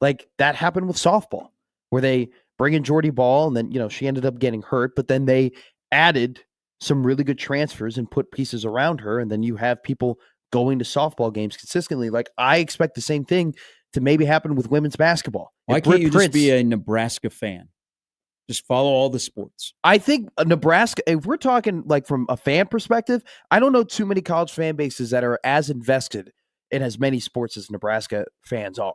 Like that happened with softball, where they bring in Jordy Ball, and then she ended up getting hurt, but then they added some really good transfers and put pieces around her, and then you have people going to softball games consistently. Like I expect the same thing to maybe happen with women's basketball.
Why can't you just be a Nebraska fan? Just follow all the sports.
I think Nebraska, if we're talking like from a fan perspective, I don't know too many college fan bases that are as invested in as many sports as Nebraska fans are.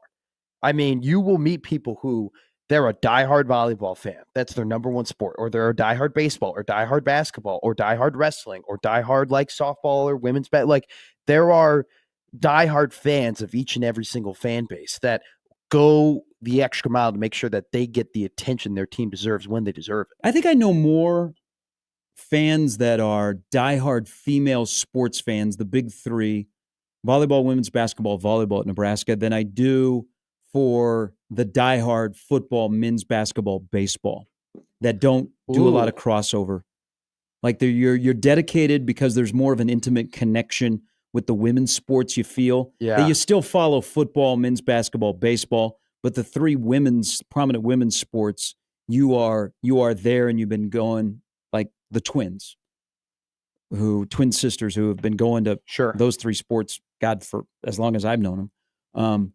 You will meet people who they're a diehard volleyball fan. That's their number one sport. Or they're a diehard baseball or diehard basketball or diehard wrestling or diehard like softball or women's bat. Like there are diehard fans of each and every single fan base that go the extra mile to make sure that they get the attention their team deserves when they deserve it.
I think I know more fans that are diehard female sports fans, the big three, volleyball, women's basketball, volleyball at Nebraska, than I do for the diehard football, men's basketball, baseball that don't do a lot of crossover. Like you're dedicated because there's more of an intimate connection with the women's sports. You feel that you still follow football, men's basketball, baseball, but the three prominent women's sports, you are there and you've been going like the twins, twin sisters who have been going to
Sure.
those three sports, God, for as long as I've known them.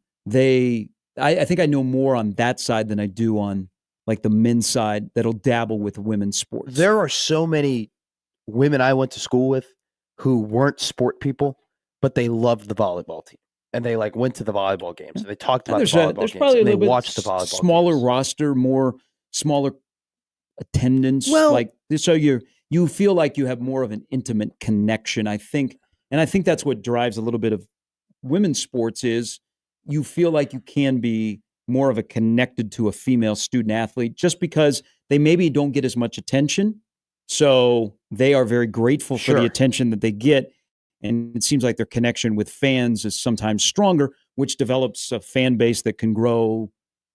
I think I know more on that side than I do on like the men's side that'll dabble with women's sports.
There are so many women I went to school with who weren't sport people, but they loved the volleyball team. And they like went to the volleyball games and they talked about the volleyball
There's
games
probably a
and they
little bit
watched the volleyball
smaller
games.
roster, smaller attendance.
Well,
like so you feel like you have more of an intimate connection, I think. And I think that's what drives a little bit of women's sports is you feel like you can be more of a connected to a female student athlete just because they maybe don't get as much attention. So they are very grateful for the attention that they get. And it seems like their connection with fans is sometimes stronger, which develops a fan base that can grow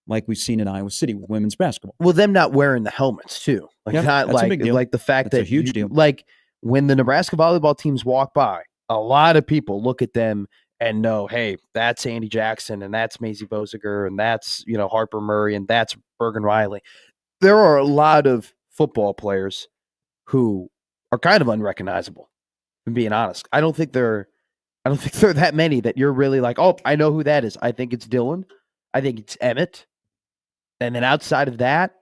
like we've seen in Iowa City with women's basketball.
Well, them not wearing the helmets too. Like
that's a big deal.
Like the fact
that's
that
a huge deal.
Like when the Nebraska volleyball teams walk by, a lot of people look at them and know, hey, that's Andy Jackson and that's Maisie Boziger and that's, Harper Murray and that's Bergen Riley. There are a lot of football players who are kind of unrecognizable, if I'm being honest. I don't think there are that many that you're really like, oh, I know who that is. I think it's Dylan. I think it's Emmett. And then outside of that,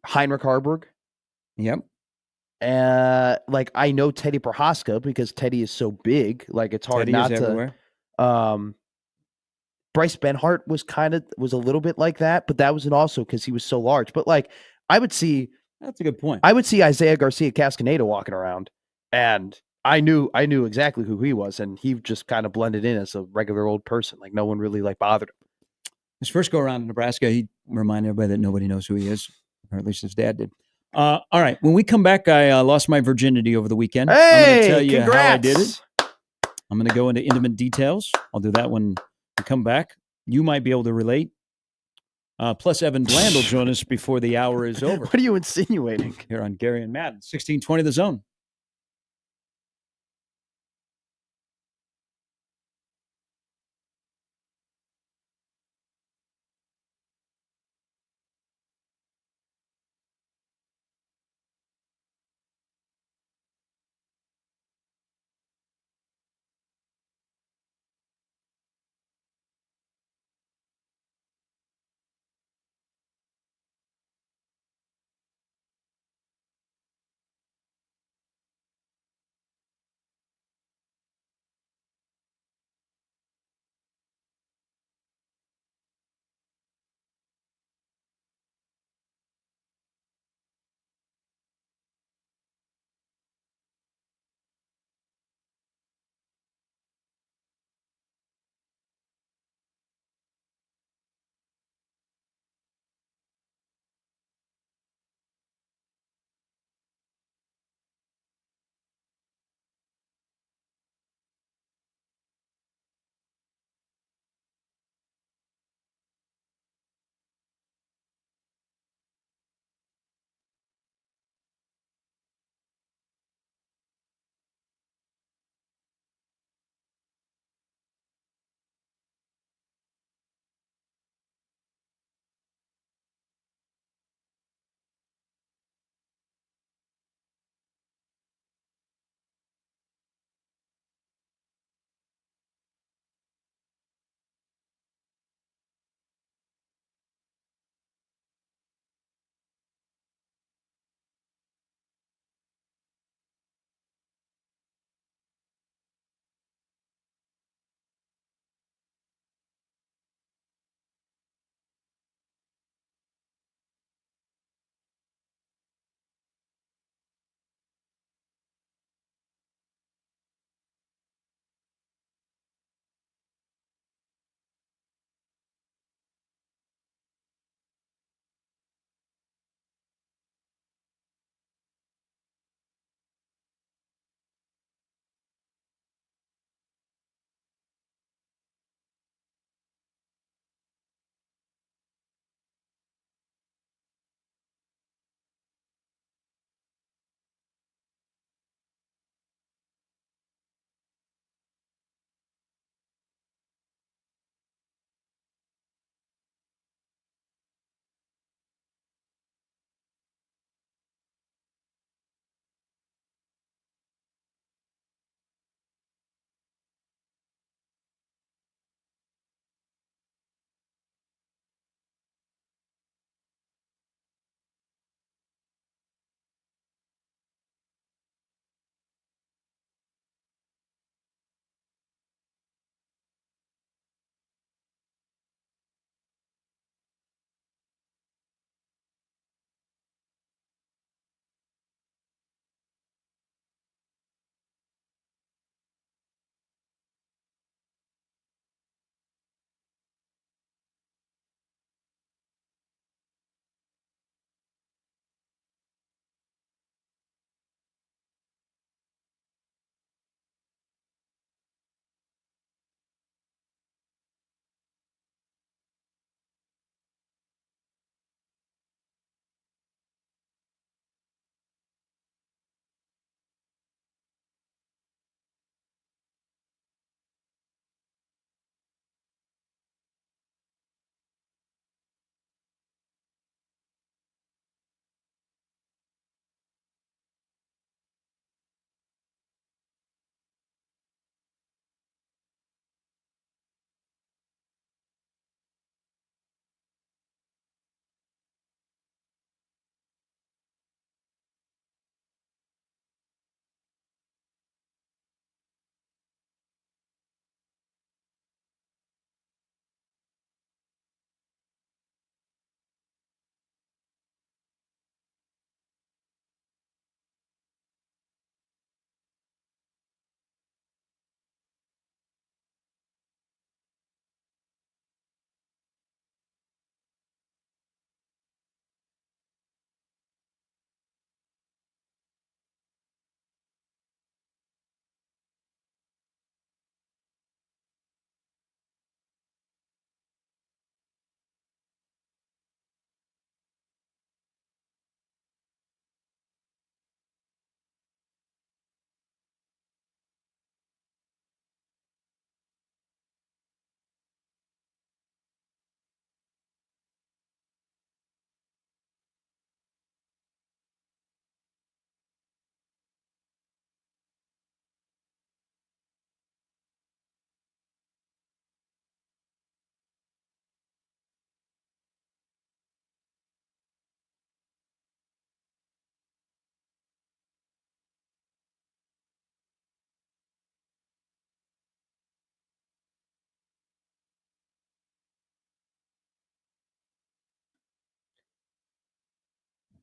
Heinrich Harburg.
Yep.
Like I know Teddy Prohaska because Teddy is so big. Like it's hard
Teddy
not
is
to.
Everywhere.
Bryce Benhart was a little bit like that, but that wasn't also because he was so large. But like I would see.
That's a good point.
I would see Isaiah Garcia Cascaneda walking around, and I knew exactly who he was, and he just kind of blended in as a regular old person. Like no one really like bothered him.
His first go around in Nebraska, he reminded everybody that nobody knows who he is, or at least his dad did. All right, when we come back, I lost my virginity over the weekend.
Hey,
I'm going to tell you
congrats.
how I did it. I'm going to go into intimate details. I'll do that when we come back. You might be able to relate. Plus, Evan Bland will join us before the hour is over.
What are you insinuating?
Here on Gary and Madden, 1620 The Zone.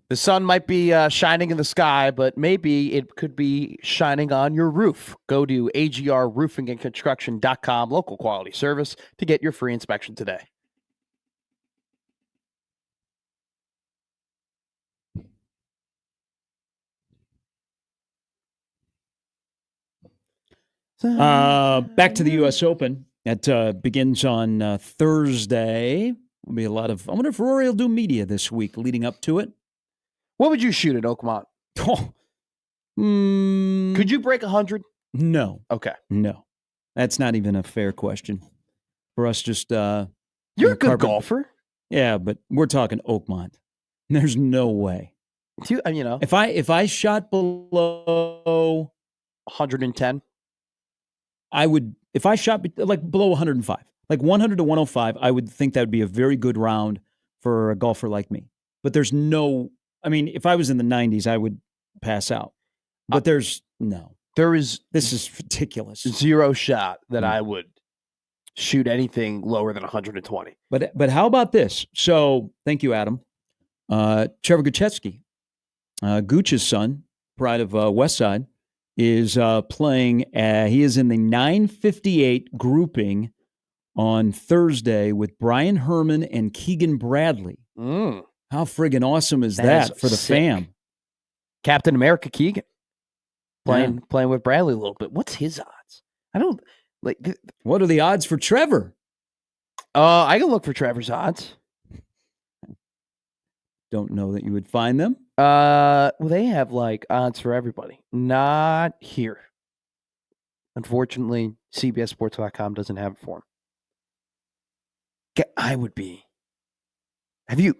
The sun might be shining in the sky, but maybe it could be shining on your roof. Go to agrroofingandconstruction.com, local quality service, to get your free inspection today.
Back to the U.S. Open. That begins on Thursday. Will be a lot of. I wonder if Rory will do media this week leading up to it.
What would you shoot at Oakmont?
Oh,
Could you break 100?
No.
Okay.
No. That's not even a fair question. For us, just
you're a good golfer.
Yeah, but we're talking Oakmont. There's no way. If I shot below
110,
I would. If I shot like below 105, like 100 to 105, I would think that would be a very good round for a golfer like me. But there's no. I mean, if I was in the 90s, I would pass out. But there's no. This is ridiculous.
Zero shot that I would shoot anything lower than 120.
But how about this? So thank you, Adam. Trevor Guchetsky, Gooch's son, pride of Westside, is playing. He is in the 958 grouping on Thursday with Brian Herman and Keegan Bradley. How friggin' awesome is that for the fam?
Captain America Keegan playing with Bradley a little bit. What's his odds? I don't like.
What are the odds for Trevor?
I can look for Trevor's odds.
Don't know that you would find them.
Well, they have like odds for everybody. Not here. Unfortunately, CBSSports.com doesn't have it for him. I would be.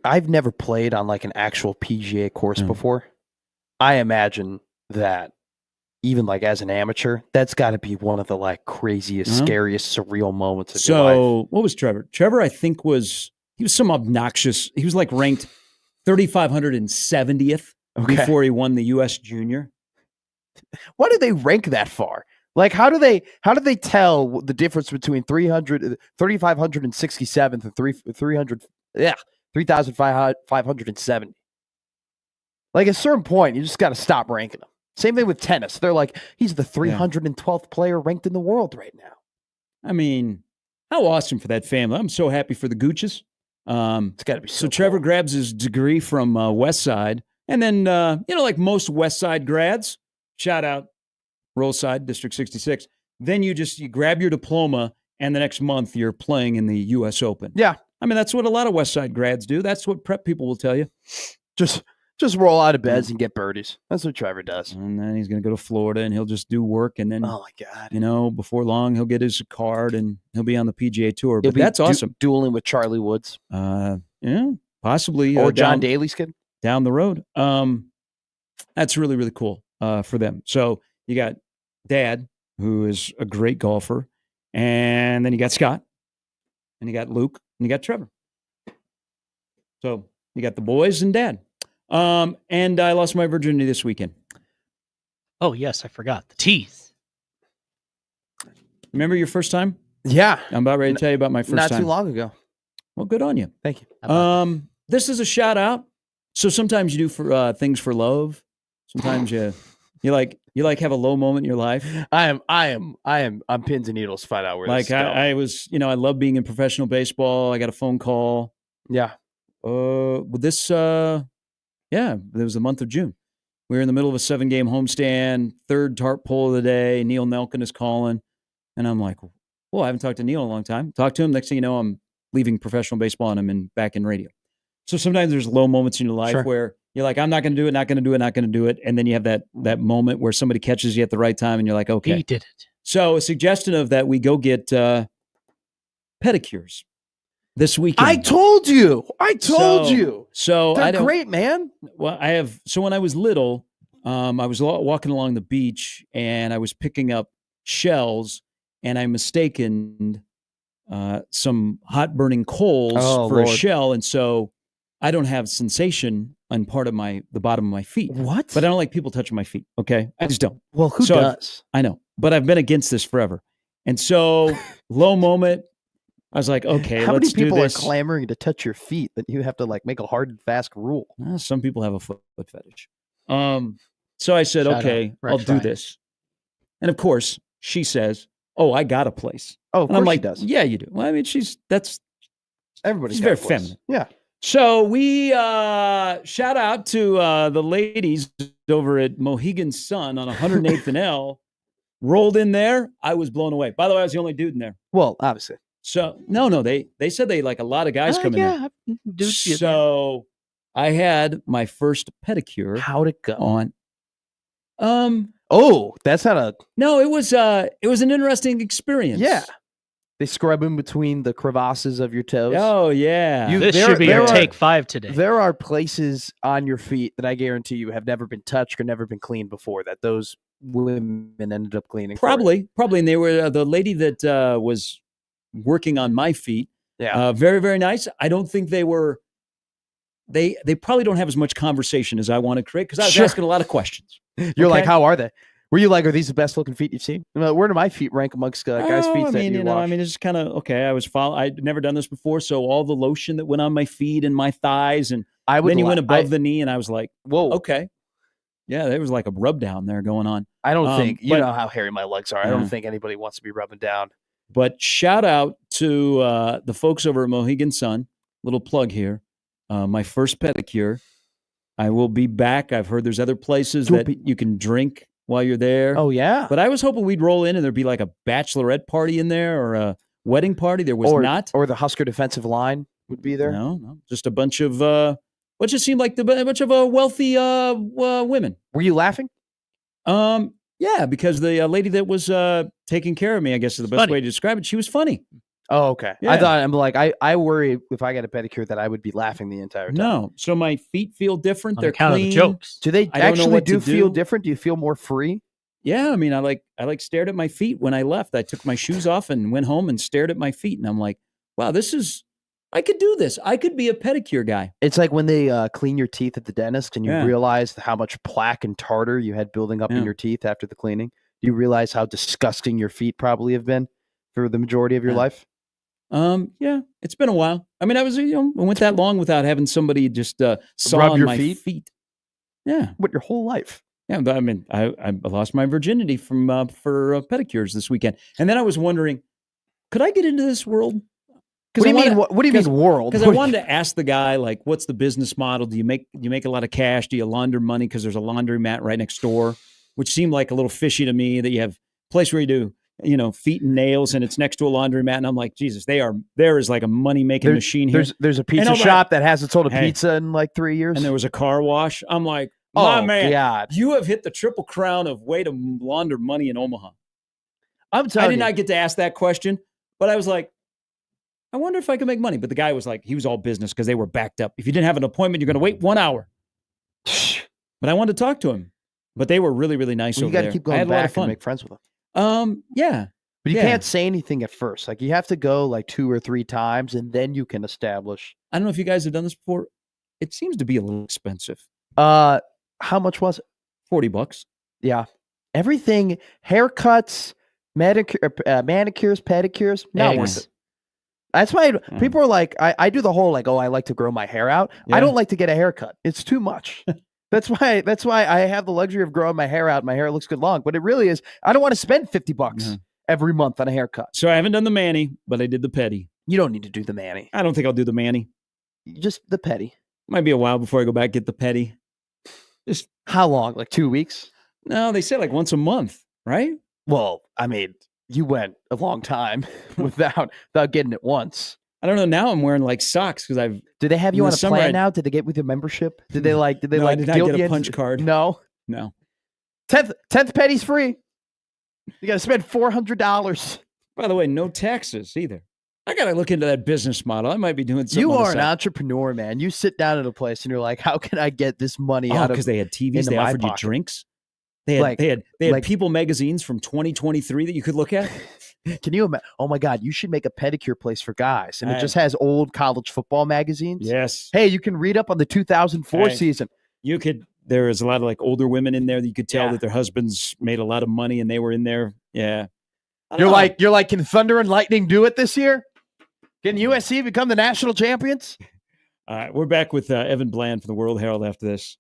I've never played on like an actual PGA course before. I imagine that even like as an amateur, that's got to be one of the like craziest, scariest, surreal moments of your life.
So what was Trevor? Trevor, I think he was some obnoxious. He was like ranked 3,570th before he won the U.S. Junior.
Why do they rank that far? Like, how do they tell the difference between 3,567th and 3,570? Like, at a certain point, you just got to stop ranking them. Same thing with tennis. They're like, he's the 312th player ranked in the world right now.
I mean, how awesome for that family. I'm so happy for the Gooches.
It's got to be so cool.
Trevor grabs his degree from Westside. And then, like most Westside grads, shout out Rollside, District 66. Then you grab your diploma, and the next month you're playing in the U.S. Open.
Yeah.
I mean, that's what a lot of Westside grads do. That's what prep people will tell you.
Just roll out of beds and get birdies. That's what Trevor does.
And then he's going to go to Florida, and he'll just do work. And then,
oh my God,
before long, he'll get his card, and he'll be on the PGA Tour. But that's awesome.
Dueling with Charlie Woods.
Possibly.
Or John Daly's kid.
Down the road. That's really, really cool for them. So you got Dad, who is a great golfer, and then you got Scott, and you got Luke, and you got Trevor. So you got the boys and Dad. And I lost my virginity this weekend.
Oh, yes, I forgot. The teeth.
Remember your first time?
Yeah.
I'm about ready to tell you about my first time.
Not too long ago.
Well, good on you.
Thank you.
This is a shout out. So sometimes you do for things for love. Sometimes you like have a low moment in your life.
I'm pins and needles to find out where
like
this is going.
I was, I love being in professional baseball. I got a phone call.
Yeah.
With this it was the month of June. We were in the middle of a 7-game homestand, third tarp pull of the day. Neil Nelkin is calling. And I'm like, well, I haven't talked to Neil in a long time. Talk to him. Next thing you know, I'm leaving professional baseball and I'm back in radio. So sometimes there's low moments in your life where you're like, I'm not going to do it, not going to do it, not going to do it. And then you have that moment where somebody catches you at the right time and you're like, okay.
He did it.
So a suggestion of that, we go get pedicures this weekend.
I told you.
So
they're great, man.
Well, so when I was little, I was walking along the beach and I was picking up shells and I mistaken some hot burning coals for a shell. And so I don't have sensation on part of the bottom of my feet.
What?
But I don't like people touching my feet. Okay. I just don't.
Well, who does?
I know, but I've been against this forever. And so low moment, I was like, okay,
How many
let's do
people
this.
are clamoring to touch your feet that you have to like make a hard and fast rule?
Well, some people have a foot fetish. So I said,
Shout out,
okay,
Rex
I'll do
Ryan.
this. And of course, she says, "Oh, I got a place."
Oh, of
And I'm
course
like,
she does.
"Yeah, you do." Well, I mean,
Everybody's
she's
got a
very
place.
feminine.
Yeah.
So we shout out to the ladies over at Mohegan Sun on 108th and L. Rolled in there. I was blown away. By the way, I was the only dude in there.
Well, obviously.
So no, they said they like a lot of guys come in there.
Dude,
So I had my first pedicure
How'd it go?
on.
Oh, that's not a.
No, it was an interesting experience.
Yeah. They scrub in between the crevasses of your toes.
Oh yeah.
You-
this
there-
should be
there
your
are-
take 5 today.
There are places on your feet that I guarantee you have never been touched or never been cleaned before that those women ended up cleaning. for you.
Probably, and they were the lady that was working on my feet.
Yeah.
Very very nice. I don't think they were. They probably don't have as much conversation as I want to create because I was
Sure.
asking a lot of questions.
You're like,
okay.
how are they? Were you like, are these the best looking feet you've seen? I'm like, where do my feet rank amongst guys' feet
I
that
mean,
you
I
wash?
mean, it's just kind of okay. I'd never done this before, so all the lotion that went on my feet and my thighs, and
I would
then you went
la-
above the knee, and I was like,
Whoa.
okay, yeah, there was like a rub down there going on.
I don't think, you
but-
know how hairy my legs are. I
Yeah.
don't think anybody wants to be rubbing down.
But shout out to the folks over at Mohegan Sun. Little plug here. My first pedicure. I will be back. I've heard there's other places
Don't
that
be-
you can drink while you're there.
Oh, yeah.
But I was hoping we'd roll in and there'd be like a bachelorette party in there or a wedding party. There was not.
Or the Husker defensive line would be there.
No. Just a bunch of what just seemed like a bunch of wealthy women.
Were you laughing?
Yeah, because the lady that was taking care of me, I guess is the best
Funny.
way to describe it. She was funny.
Oh, okay.
Yeah.
I thought, I'm like, I worry if I get a pedicure that I would be laughing the entire time.
No, so my feet feel different.
on
They're
account
clean.
of the jokes.
Do they
I don't know
actually
what to
do feel
do.
different? Do you feel more free?
Yeah, I mean, I stared at my feet when I left. I took my shoes off and went home and stared at my feet, and I'm like, wow, I could do this. I could be a pedicure guy.
It's like when they clean your teeth at the dentist and you
Yeah.
realize how much plaque and tartar you had building up
Yeah.
in your teeth after the cleaning. Do you realize how disgusting your feet probably have been for the majority of your
Yeah.
life?
Yeah, it's been a while. I mean, I went that long without having somebody just saw
Rub
on
your
my
feet?
Yeah,
What, your whole life?
yeah. But I mean, I lost my virginity for pedicures this weekend, and then I was wondering, could I get into this world?
What do you mean? What do you mean world?
Because I wanted to ask the guy, like, what's the business model? Do you make a lot of cash? Do you launder money? Because there's a laundromat right next door, which seemed like a little fishy to me. That you have a place where you do, feet and nails, and it's next to a laundromat. And I'm like, Jesus, there is like a money making machine here.
There's a pizza
all that-
shop that hasn't sold a
Hey.
pizza in like 3 years.
And there was a car wash. I'm like,
oh
my man,
God!
you have hit the triple crown of way to launder money in Omaha.
I'm
I
telling
did
you.
not get to ask that question, but I was like, I wonder if I could make money. But the guy was like, he was all business because they were backed up. If you didn't have an appointment, you're going to wait 1 hour. But I wanted to talk to him. But they were really, really nice
Well, you
over
got
there.
to keep
I
going
had a lot of
back and
fun.
make friends with them.
Yeah.
But you
Yeah.
can't say anything at first. Like you have to go like 2 or 3 times, and then you can establish.
I don't know if you guys have done this before. It seems to be a little expensive.
How much was it?
$40.
Yeah, everything, haircuts, manicures, pedicures, not worth
Eggs.
it. That's why people are like, I do the whole like, oh, I like to grow my hair out. I
Yeah.
don't like to get a haircut. It's too much. That's why I have the luxury of growing my hair out. My hair looks good long, but it really is. I don't want to spend $50
Yeah.
every month on a haircut.
So I haven't done the mani, but I did the pedi.
You don't need to do the mani,
I don't think I'll do the mani.
just the pedi.
Might be a while before I go back get the pedi.
How long? Like 2 weeks?
No, they say like once a month, right?
Well, I mean, you went a long time without getting it once.
I don't know. Now I'm wearing like socks because I've.
Did they have
In
you
the
on a
summer,
plan
I-
now? Did they get with your membership? Did they
No, I did not
guilt
get a
you into-
punch card.
No.
No.
10th petty's free. You got to spend $400.
By the way, no taxes either. I got to look into that business model. I might be doing something.
You
on the
are an
side.
entrepreneur, man. You sit down at a place and you're like, how can I get this money
Oh,
out of
because they had TVs.
into
They
my
offered you
pocket.
drinks. They had
Like-
they had
like-
People magazines from 2023 that you could look at.
Can you imagine? Oh my God, you should make a pedicure place for guys. And it
Hey.
just has old college football magazines.
Yes,
Hey, you can read up on the 2004
Hey.
season.
you could. There is a lot of like older women in there that you could tell
Yeah.
that their husbands made a lot of money and they were in there. Yeah, I don't
You're
know.
like, can Thunder and Lightning do it this year? Can USC become the national champions?
All right, we're back with Evan Bland from the World Herald after this.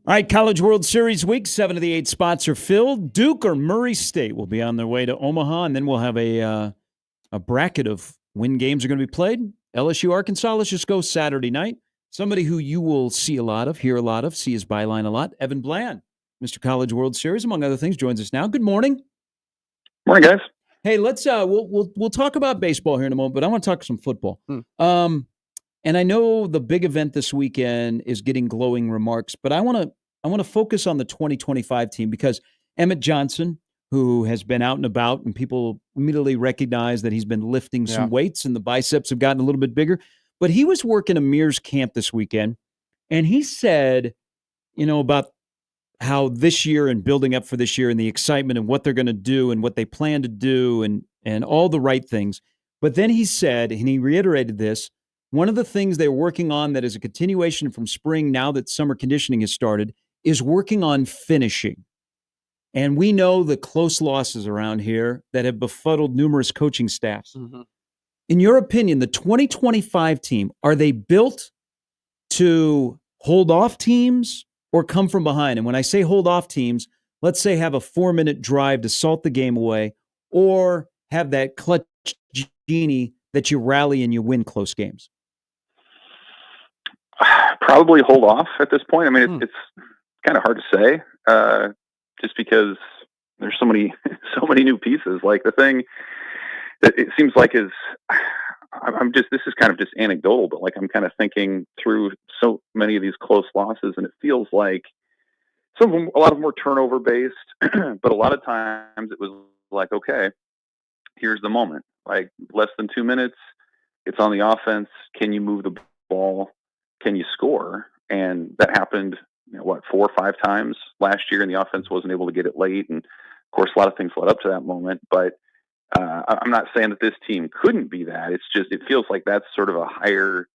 All right, College World Series week, 7 of the 8 spots are filled. Duke or Murray State will be on their way to Omaha, and then we'll have a bracket of when games are going to be played. LSU, Arkansas, let's just go Saturday night. Somebody who you will see a lot of, hear a lot of, see his byline a lot, Evan Bland, Mr. College World Series, among other things, joins us now. Good morning.
Morning, guys.
Hey, let's we'll talk about baseball here in a moment, but I want to talk some football. And I know the big event this weekend is getting glowing remarks, but I want to focus on the 2025 team because Emmett Johnson, who has been out and about, and people immediately recognize that he's been lifting some weights and the biceps have gotten a little bit bigger. But he was working Amir's camp this weekend, and he said, about how this year and building up for this year and the excitement and what they're going to do and what they plan to do and all the right things. But then he said, and he reiterated this, one of the things they're working on that is a continuation from spring now that summer conditioning has started is working on finishing. And we know the close losses around here that have befuddled numerous coaching staffs. Mm-hmm. In your opinion, the 2025 team, are they built to hold off teams or come from behind? And when I say hold off teams, let's say have a 4-minute drive to salt the game away, or have that clutch genie that you rally and you win close games.
Probably hold off at this point. I mean, it's kind of hard to say, just because there's so many new pieces. Like, the thing that it seems like is, this is kind of just anecdotal, but like, I'm kind of thinking through so many of these close losses, and it feels like a lot of them were turnover based, but a lot of times it was like, okay, here's the moment, like less than 2 minutes, it's on the offense. Can you move the ball? Can you score? And that happened, 4 or 5 times last year, and the offense wasn't able to get it late. And of course, a lot of things led up to that moment, but I'm not saying that this team couldn't be that. It's just, it feels like that's sort of a higher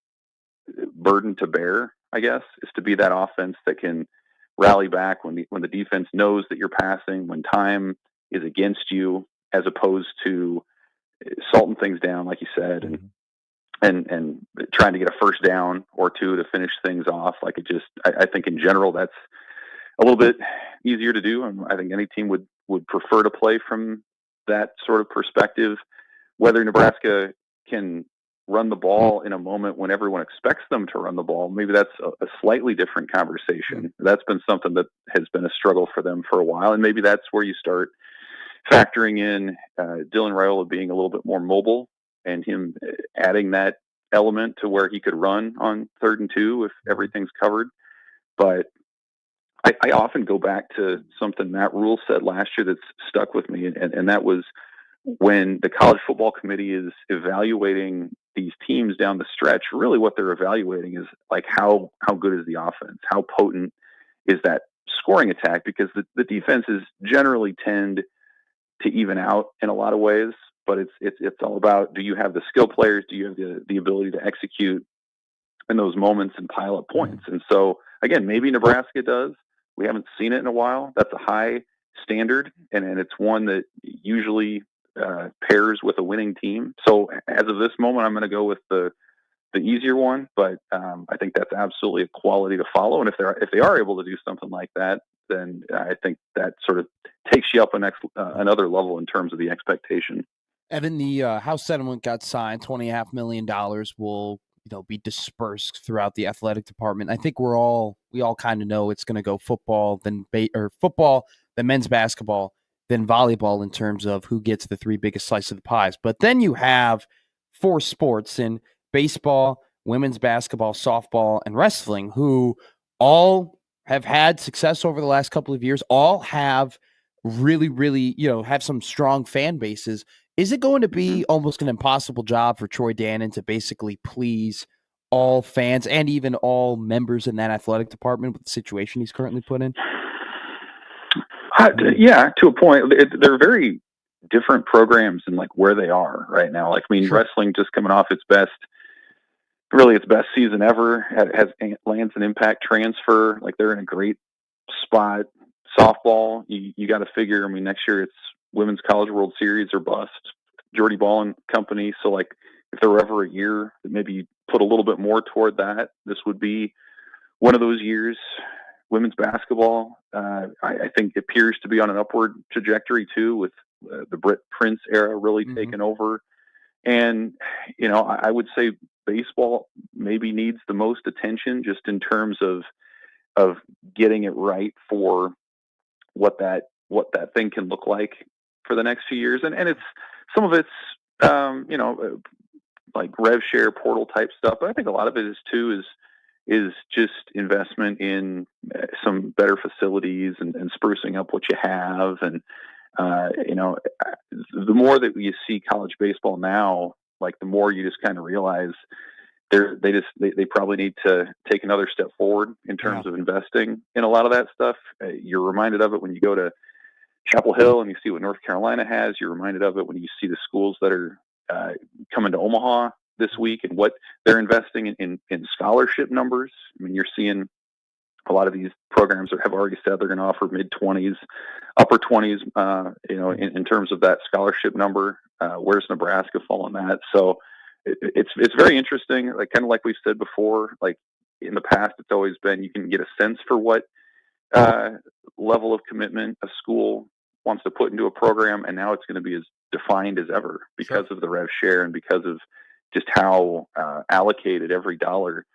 burden to bear, I guess, is to be that offense that can rally back when the defense knows that you're passing, when time is against you, as opposed to salting things down, like you said, and trying to get a first down or two to finish things off. Like, I think in general, that's a little bit easier to do. And I think any team would prefer to play from that sort of perspective. Whether Nebraska can run the ball in a moment when everyone expects them to run the ball, maybe that's a slightly different conversation. That's been something that has been a struggle for them for a while. And maybe that's where you start factoring in Dylan Raiola being a little bit more mobile, and him adding that element to where he could run on 3rd and 2 if everything's covered. But I often go back to something Matt Rule said last year that's stuck with me, and that was, when the college football committee is evaluating these teams down the stretch, really what they're evaluating is like, how good is the offense? How potent is that scoring attack? Because the defenses generally tend to even out in a lot of ways, but it's all about, do you have the skill players? Do you have the ability to execute in those moments and pile up points? And so, again, maybe Nebraska does. We haven't seen it in a while. That's a high standard, and it's one that usually pairs with a winning team. So as of this moment, I'm going to go with the easier one, but I think that's absolutely a quality to follow. And if they are able to do something like that, then I think that sort of takes you up another level in terms of the expectation.
Evan, the House settlement got signed. $20.5 million will be dispersed throughout the athletic department. I think we all kind of know it's going to go football, then football, then men's basketball, then volleyball, in terms of who gets the 3 biggest slices of the pies. But then you have 4 sports in baseball, women's basketball, softball, and wrestling, who all have had success over the last couple of years, all have really, really, have some strong fan bases. Is it going to be almost an impossible job for Troy Dannon to basically please all fans and even all members in that athletic department with the situation he's currently put in?
Yeah, to a point. They're very different programs in like where they are right now. Like, I mean, wrestling just coming off its best season ever. Lands an impact transfer. Like, they're in a great spot. Softball, you got to figure. I mean, next year it's Women's College World Series or bust. Jordy Ball and company. So, like, if there were ever a year that maybe you put a little bit more toward that, this would be one of those years. Women's basketball, I think, appears to be on an upward trajectory too, with the Britt Prince era really taking over. And, I would say baseball maybe needs the most attention, just in terms of getting it right for what that thing can look like for the next few years. And it's, some of it's, like rev share portal type stuff. But I think a lot of it is just investment in some better facilities and sprucing up what you have. And, the more that you see college baseball now, like the more you just kind of realize they probably need to take another step forward in terms of investing in a lot of that stuff. You're reminded of it when you go to Chapel Hill and you see what North Carolina has. You're reminded of it when you see the schools that are coming to Omaha this week and what they're investing in scholarship numbers. I mean, you're seeing a lot of these programs that have already said they're going to offer mid-20s, upper 20s, in terms of that scholarship number. Where's Nebraska fall on that? So it's very interesting. Like, kind of like we've said before, like in the past, it's always been, you can get a sense for what level of commitment a school wants to put into a program. And now it's going to be as defined as ever because of the rev share and because of just how allocated every dollar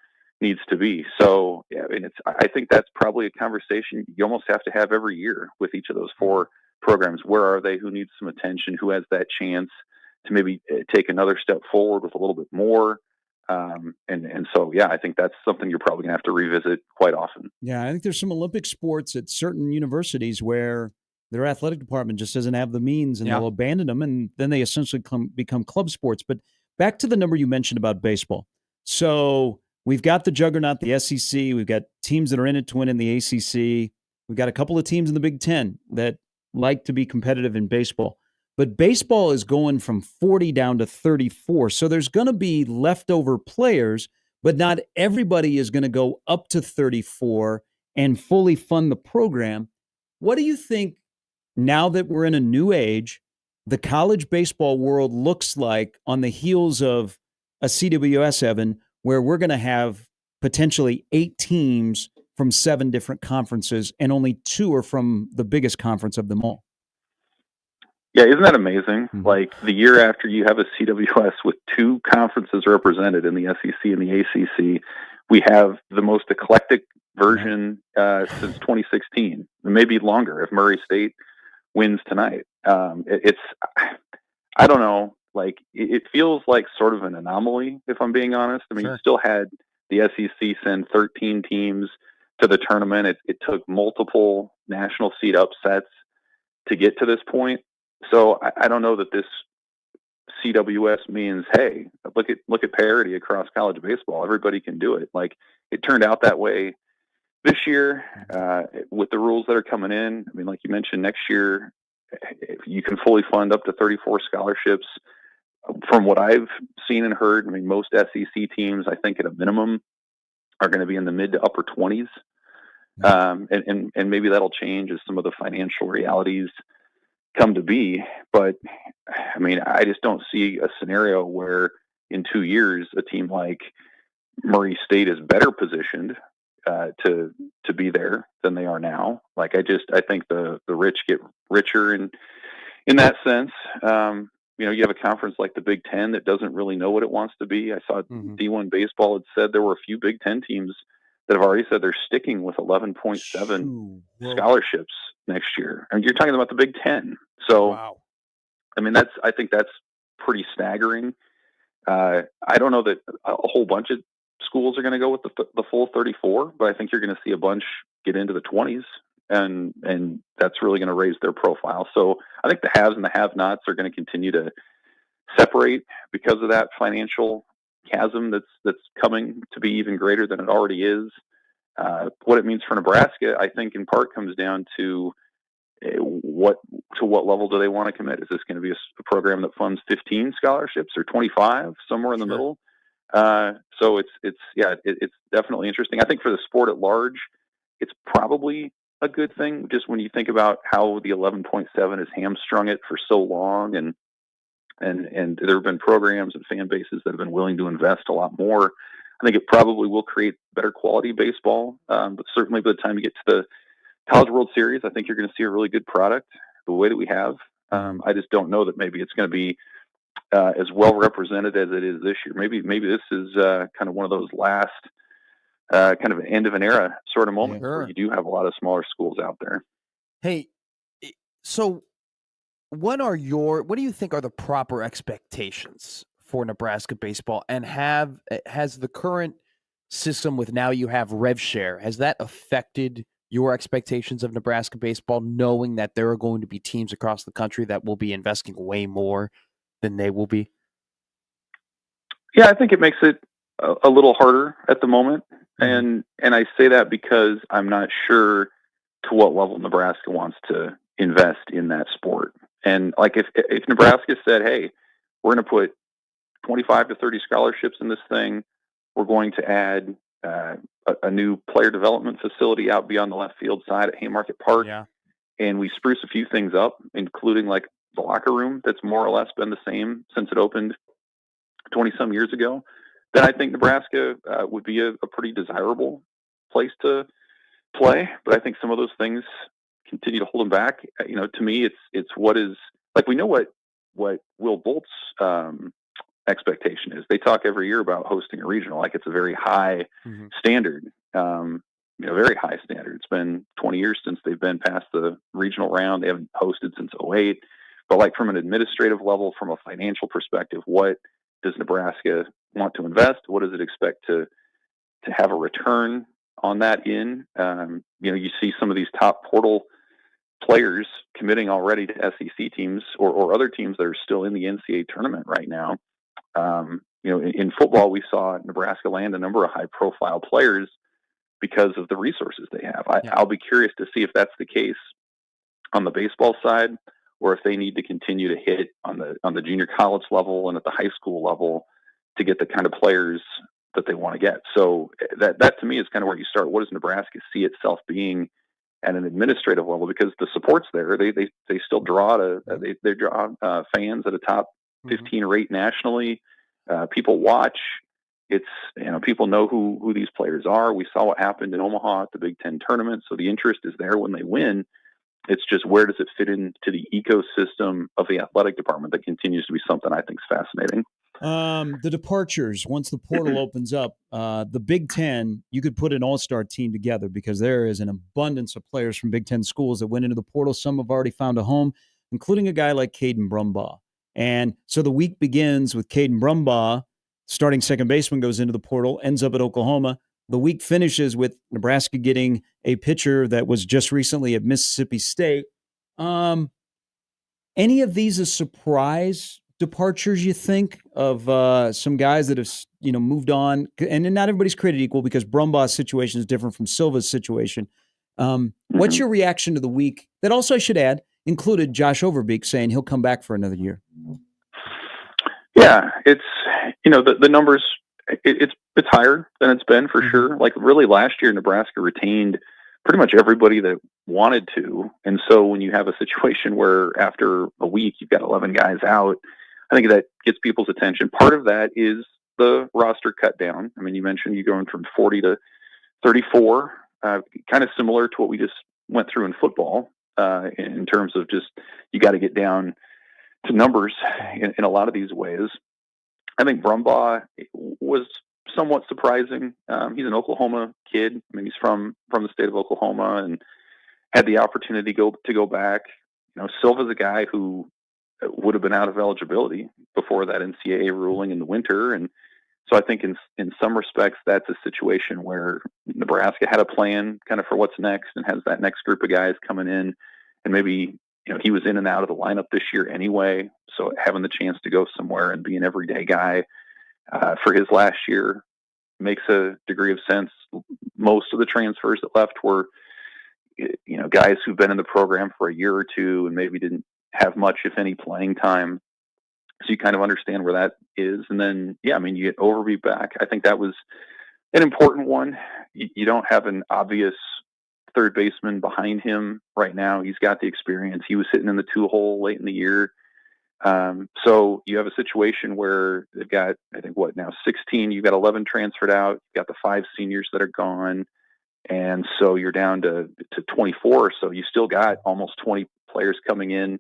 needs to be. So, yeah, I mean, I think that's probably a conversation you almost have to have every year with each of those four programs. Where are they? Who needs some attention? Who has that chance to maybe take another step forward with a little bit more? And so, yeah, I think that's something you're probably gonna have to revisit quite often.
Yeah, I think there's some Olympic sports at certain universities where their athletic department just doesn't have the means, and they'll abandon them, and then they essentially become club sports. But back to the number you mentioned about baseball. So we've got the juggernaut, the SEC. We've got teams that are in it to win in the ACC. We've got a couple of teams in the Big Ten that like to be competitive in baseball. But baseball is going from 40 down to 34. So there's going to be leftover players, but not everybody is going to go up to 34 and fully fund the program. What do you think, now that we're in a new age, the college baseball world looks like on the heels of a CWS, Evan, where we're going to have potentially 8 teams from 7 different conferences and only 2 are from the biggest conference of them all?
Yeah, isn't that amazing?
Mm-hmm.
Like, the year after you have a CWS with 2 conferences represented in the SEC and the ACC, we have the most eclectic version since 2016, maybe longer if Murray State wins tonight. It's, I don't know, like it feels like sort of an anomaly, if I'm being honest. I mean, you still had the SEC send 13 teams to the tournament. It took multiple national seed upsets to get to this point. So I don't know that this CWS means, hey, look at parity across college baseball. Everybody can do it. Like, it turned out that way this year with the rules that are coming in. I mean, like you mentioned, next year you can fully fund up to 34 scholarships. From what I've seen and heard, I mean, most SEC teams, I think at a minimum, are going to be in the mid to upper 20s. And maybe that'll change as some of the financial realities come to be. But I mean, I just don't see a scenario where in 2 years a team like Murray State is better positioned to be there than they are now. Like, I think the rich get richer in that sense. You have a conference like the Big Ten that doesn't really know what it wants to be. I saw D1 baseball had said there were a few Big Ten teams that have already said they're sticking with 11.7 scholarships next year. And you're talking about the Big Ten. So, wow. I mean, I think that's pretty staggering. I don't know that a whole bunch of schools are going to go with the full 34, but I think you're going to see a bunch get into the 20s, and that's really going to raise their profile. So I think the haves and the have-nots are going to continue to separate because of that financial chasm that's coming to be even greater than it already is. What it means for Nebraska, I think, in part comes down to what level do they want to commit? Is this going to be a program that funds 15 scholarships or 25, somewhere in the middle? So it's definitely interesting. I think for the sport at large, it's probably a good thing, just when you think about how the 11.7 has hamstrung it for so long, and there have been programs and fan bases that have been willing to invest a lot more. I think it probably will create better quality baseball, but certainly by the time you get to the College World Series, I think you're going to see a really good product the way that we have. I just don't know that maybe it's going to be as well represented as it is this year. Maybe this is kind of one of those last kind of end of an era sort of moments where you do have a lot of smaller schools out there.
Hey, so what do you think are the proper expectations for Nebraska baseball? And has the current system with now you have rev share, has that affected your expectations of Nebraska baseball, knowing that there are going to be teams across the country that will be investing way more than they will be?
Yeah, I think it makes it a little harder at the moment. And I say that because I'm not sure to what level Nebraska wants to invest in that sport. And like if Nebraska said, hey, we're going to put 25 to 30 scholarships in this thing, we're going to add a new player development facility out beyond the left field side at Haymarket Park.
Yeah.
And we spruce a few things up, including like the locker room that's more or less been the same since it opened 20 some years ago, then I think Nebraska would be a pretty desirable place to play. But I think some of those things continue to hold them back. To me, it's what is like, we know what Will Bolt's expectation is. They talk every year about hosting a regional, like it's a very high standard, very high standard. It's been 20 years since they've been past the regional round. They haven't hosted since 2008. But like from an administrative level, from a financial perspective, what does Nebraska want to invest? What does it expect to have a return on that in? You see some of these top portal players committing already to SEC teams or other teams that are still in the NCAA tournament right now. In football, we saw Nebraska land a number of high-profile players because of the resources they have. I'll be curious to see if that's the case on the baseball side, or if they need to continue to hit on the junior college level and at the high school level to get the kind of players that they want to get. So that to me is kind of where you start. What does Nebraska see itself being at an administrative level? Because the support's there. They still draw they draw fans at a top 15 rate nationally. People watch. It's people know who these players are. We saw what happened in Omaha at the Big Ten tournament. So the interest is there when they win. It's just, where does it fit into the ecosystem of the athletic department? That continues to be something I think is fascinating.
The departures, once the portal opens up, the Big Ten, you could put an all-star team together because there is an abundance of players from Big Ten schools that went into the portal. Some have already found a home, including a guy like Caden Brumbaugh. And so the week begins with Caden Brumbaugh, starting second baseman, goes into the portal, ends up at Oklahoma. The week finishes with Nebraska getting a pitcher that was just recently at Mississippi State. Any of these a surprise departures, you think, of some guys that have moved on? And not everybody's created equal, because Brumbaugh's situation is different from Silva's situation. What's your reaction to the week? That also, I should add, included Josh Overbeek saying he'll come back for another year.
Yeah, it's the numbers. It's higher than it's been for sure. Like really, last year Nebraska retained pretty much everybody that wanted to, and so when you have a situation where after a week you've got 11 guys out, I think that gets people's attention. Part of that is the roster cut down. I mean, you mentioned you going from 40 to 34, kind of similar to what we just went through in football, in terms of just, you got to get down to numbers in a lot of these ways. I think Brumbaugh was somewhat surprising. He's an Oklahoma kid. I mean, he's from the state of Oklahoma and had the opportunity to go back. Silva's a guy who would have been out of eligibility before that NCAA ruling in the winter. And so I think in some respects, that's a situation where Nebraska had a plan kind of for what's next and has that next group of guys coming in. And maybe, he was in and out of the lineup this year anyway. So having the chance to go somewhere and be an everyday guy for his last year makes a degree of sense. Most of the transfers that left were, guys who've been in the program for a year or two and maybe didn't have much, if any, playing time. So you kind of understand where that is. And then, you get Overby back. I think that was an important one. You don't have an obvious third baseman behind him right now. He's got the experience. He was sitting in the 2-hole late in the year. So you have a situation where they've got, I think, 16? You've got 11 transferred out. You've got the 5 seniors that are gone. And so you're down to 24. So you still got almost 20 players coming in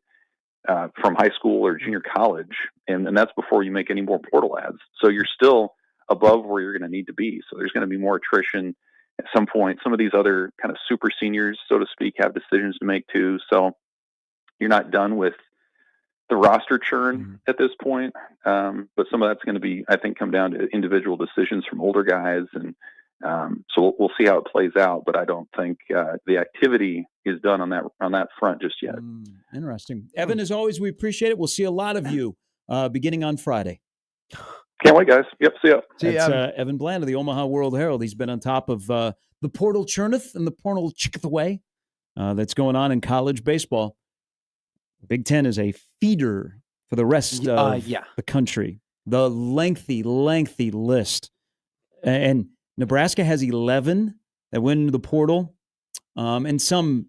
from high school or junior college. And that's before you make any more portal ads. So you're still above where you're going to need to be. So there's going to be more attrition at some point. Some of these other kind of super seniors, so to speak, have decisions to make too. So you're not done with the roster churn at this point. But some of that's going to be, I think, come down to individual decisions from older guys. And so we'll see how it plays out. But I don't think the activity is done on that front just yet.
Interesting. Evan, as always, we appreciate it. We'll see a lot of you beginning on Friday.
Can't wait, guys. Yep, see ya.
That's Evan Bland of the Omaha World Herald. He's been on top of the portal churneth and the portal chicketh away that's going on in college baseball. Big Ten is a feeder for the rest of the country. The lengthy list. And Nebraska has 11 that went into the portal, and some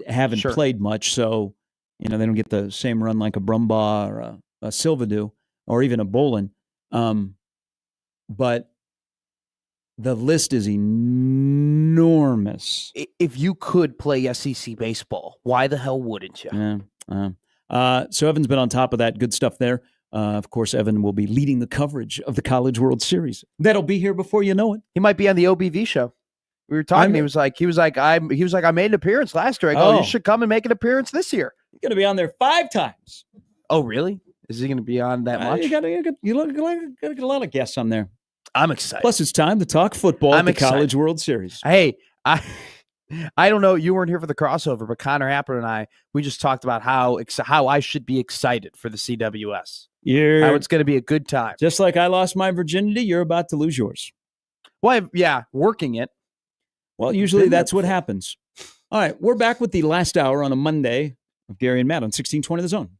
haven't played much, so they don't get the same run like a Brumbaugh or a Silva do, or even a Bolin. But the list is enormous.
If you could play SEC baseball, why the hell wouldn't you?
So Evan's been on top of that. Good stuff there. Of course, Evan will be leading the coverage of the College World Series. That'll be here before you know it.
He might be on the OBV show. We were talking. He was like, I made an appearance last year. I go, you should come and make an appearance this year.
You're going to be on there 5 times.
Oh, really? Is he going to be on that much?
You got a lot of guests on there.
I'm excited.
Plus, it's time to talk football at the College World Series.
Hey, I don't know. You weren't here for the crossover, but Connor Happer and I, we just talked about how I should be excited for the CWS. How it's going to be a good time.
Just like I lost my virginity, you're about to lose yours.
Well, working it.
Well, usually that's what happens. All right, we're back with the last hour on a Monday of Gary and Matt on 1620 The Zone.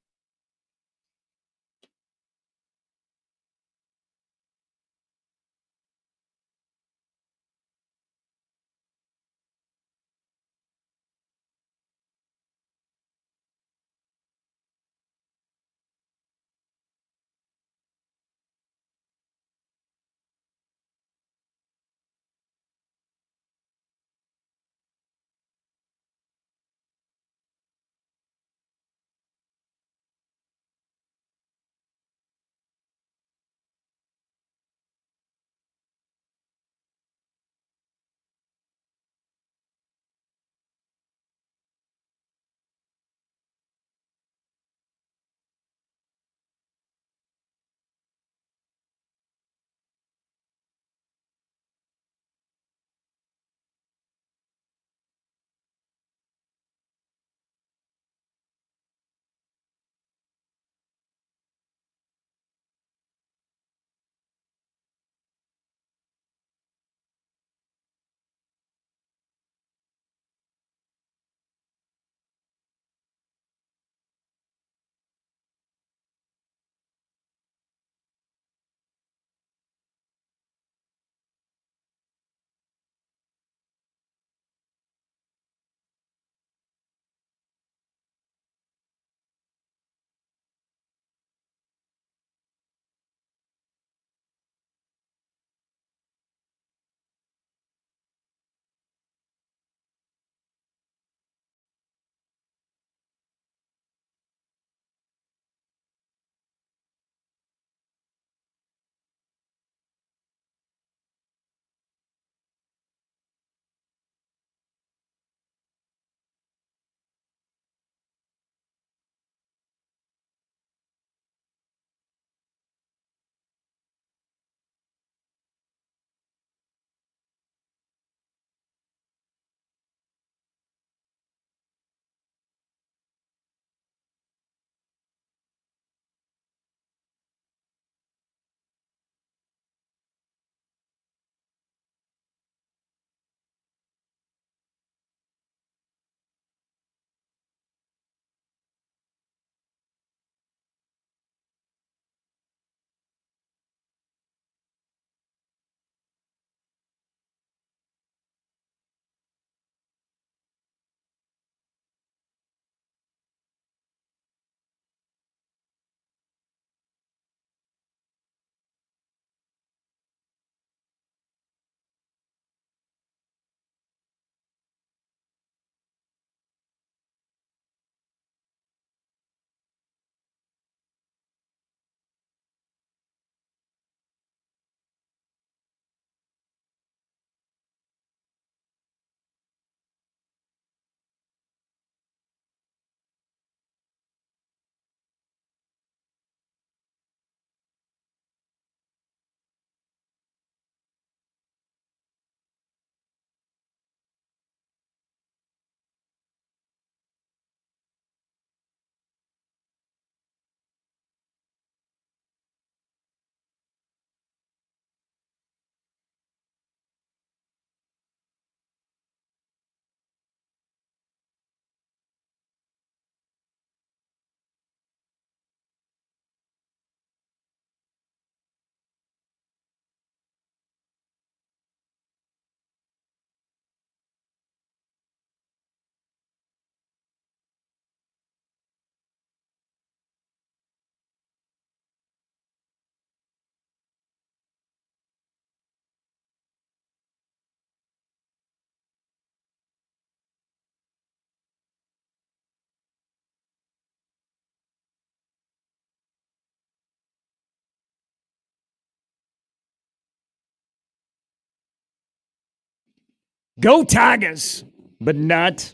Go Tigers, but not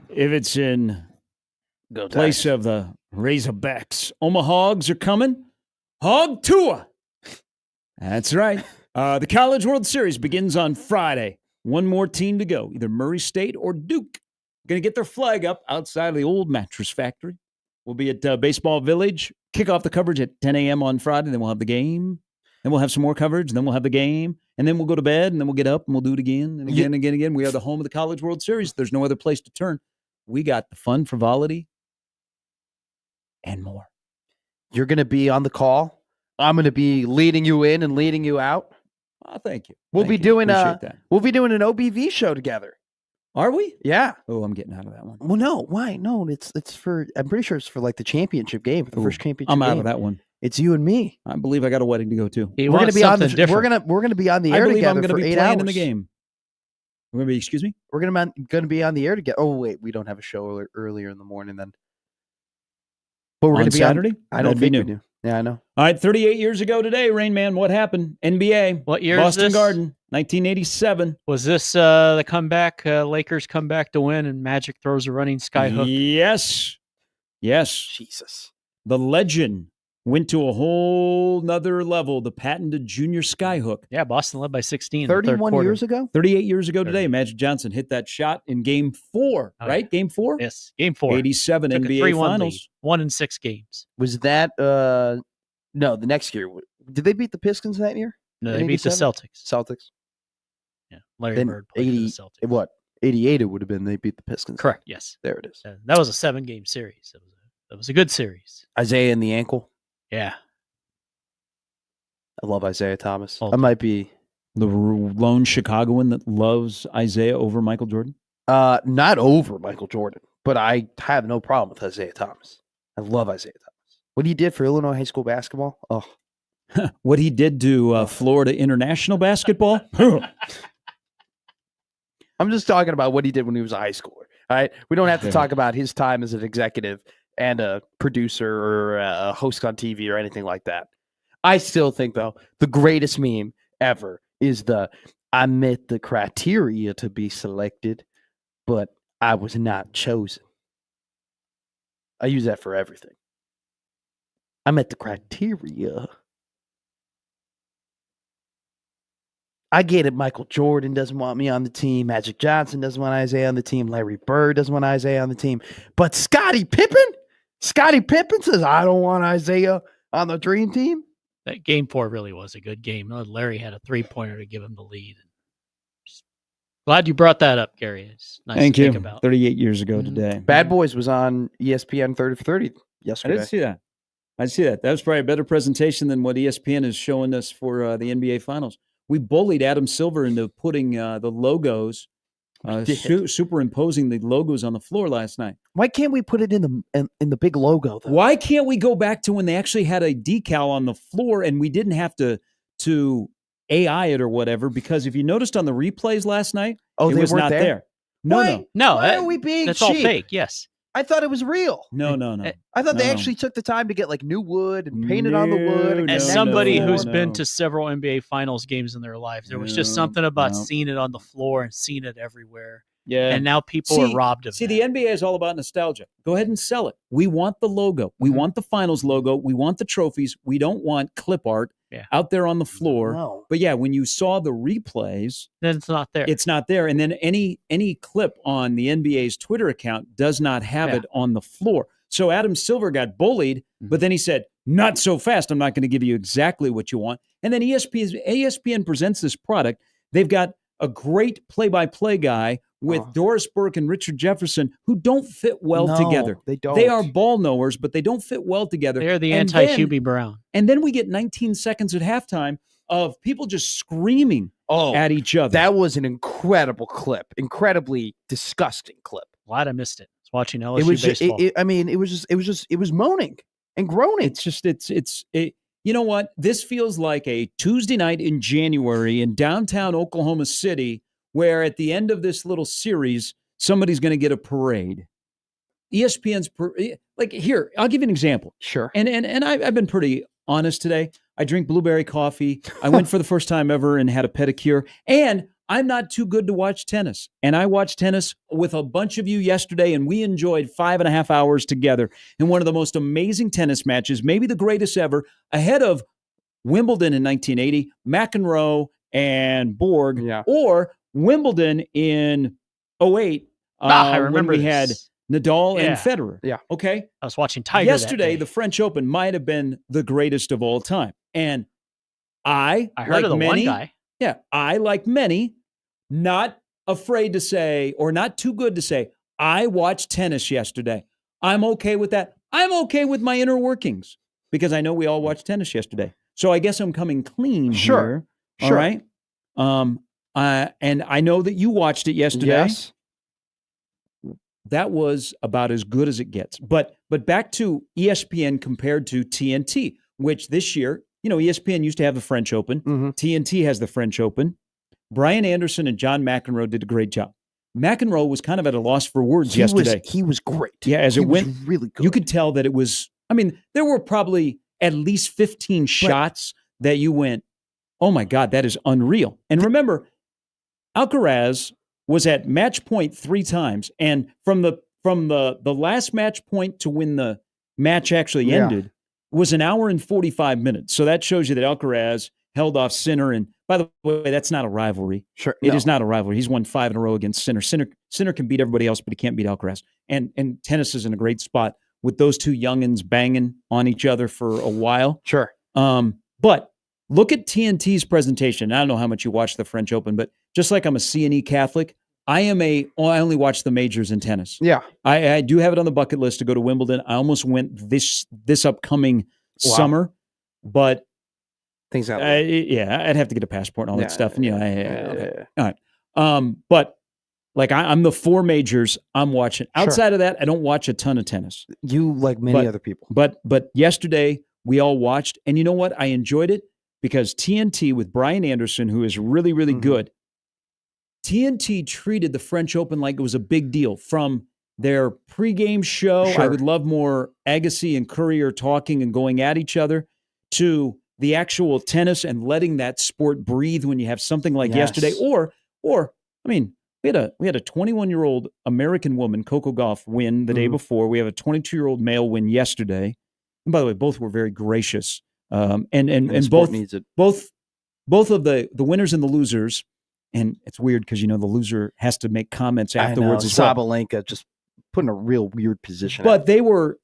if it's in
Go
place of the Razorbacks. Omaha Hogs are coming. Hog tour. That's right. The College World Series begins on Friday. One more team to go, either Murray State or Duke. Going to get their flag up outside of the old mattress factory. We'll be at Baseball Village. Kick off the coverage at 10 a.m. on Friday. Then we'll have the game. Then we'll have some more coverage. And then we'll have the game. And then we'll go to bed. And then we'll get up and we'll do it again and again and again and again. We are the home of the College World Series. There's no other place to turn. We got the fun, frivolity, and more.
You're going to be on the call. I'm going to be leading you in and leading you out.
Oh, thank you.
We'll
Thank
be
you.
doing
Appreciate that.
we'll be doing an OBV show together.
Are we?
Yeah.
Oh, I'm getting out of that one.
Well, no. Why? No, it's for. I'm pretty sure it's for like the championship game, for the first championship.
I'm
game.
out of that one.
It's you and me.
I believe I got a wedding to go to.
He
We're going to
wants
be on the.
something different.
We're gonna be on the
I
air
believe
together
I'm going to
for
be
8
playing
hours.
in the game. We're going to be. Excuse me.
We're going to be on the air together. Oh wait, we don't have a show earlier in the morning then. But we're
On
going to be
Saturday?
I don't
That'd be
think
new.
we do. Yeah, I know.
All right, 38 years ago today, Rain Man, what happened? NBA.
What year
Boston
is this?
Garden, 1987.
Was this the comeback? Lakers come back to win, and Magic throws a running skyhook.
Yes. Yes.
Jesus.
The legend went to a whole nother level, the patented junior skyhook.
Yeah, Boston led by 16. in the third
31
quarter.
years ago?
38 years ago today, Magic Johnson hit that shot in game 4,
Oh,
right? Game 4?
Yes, game 4.
87
Took a
NBA
3-1
Finals.
lead. 1 in 6 games.
Was that no, the next year. Did they beat the Pistons that year?
No,
In
they beat the
87?
Celtics.
Celtics.
Yeah, Larry
Then
Bird played for
80
the Celtics.
What? 88 it would have been they beat the Pistons.
Correct. Yes,
There it is.
that was a 7-game series. It was a good series.
Isaiah in the ankle.
Yeah.
I love Isaiah Thomas.
Oh.
I might be
The lone Chicagoan that loves Isaiah over Michael Jordan.
not over Michael Jordan, but I have no problem with Isaiah Thomas. I love Isaiah Thomas. What he did for Illinois high school basketball. Oh,
What he did to Florida international basketball.
I'm just talking about what he did when he was a high schooler. All right. We don't have to
Okay.
talk about his time as an executive and a producer or a host on TV or anything like that. I still think, though, the greatest meme ever is I met the criteria to be selected, but I was not chosen. I use that for everything. I met the criteria. I get it. Michael Jordan doesn't want me on the team. Magic Johnson doesn't want Isaiah on the team. Larry Bird doesn't want Isaiah on the team. But Scottie Pippen says, I don't want Isaiah on the dream team.
That game 4 really was a good game. Larry had a 3-pointer to give him the lead. Just glad you brought that up, Gary. It's nice
Thank
to
you.
think about.
38 years ago
Mhm.
today.
Bad Boys was on ESPN 30 for 30
I
yesterday.
did see that. I see that. That was probably a better presentation than what ESPN is showing us for the NBA Finals. We bullied Adam Silver into putting the logos, superimposing the logos on the floor last night.
Why can't we put it in the big logo, though?
Why can't we go back to when they actually had a decal on the floor and we didn't have to AI it or whatever? Because if you noticed on the replays last night,
Oh,
it
they
was
weren't
not
there?
there. No,
Why?
no,
No,
Why
that-
are we being
that's
cheap?
all fake. Yes.
I thought it was real.
no, no, no.
I thought they
No.
actually took the time to get like new wood and paint it on the wood. And
No,
As
connect the
somebody
floor.
who's
no.
been to several NBA Finals games in their lives, there was just
No,
something about
no.
seeing it on the floor and seeing it everywhere.
Yeah.
And now people
See-
are robbed of
See,
that.
the NBA is all about nostalgia. Go ahead and sell it. We want the logo. We want the finals logo. We want the trophies. We don't want clip art out there on the floor.
No.
But yeah, when you saw the replays,
Then it's not there.
it's not there. And then any clip on the NBA's Twitter account does not have it on the floor. So Adam Silver got bullied, but then he said, not so fast. I'm not going to give you exactly what you want. And then ESPN presents this product. They've got a great play-by-play guy with Doris Burke and Richard Jefferson who don't fit well
No,
together.
they don't.
They are ball knowers, but they don't fit well together.
They're the
And
anti-Hubie Brown.
And then we get 19 seconds at halftime of people just screaming at each other.
That was an incredible clip, incredibly disgusting clip.
Glad I missed it. I was watching LSU
It was,
baseball.
it was moaning and groaning.
It's just, you know what? This feels like a Tuesday night in January in downtown Oklahoma City, where at the end of this little series, somebody's going to get a parade. ESPN's, like here, I'll give you an example.
Sure.
And I've been pretty honest today. I drink blueberry coffee. I went for the first time ever and had a pedicure. And I'm not too good to watch tennis. And I watched tennis with a bunch of you yesterday, and we enjoyed 5.5 hours together in one of the most amazing tennis matches, maybe the greatest ever, ahead of Wimbledon in 1980, McEnroe and Borg, or Wimbledon in 2008
I remember
when we had Nadal and
Yeah.
Federer.
Yeah.
Okay.
I was watching Tiger
Yesterday,
that day.
the French Open might have been the greatest of all time. And I
heard
like
of the
many,
one guy.
Yeah, I, like many, not afraid to say, or not too good to say, I watched tennis yesterday. I'm okay with that. I'm okay with my inner workings because I know we all watched tennis yesterday. So I guess I'm coming clean here. All right. And I know that you watched it yesterday.
Yes.
That was about as good as it gets. But back to ESPN compared to TNT, which this year, ESPN used to have the French Open.
Mm-hmm.
TNT has the French Open. Brian Anderson and John McEnroe did a great job. McEnroe was kind of at a loss for words yesterday.
He was great.
Yeah, as
he
it went,
really good.
You could tell that it was, there were probably at least 15 shots that you went, oh my God, that is unreal. And remember, Alcaraz was at match point 3 times. And from the last match point to when the match actually ended was an hour and 45 minutes. So that shows you that Alcaraz held off Sinner. And by the way, that's not a rivalry.
Sure,
It is not a rivalry. He's won 5 in a row against Sinner. Sinner can beat everybody else, but he can't beat Alcaraz. And tennis is in a great spot with those two youngins banging on each other for a while.
Sure.
But look at TNT's presentation. I don't know how much you watch the French Open, but just like I'm a C&E Catholic, I only watch the majors in tennis.
Yeah.
I do have it on the bucket list to go to Wimbledon. I almost went this upcoming summer, but
things out.
I'd have to get a passport and all that stuff. And all right. But like I'm the 4 majors I'm watching. Outside of that, I don't watch a ton of tennis.
You, like many other people.
But yesterday we all watched, and you know what? I enjoyed it because TNT with Brian Anderson, who is really, really good, TNT treated the French Open like it was a big deal. From their pregame show, I would love more Agassi and Courier talking and going at each other, to the actual tennis and letting that sport breathe when you have something like yesterday. Or we had a 21-year-old American woman, Coco Gauff, win the day before. We have a 22-year-old male win yesterday. And by the way, both were very gracious. And both
needs it.
both of the winners and the losers. And it's weird because, the loser has to make comments afterwards as well.
Sabalenka just put in a real weird position.
But they were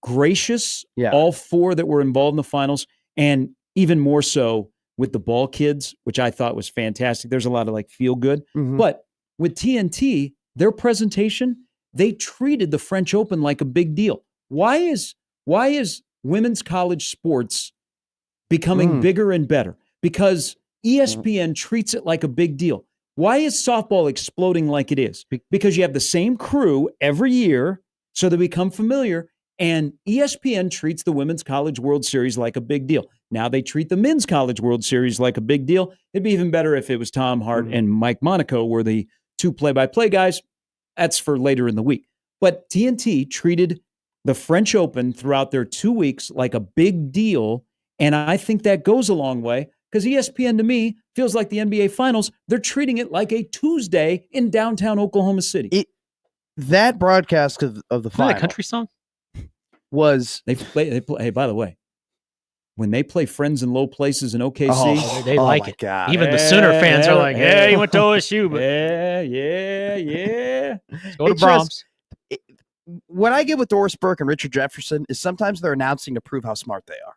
gracious, all 4 that were involved in the finals, and even more so with the ball kids, which I thought was fantastic. There's a lot of feel good. But with TNT, their presentation, they treated the French Open like a big deal. Why is women's college sports becoming bigger and better? Because ESPN treats it like a big deal. Why is softball exploding like it is? Because you have the same crew every year, so they become familiar, and ESPN treats the Women's College World Series like a big deal. Now they treat the Men's College World Series like a big deal. It'd be even better if it was Tom Hart and Mike Monaco were the 2 play-by-play guys. That's for later in the week. But TNT treated the French Open throughout their 2 weeks like a big deal, and I think that goes a long way. Because ESPN, to me, feels like the NBA Finals. They're treating it like a Tuesday in downtown Oklahoma City.
That broadcast of the final.
Isn't that a country song?
Was
they play? Hey, by the way, when they play Friends in Low Places in OKC,
they like it.
God.
Even the Sooner fans are like, "Yeah, he went to OSU, but
yeah.
Let's go to Brahms."
What I get with Doris Burke and Richard Jefferson is sometimes they're announcing to prove how smart they are.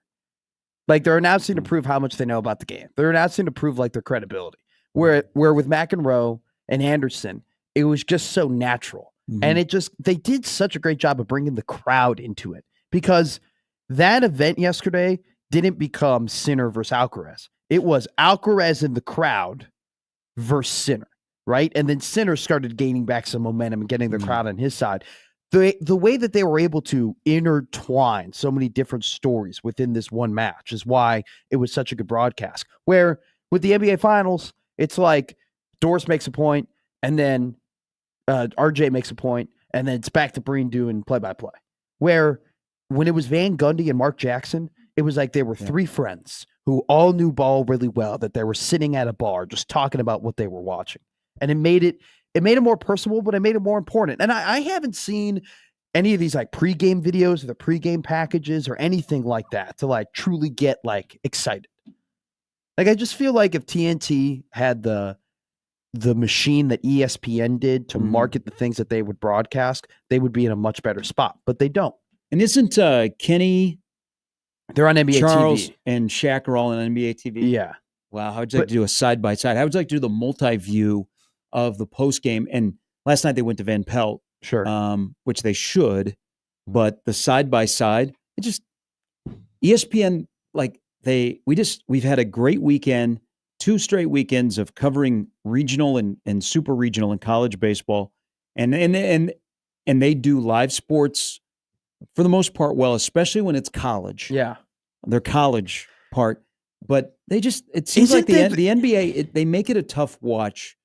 Like they're announcing to prove how much they know about the game. They're announcing to prove their credibility. Where with McEnroe and Anderson, it was just so natural. And they did such a great job of bringing the crowd into it, because that event yesterday didn't become Sinner versus Alcaraz. It was Alcaraz in the crowd versus Sinner, right? And then Sinner started gaining back some momentum and getting the crowd on his side. The way that they were able to intertwine so many different stories within this one match is why it was such a good broadcast. Where with the NBA Finals, it's like Doris makes a point, and then RJ makes a point, and then it's back to Breen doing play-by-play. Where when it was Van Gundy and Mark Jackson, it was like they were 3 friends who all knew ball really well, that they were sitting at a bar just talking about what they were watching. And it made it more personable, but it made it more important. And I haven't seen any of these like pregame videos or the pregame packages or anything like that to like truly get like excited. Like, I just feel like if TNT had the machine that ESPN did to market the things that they would broadcast, they would be in a much better spot, but they don't.
And isn't Kenny...
They're on NBA
Charles
TV.
and Shaq are all on NBA TV?
Yeah.
Wow. How would you like to do a side-by-side? How would you like to do the multi-view of the post-game? And last night they went to Van Pelt, which they should, but the side-by-side, it just... ESPN, like, we've had a great weekend, 2 straight weekends of covering regional and super regional and college baseball. And they do live sports for the most part well, especially when it's college.
Yeah.
Their college part. But it seems like the NBA, they make it a tough watch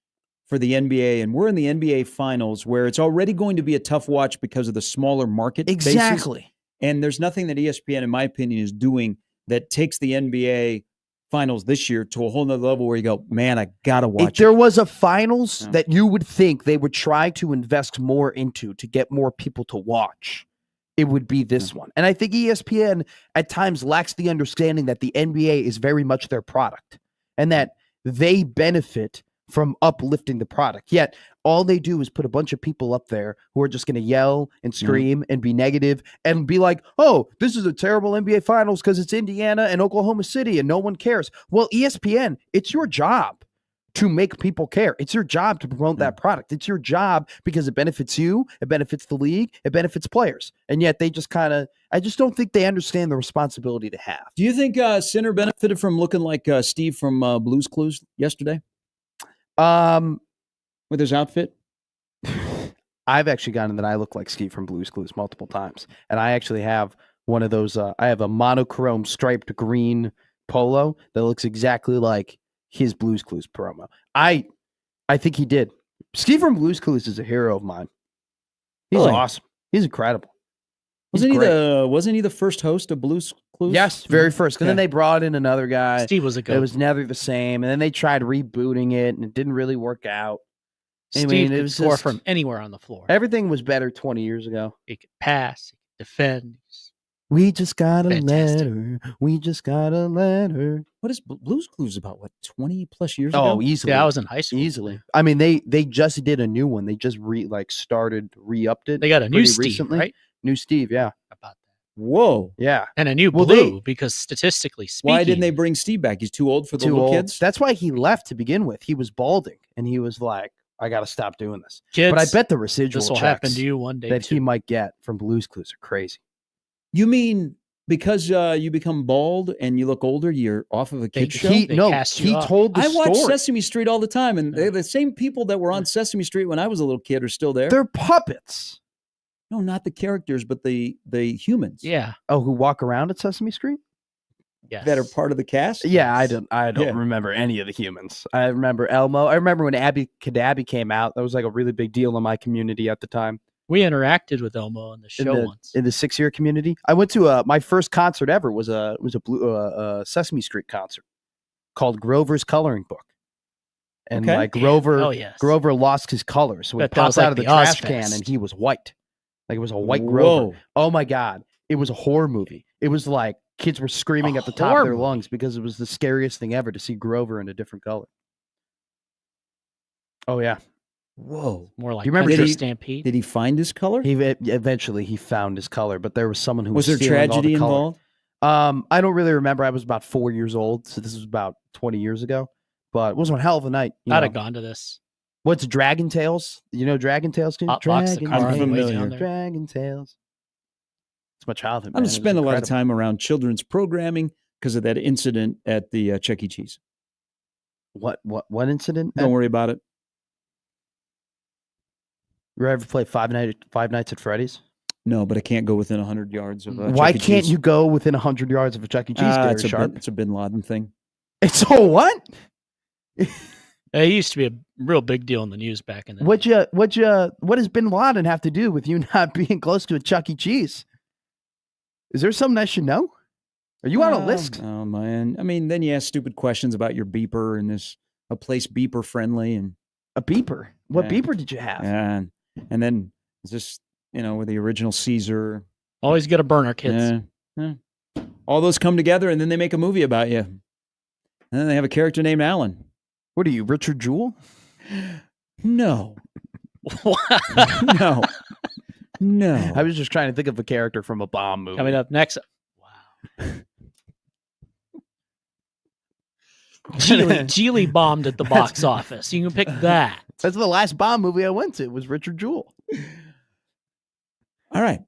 for the NBA. And we're in the NBA finals where it's already going to be a tough watch because of the smaller market bases.
Exactly.
And there's nothing that ESPN, in my opinion, is doing that takes the NBA finals this year to a whole nother level where you go, man, I got to watch
If there was a finals that you would think they would try to invest more into to get more people to watch, it would be this one. And I think ESPN at times lacks the understanding that the NBA is very much their product and that they benefit from uplifting the product. Yet all they do is put a bunch of people up there who are just going to yell and scream and be negative and be like, oh, this is a terrible NBA finals because it's Indiana and Oklahoma City and no one cares. Well, ESPN, it's your job to make people care. It's your job to promote that product. It's your job because it benefits you, it benefits the league, it benefits players. And yet they just I just don't think they understand the responsibility to have.
Do you think Sinner benefited from looking like Steve from Blue's Clues yesterday? With his outfit?
I've actually gotten that I look like Steve from Blue's Clues multiple times. And I actually have one of those, I have a monochrome striped green polo that looks exactly like his Blue's Clues promo. I think he did. Steve from Blue's Clues is a hero of mine. He's awesome. He's incredible.
Wasn't he the first host of Blue's Clues?
Yes, very first. And then they brought in another guy.
Steve was a goat.
It was never the same. And then they tried rebooting it, and it didn't really work out.
Steve could score from anywhere on the floor.
Everything was better 20 years ago.
He could pass, he could defend.
We just got a letter. We just got a letter.
What is Blue's Clues about? What, 20 plus years ago?
Oh, easily.
Yeah, I was in high school.
Easily. I mean, they just did a new one. They just re-upped it.
They got a new Steve,
recently.
right?
New Steve, yeah.
About that.
Whoa.
Yeah.
And a new Blue, because statistically speaking.
Why didn't they bring Steve back? He's too old for the little kids?
That's why he left to begin with. He was balding, and he was like, I got to stop doing this.
Kids,
but I bet the residual
this will
checks
happen to you one day
that he might get from Blue's Clues are crazy.
You mean because you become bald and you look older, you're off of a kid's show?
He told the story.
I watch Sesame Street all the time, and they're the same people that were on Sesame Street when I was a little kid are still there.
They're puppets.
No, not the characters, but the humans.
Yeah.
Oh, who walk around at Sesame Street?
Yes.
That are part of the cast? Yeah, I don't remember any of the humans. I remember Elmo. I remember when Abby Cadabby came out. That was like a really big deal in my community at the time.
We interacted with Elmo on the show once.
In the 6-year community. I went to my first concert ever was a Sesame Street concert called Grover's Coloring Book. And like Grover lost his color, so it popped out of the trash can and he was white. Like it was a white Grover. Oh my God. It was a horror movie. It was like kids were screaming at the top of their lungs because it was the scariest thing ever to see Grover in a different color. Oh yeah.
Whoa.
More like
you remember
Stampede?
Did he find his color?
Eventually he found his color, but there was someone who was
there tragedy involved?
I don't really remember. I was about 4 years old, so this was about 20 years ago. But it was one hell of a night.
I'd have gone to this.
What's Dragon Tales? You know Dragon Tales?
I'm familiar.
Dragon Tales. It's my childhood.
I don't spend a lot of time around children's programming because of that incident at the Chuck E. Cheese.
What incident?
Don't worry about it.
You ever play Five Nights at Freddy's?
No, but I can't go within 100 yards of
Why
Chuck E.
can't
Cheese.
you go within 100 yards of a Chuck E. Cheese?
It's a Bin Laden thing.
It's a what?
It used to be a real big deal in the news back in the
day. What does Bin Laden have to do with you not being close to a Chuck E. Cheese? Is there something I should know? Are you on a list?
Oh man. I mean, then you ask stupid questions about your beeper and this a place beeper friendly and
A beeper. What
Yeah.
beeper did you have?
and then it's just with the original Caesar.
Always get a burner, kids.
Yeah. All those come together and then they make a movie about you. And then they have a character named Alan.
What are you, Richard Jewell?
No. No. No.
I was just trying to think of a character from a bomb movie.
Coming up next. Wow. Geely bombed at the box office. You can pick that.
That's the last bomb movie I went to. Was Richard Jewell.
All right.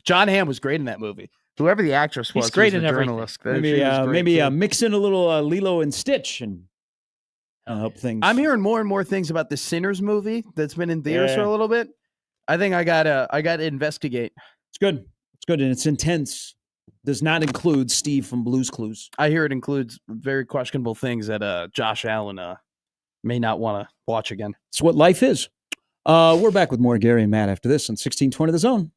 John Hamm was great in that movie. Whoever the actress was,
He's great
who's
in
the
everything.
journalist.
Maybe mix in a little Lilo and Stitch and help things.
I'm hearing more and more things about the Sinners movie that's been in theaters for a little bit. I think I gotta investigate.
It's good. It's good and it's intense. Does not include Steve from Blue's Clues.
I hear it includes very questionable things that Josh Allen may not want to watch again.
It's what life is. We're back with more Gary and Matt after this on 1620 The Zone.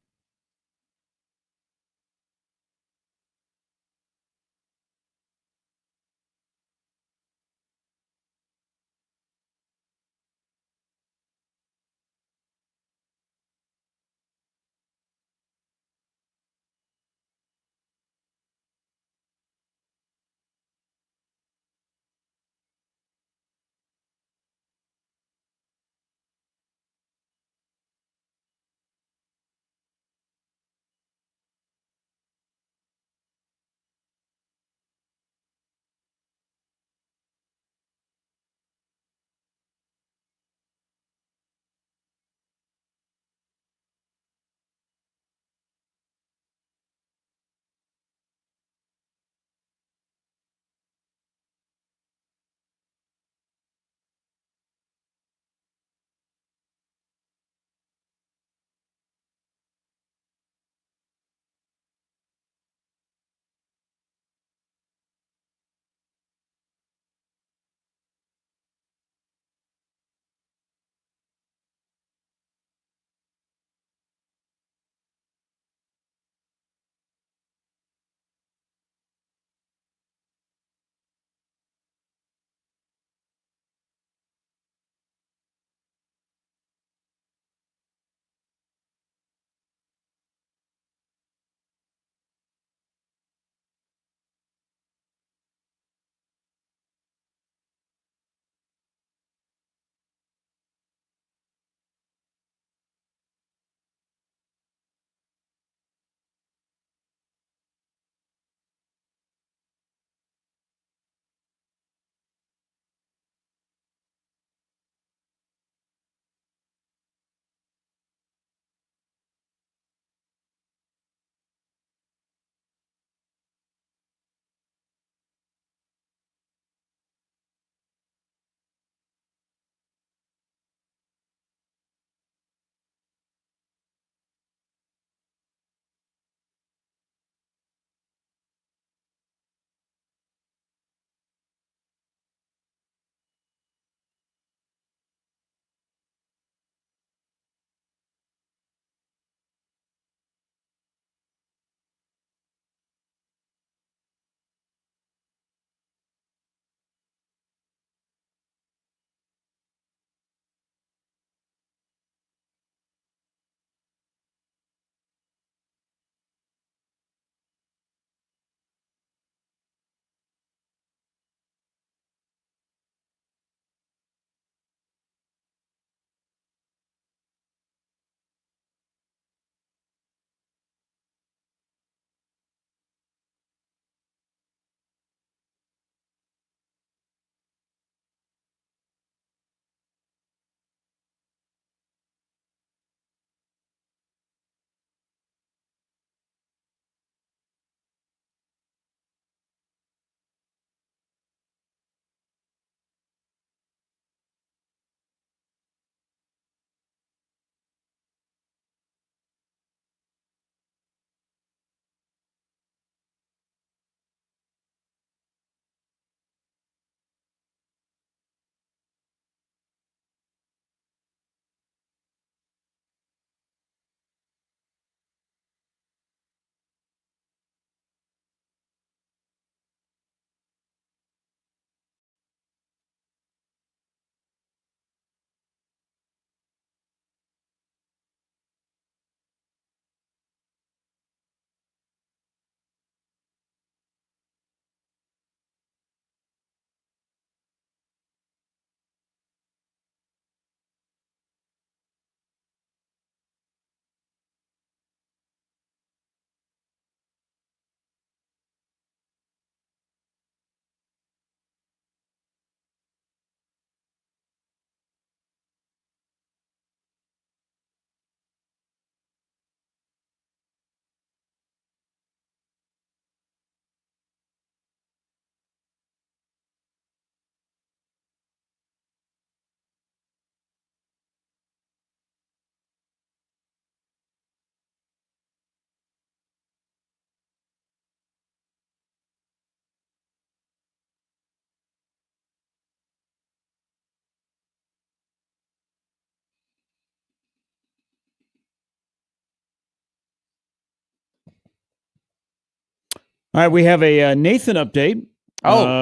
All right, we have a Nathan update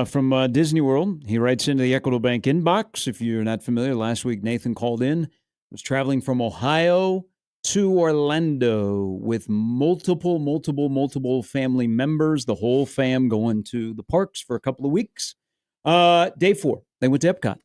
from Disney World. He writes into the Equitable Bank inbox. If you're not familiar, last week Nathan called in, was traveling from Ohio to Orlando with multiple family members, the whole fam going to the parks for a couple of weeks. Day 4, they went to Epcot.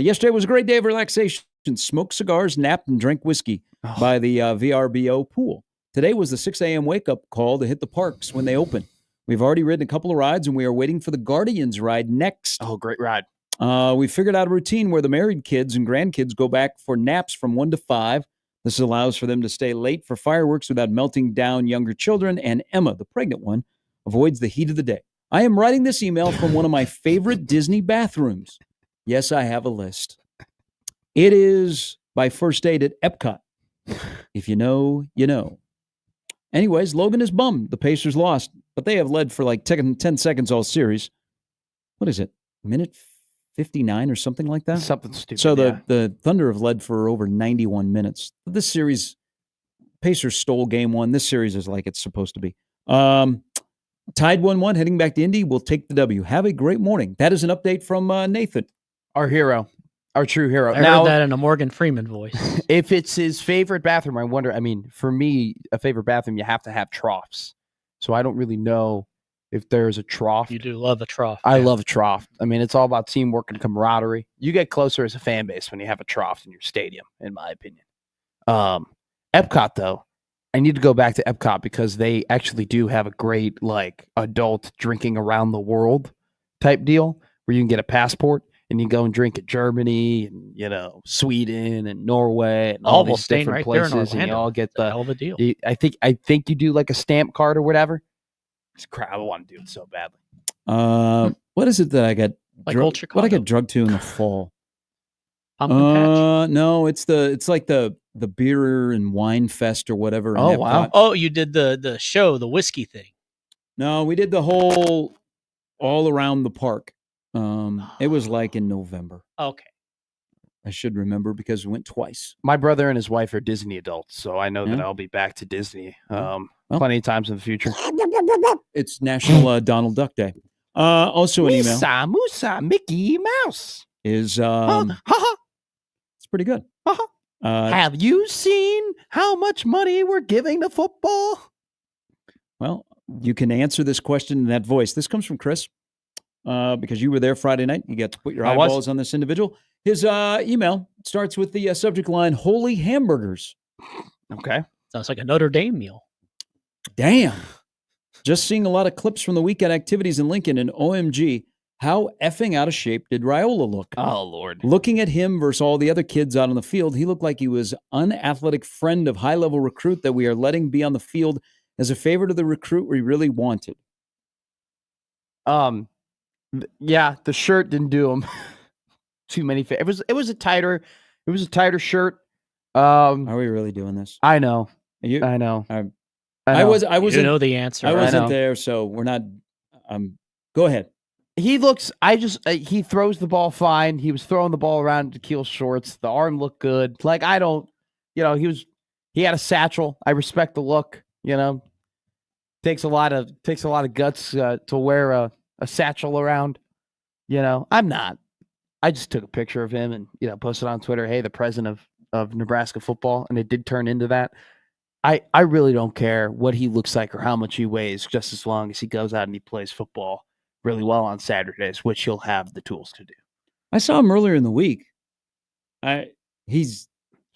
Yesterday was a great day of relaxation. Smoked cigars, napped, and drank whiskey by the VRBO pool. Today was the 6 a.m. wake-up call to hit the parks when they open. We've already ridden a couple of rides, and we are waiting for the Guardians ride next.
Oh, great ride.
We figured out a routine where the married kids and grandkids go back for naps from 1 to 5. This allows for them to stay late for fireworks without melting down younger children, and Emma, the pregnant one, avoids the heat of the day. I am writing this email from one of my favorite Disney bathrooms. Yes, I have a list. It is by First Aid at Epcot. If you know, you know. Anyways, Logan is bummed the Pacers lost, but they have led for like 10 seconds all series. What is it? Minute 59 or something like that?
Something stupid.
So the Thunder have led for over 91 minutes. This series, Pacers stole game 1. This series is like it's supposed to be. Tied 1-1, heading back to Indy. We'll take the W. Have a great morning. That is an update from Nathan.
Our hero. Our true hero.
I heard that in a Morgan Freeman voice.
If it's his favorite bathroom, I wonder, for me, a favorite bathroom, you have to have troughs. So I don't really know if there's a trough.
You do love a trough.
I love a trough. It's all about teamwork and camaraderie. You get closer as a fan base when you have a trough in your stadium, in my opinion. Epcot, though, I need to go back to Epcot because they actually do have a great, adult drinking around the world type deal where you can get a passport. And you go and drink at Germany and, Sweden and Norway and all these different
right
places. And you all get the
hell of a deal.
I think you do like a stamp card or whatever. It's crap. I want to do it so badly.
What is it that I got?
Old Chicago.
What I get drugged to in the fall?
Pumpkin Patch.
No, it's like the beer and wine fest or whatever.
Oh, wow.
Oh, you did the show, the whiskey thing.
No, we did the whole all around the park. It was like in November.
Okay.
I should remember because we went twice.
My brother and his wife are Disney adults, so I know that I'll be back to Disney plenty of times in the future.
It's National Donald Duck Day. Also an email.
Musa, Mickey Mouse.
Is
it's
pretty good.
Have you seen how much money we're giving to football?
Well, you can answer this question in that voice. This comes from Chris. Because you were there Friday night. You got to put your eyeballs on this individual. His email starts with the subject line, Holy Hamburgers.
Okay.
Sounds like a Notre Dame meal.
Damn. Just seeing a lot of clips from the weekend activities in Lincoln, and OMG, how effing out of shape did Raiola look?
Oh, Lord.
Looking at him versus all the other kids out on the field, he looked like he was unathletic friend of high-level recruit that we are letting be on the field as a favor to the recruit we really wanted.
Yeah, the shirt didn't do him too many favors. It was a tighter shirt.
Are we really doing this?
I know.
I know.
I wasn't know the answer.
I wasn't there, so we're not. Go ahead.
He looks. He throws the ball fine. He was throwing the ball around Shaquille shorts. The arm looked good. He had a satchel. I respect the look. Takes a lot of guts to wear a satchel around. I'm not. I just took a picture of him and posted on Twitter, hey, the president of Nebraska football, and it did turn into that. I really don't care what he looks like or how much he weighs, just as long as he goes out and he plays football really well on Saturdays, which he'll have the tools to do.
I saw him earlier in the week. He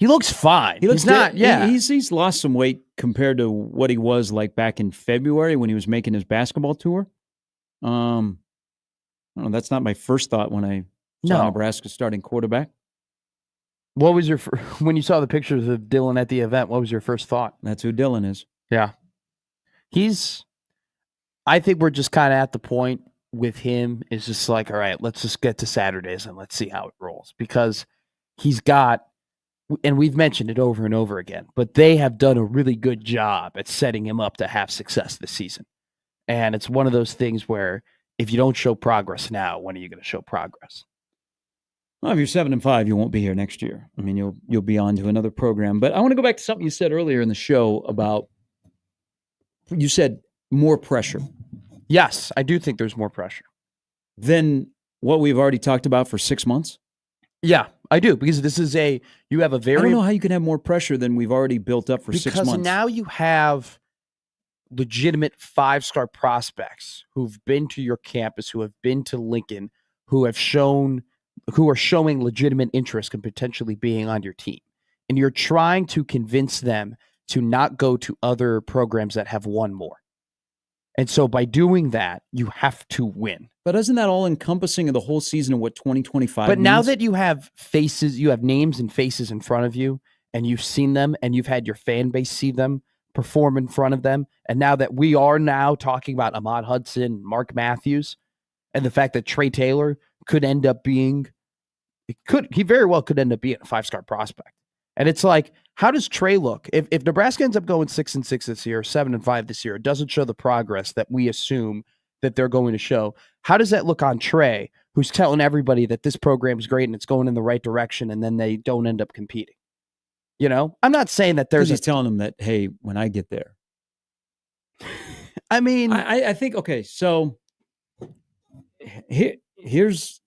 looks fine.
He looks he's lost some weight compared to what he was like back in February when he was making his basketball tour. I don't know, that's not my first thought when I saw Nebraska starting quarterback.
What was your when you saw the pictures of Dylan at the event? What was your first thought?
That's who Dylan is.
Yeah, I think we're just kind of at the point with him. It's just like, all right, let's just get to Saturdays and let's see how it rolls, because he's got, and we've mentioned it over and over again, but they have done a really good job at setting him up to have success this season. And it's one of those things where if you don't show progress now, when are you going to show progress?
Well, if you're 7-5, you won't be here next year. I mean, you'll be on to another program. But I want to go back to something you said earlier in the show about, you said more pressure.
Yes, I do think there's more pressure
than what we've already talked about for 6 months?
Yeah, I do, because this is you have a very...
I don't know how you can have more pressure than we've already built up for 6 months.
Because now you have legitimate 5-star prospects who've been to your campus, who have been to Lincoln, who are showing legitimate interest in potentially being on your team. And you're trying to convince them to not go to other programs that have won more. And so by doing that, you have to win.
But isn't that all encompassing of the whole season of what 2025
But
means?
now that you have faces, you have names and faces in front of you, and you've seen them, and you've had your fan base see them, perform in front of them, and now that we are now talking about Ahmad Hudson, Mark Matthews, and the fact that Trey Taylor could end up being, he very well could end up being a 5-star prospect. And it's like, how does Trey look? If Nebraska ends up going 6-6 this year, 7-5 this year, it doesn't show the progress that we assume that they're going to show. How does that look on Trey, who's telling everybody that this program is great and it's going in the right direction, and then they don't end up competing? You know, I'm not saying that there's...
He's telling them that, hey, when I get there.
I mean...
I think, okay, so here's...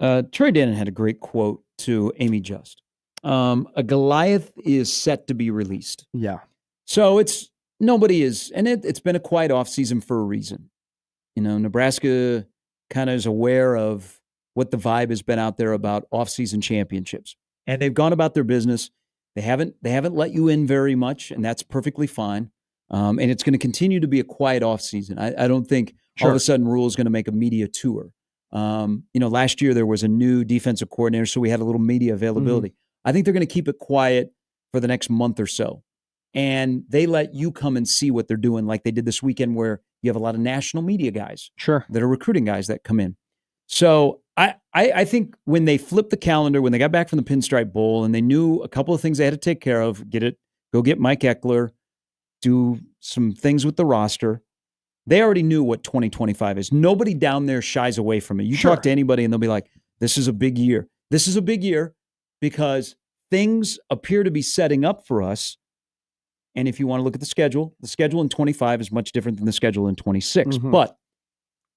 Troy Dannon had a great quote to Amy Just. A Goliath is set to be released.
Yeah.
So nobody is, and it's been a quiet offseason for a reason. You know, Nebraska kind of is aware of what the vibe has been out there about offseason championships. And they've gone about their business. They haven't let you in very much, and that's perfectly fine. And it's going to continue to be a quiet offseason. I don't think all of a sudden Rule is going to make a media tour. Last year there was a new defensive coordinator, so we had a little media availability. Mm-hmm. I think they're going to keep it quiet for the next month or so. And they let you come and see what they're doing, like they did this weekend, where you have a lot of national media guys that are recruiting guys that come in. So I think when they flipped the calendar, when they got back from the Pinstripe Bowl and they knew a couple of things they had to take care of, go get Mike Eckler, do some things with the roster. They already knew what 2025 is. Nobody down there shies away from it. You talk to anybody and they'll be like, this is a big year. This is a big year because things appear to be setting up for us. And if you want to look at the schedule in 25 is much different than the schedule in 26. Mm-hmm. But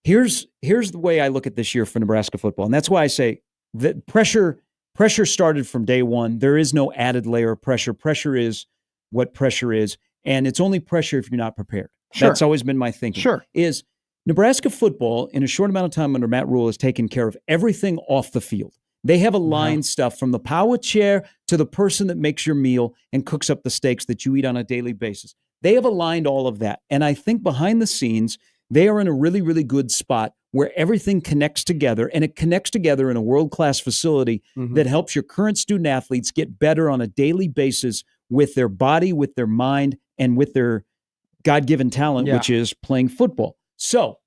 here's the way I look at this year for Nebraska football. And that's why I say that pressure started from day one. There is no added layer of pressure. Pressure is what pressure is. And it's only pressure if you're not prepared. That's always been my thinking. Is Nebraska football, in a short amount of time under Matt Rule, has taken care of everything off the field. They have aligned stuff from the power chair to the person that makes your meal and cooks up the steaks that you eat on a daily basis. They have aligned all of that. And I think behind the scenes, they are in a really, really good spot where everything connects together, and it connects together in a world-class facility that helps your current student athletes get better on a daily basis with their body, with their mind, and with their God-given talent, which is playing football. So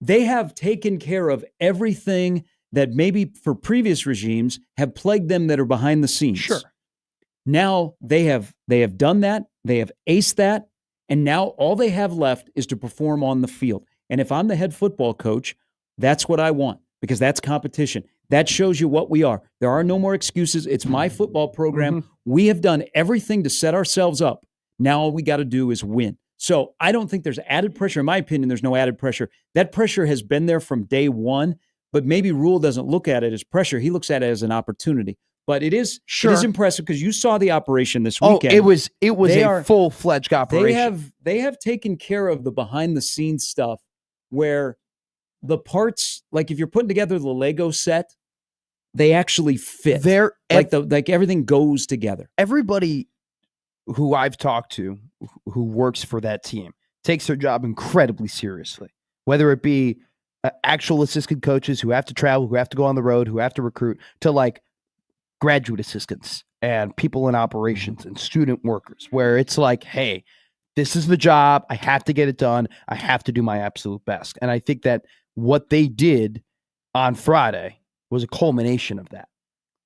they have taken care of everything that maybe for previous regimes have plagued them that are behind the scenes. Now they have done that. They have aced that. And now all they have left is to perform on the field. And if I'm the head football coach, that's what I want, because that's competition. That shows you what we are. There are no more excuses. It's my football program. We have done everything to set ourselves up. Now all we got to do is win. So I don't think there's added pressure. In my opinion, there's no added pressure. That pressure has been there from day one, but maybe Rule doesn't look at it as pressure. He looks at it as an opportunity. But it is impressive because you saw the operation this weekend.
It was a full-fledged operation.
They have taken care of the behind-the-scenes stuff where the parts, like if you're putting together the Lego set, they actually fit. Like everything goes together.
Everybody who I've talked to who works for that team takes their job incredibly seriously, whether it be actual assistant coaches who have to travel, who have to go on the road, who have to recruit, to like graduate assistants and people in operations and student workers, where it's like, hey, this is the job. I have to get it done. I have to do my absolute best. And I think that what they did on Friday was a culmination of that,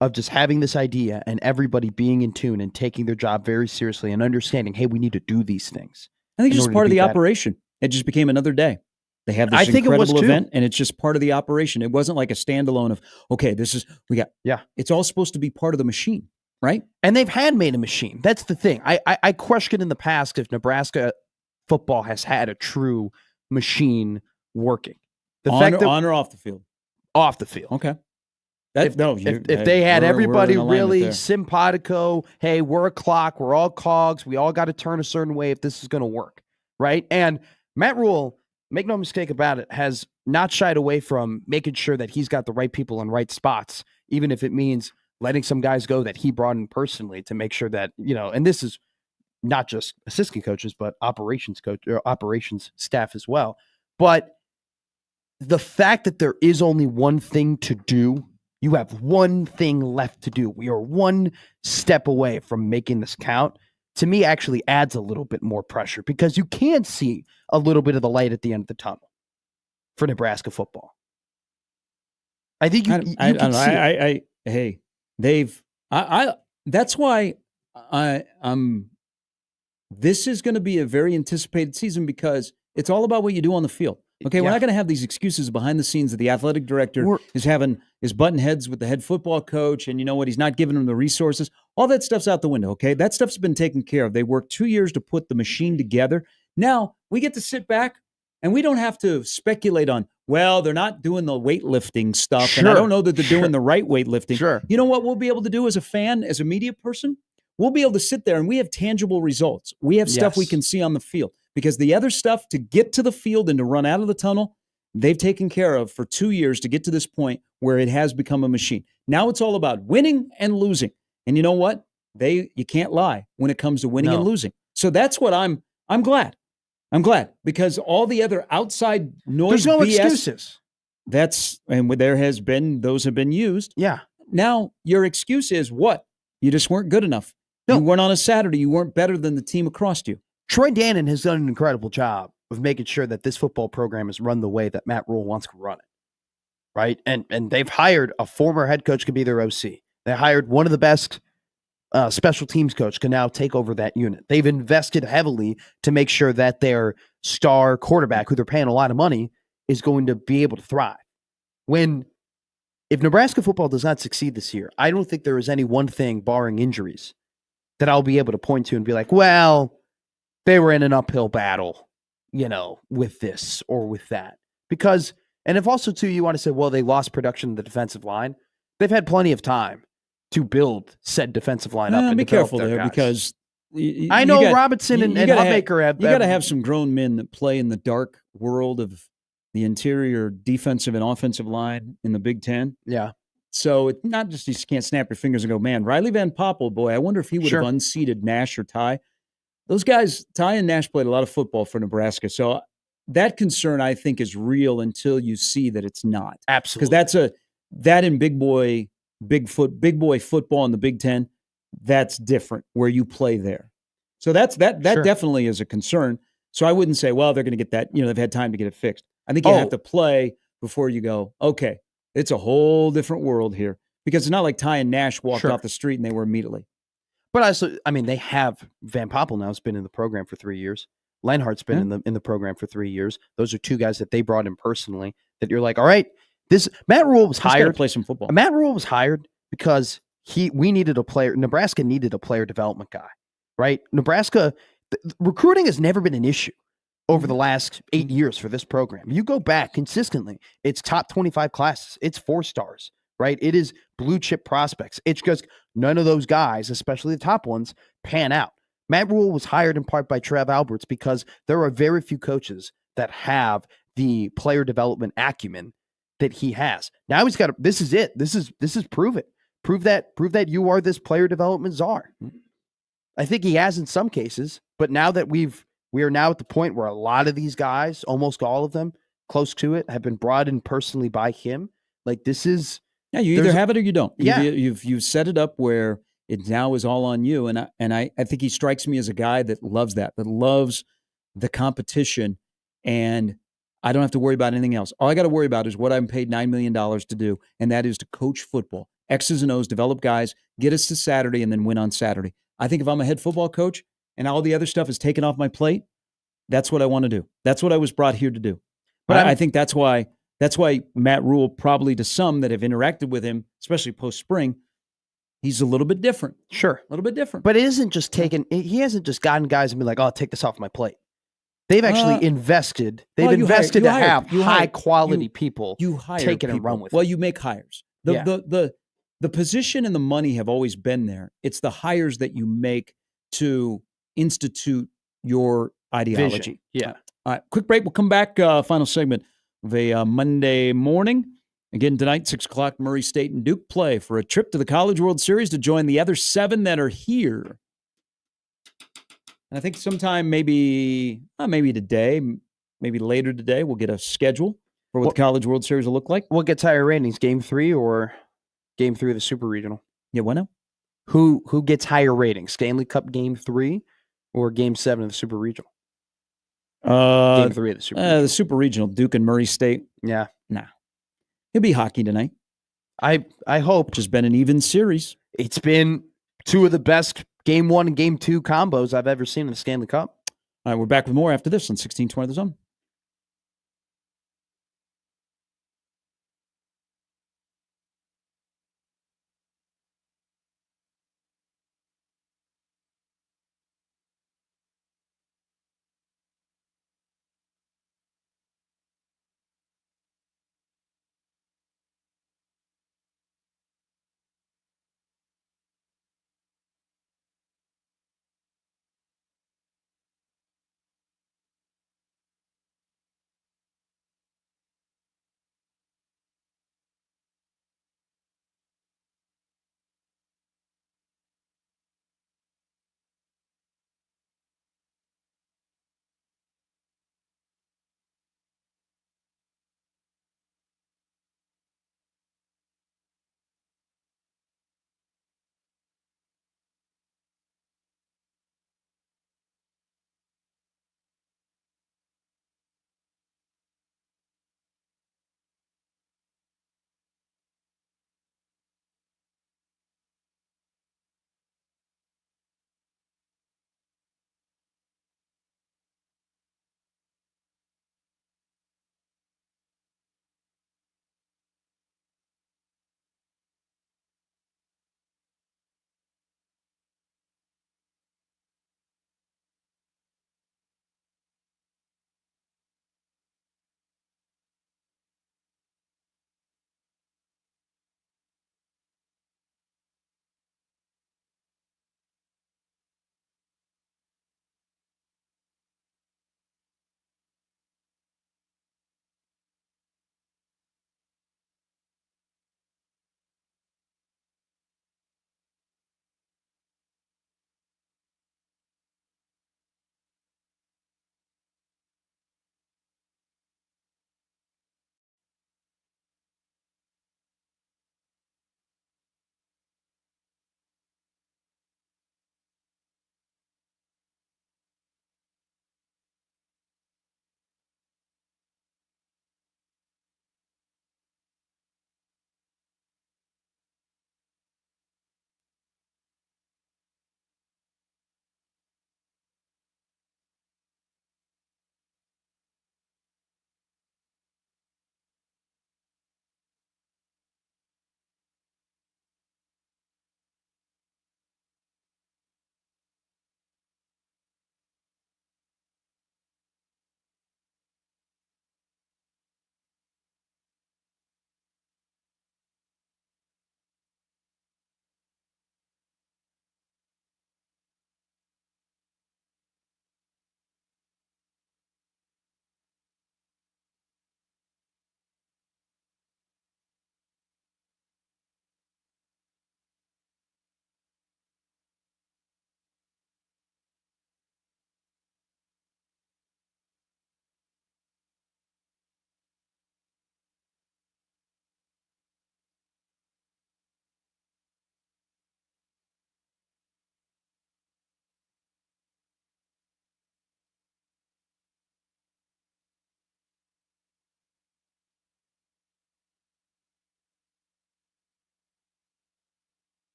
of just having this idea and everybody being in tune and taking their job very seriously and understanding, hey, we need to do these things.
I think it's just part of the operation. It just became another day. They have this incredible event, and it's just part of the operation. It wasn't like a standalone of, okay, it's all supposed to be part of the machine, right?
And they've handmade a machine. That's the thing. I question in the past if Nebraska football has had a true machine working. The
on,
fact
or,
that
on or off the field?
off the field.
Okay.
If they had everybody really simpatico, hey, we're a clock, we're all cogs, we all got to turn a certain way if this is going to work, right? And Matt Rule, make no mistake about it, has not shied away from making sure that he's got the right people in right spots, even if it means letting some guys go that he brought in personally to make sure that, and this is not just assistant coaches, but operations staff as well. But the fact that there is only one thing to do, you have one thing left to do. We are one step away from making this count. To me, actually adds a little bit more pressure because you can see a little bit of the light at the end of the tunnel for Nebraska football. I think you can see it.
That's why I'm. This is going to be a very anticipated season because it's all about what you do on the field. Okay, we're not going to have these excuses behind the scenes that the athletic director is butting heads with the head football coach, and you know what? He's not giving them the resources. All that stuff's out the window, okay? That stuff's been taken care of. They worked 2 years to put the machine together. Now, we get to sit back, and we don't have to speculate on, well, they're not doing the weightlifting stuff, and I don't know that they're doing the right weightlifting.
Sure.
You know what we'll be able to do as a fan, as a media person? We'll be able to sit there, and we have tangible results. We have stuff we can see on the field. Because the other stuff to get to the field and to run out of the tunnel, they've taken care of for 2 years to get to this point where it has become a machine. Now it's all about winning and losing. And you know what? You can't lie when it comes to winning and losing. So that's what I'm glad. I'm glad because all the other outside noise,
there's no
BS,
excuses.
Those have been used.
Yeah.
Now your excuse is what? You just weren't good enough. No. You weren't on a Saturday. You weren't better than the team across you.
Troy Dannon has done an incredible job of making sure that this football program is run the way that Matt Rule wants to run it, right? And they've hired a former head coach could be their OC. They hired one of the best special teams coach can now take over that unit. They've invested heavily to make sure that their star quarterback, who they're paying a lot of money, is going to be able to thrive. If Nebraska football does not succeed this year, I don't think there is any one thing, barring injuries, that I'll be able to point to and be like, well, they were in an uphill battle, with this or with that. Because, and if also, too, you want to say, well, they lost production in the defensive line, they've had plenty of time to build said defensive line up. And
be careful there guys. Because
I know Robinson and Hutmaker have.
You got to have some grown men that play in the dark world of the interior defensive and offensive line in the Big Ten.
Yeah.
So it's not just you can't snap your fingers and go, man, Riley Van Poppel, boy, I wonder if he would have unseated Nash or Ty. Those guys, Ty and Nash, played a lot of football for Nebraska. So that concern, I think, is real until you see that it's not.
Absolutely.
Because that in big boy football in the Big Ten, that's different where you play there. So that definitely is a concern. So I wouldn't say, well, they're going to get that. They've had time to get it fixed. I think you have to play before you go, okay, it's a whole different world here. Because it's not like Ty and Nash walked off the street and they were immediately.
But also, they have Van Poppel now has been in the program for 3 years. Lenhart's been in the program for 3 years. Those are two guys that they brought in personally that you're like, all right, Matt Rule was hired
to play some football.
Matt Rule was hired because we needed a player. Nebraska needed a player development guy, right? Nebraska recruiting has never been an issue over the last 8 years for this program. You go back consistently, it's top 25 classes. It's 4 stars. Right? It is blue chip prospects. It's just none of those guys, especially the top ones, pan out. Matt Rule was hired in part by Trev Alberts because there are very few coaches that have the player development acumen that he has. Now he's got this is it. This is prove it. Prove that you are this player development czar. I think he has in some cases, but now that we are now at the point where a lot of these guys, almost all of them, close to it, have been brought in personally by him. Like this is.
Yeah, you either have it or you don't.
Yeah.
You've set it up where it now is all on you. And I think he strikes me as a guy that loves that loves the competition. And I don't have to worry about anything else. All I got to worry about is what I'm paid $9 million to do, and that is to coach football. X's and O's, develop guys, get us to Saturday, and then win on Saturday. I think if I'm a head football coach and all the other stuff is taken off my plate, that's what I want to do. That's what I was brought here to do. But I think that's why Matt Rule, probably to some that have interacted with him, especially post-spring, he's a little bit different.
Sure.
A little bit different.
But he hasn't just gotten guys and been like, oh, take this off my plate. They've actually invested. They've
well, you hire-
invested
you
to
hire-
have
you hire-
high quality
you-
people.
You hire
take it and
people.
run with
well,
it.
you make hires.
Yeah.
The position and the money have always been there. It's the hires that you make to institute your ideology.
Vision. Yeah.
All right, quick break. We'll come back. Final segment of a Monday morning. Again, tonight, 6 o'clock, Murray State and Duke play for a trip to the College World Series to join the other 7 that are here. And I think sometime maybe today, maybe later today, we'll get a schedule for what the College World Series will look like.
What gets higher ratings, Game 3 or Game 3 of the Super Regional?
Yeah, what now?
Who gets higher ratings, Stanley Cup Game 3 or Game 7 of the Super Regional? Game 3 of the Super Regional.
The Super Regional, Duke and Murray State.
Yeah.
Nah. It'll be hockey tonight.
I hope.
Which has been an even series.
It's been 2 of the best Game 1 and Game 2 combos I've ever seen in the Stanley Cup.
All right, we're back with more after this on 1620 The Zone.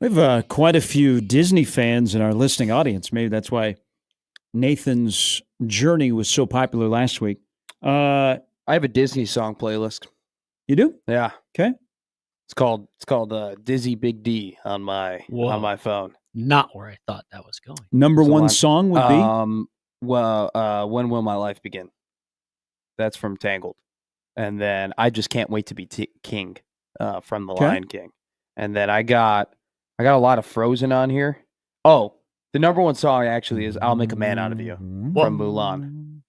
We have quite a few Disney fans in our listening audience. Maybe that's why Nathan's Journey was so popular last week.
I have a Disney song playlist.
You do?
Yeah.
Okay.
It's called Dizzy Big D on my phone.
Not where I thought that was going.
Number
So
one song would be?
When Will My Life Begin? That's from Tangled. And then I Just Can't Wait to Be King from The Lion King. And then I got a lot of Frozen on here. Oh, the number one song actually is I'll Make a Man Out of You from Mulan.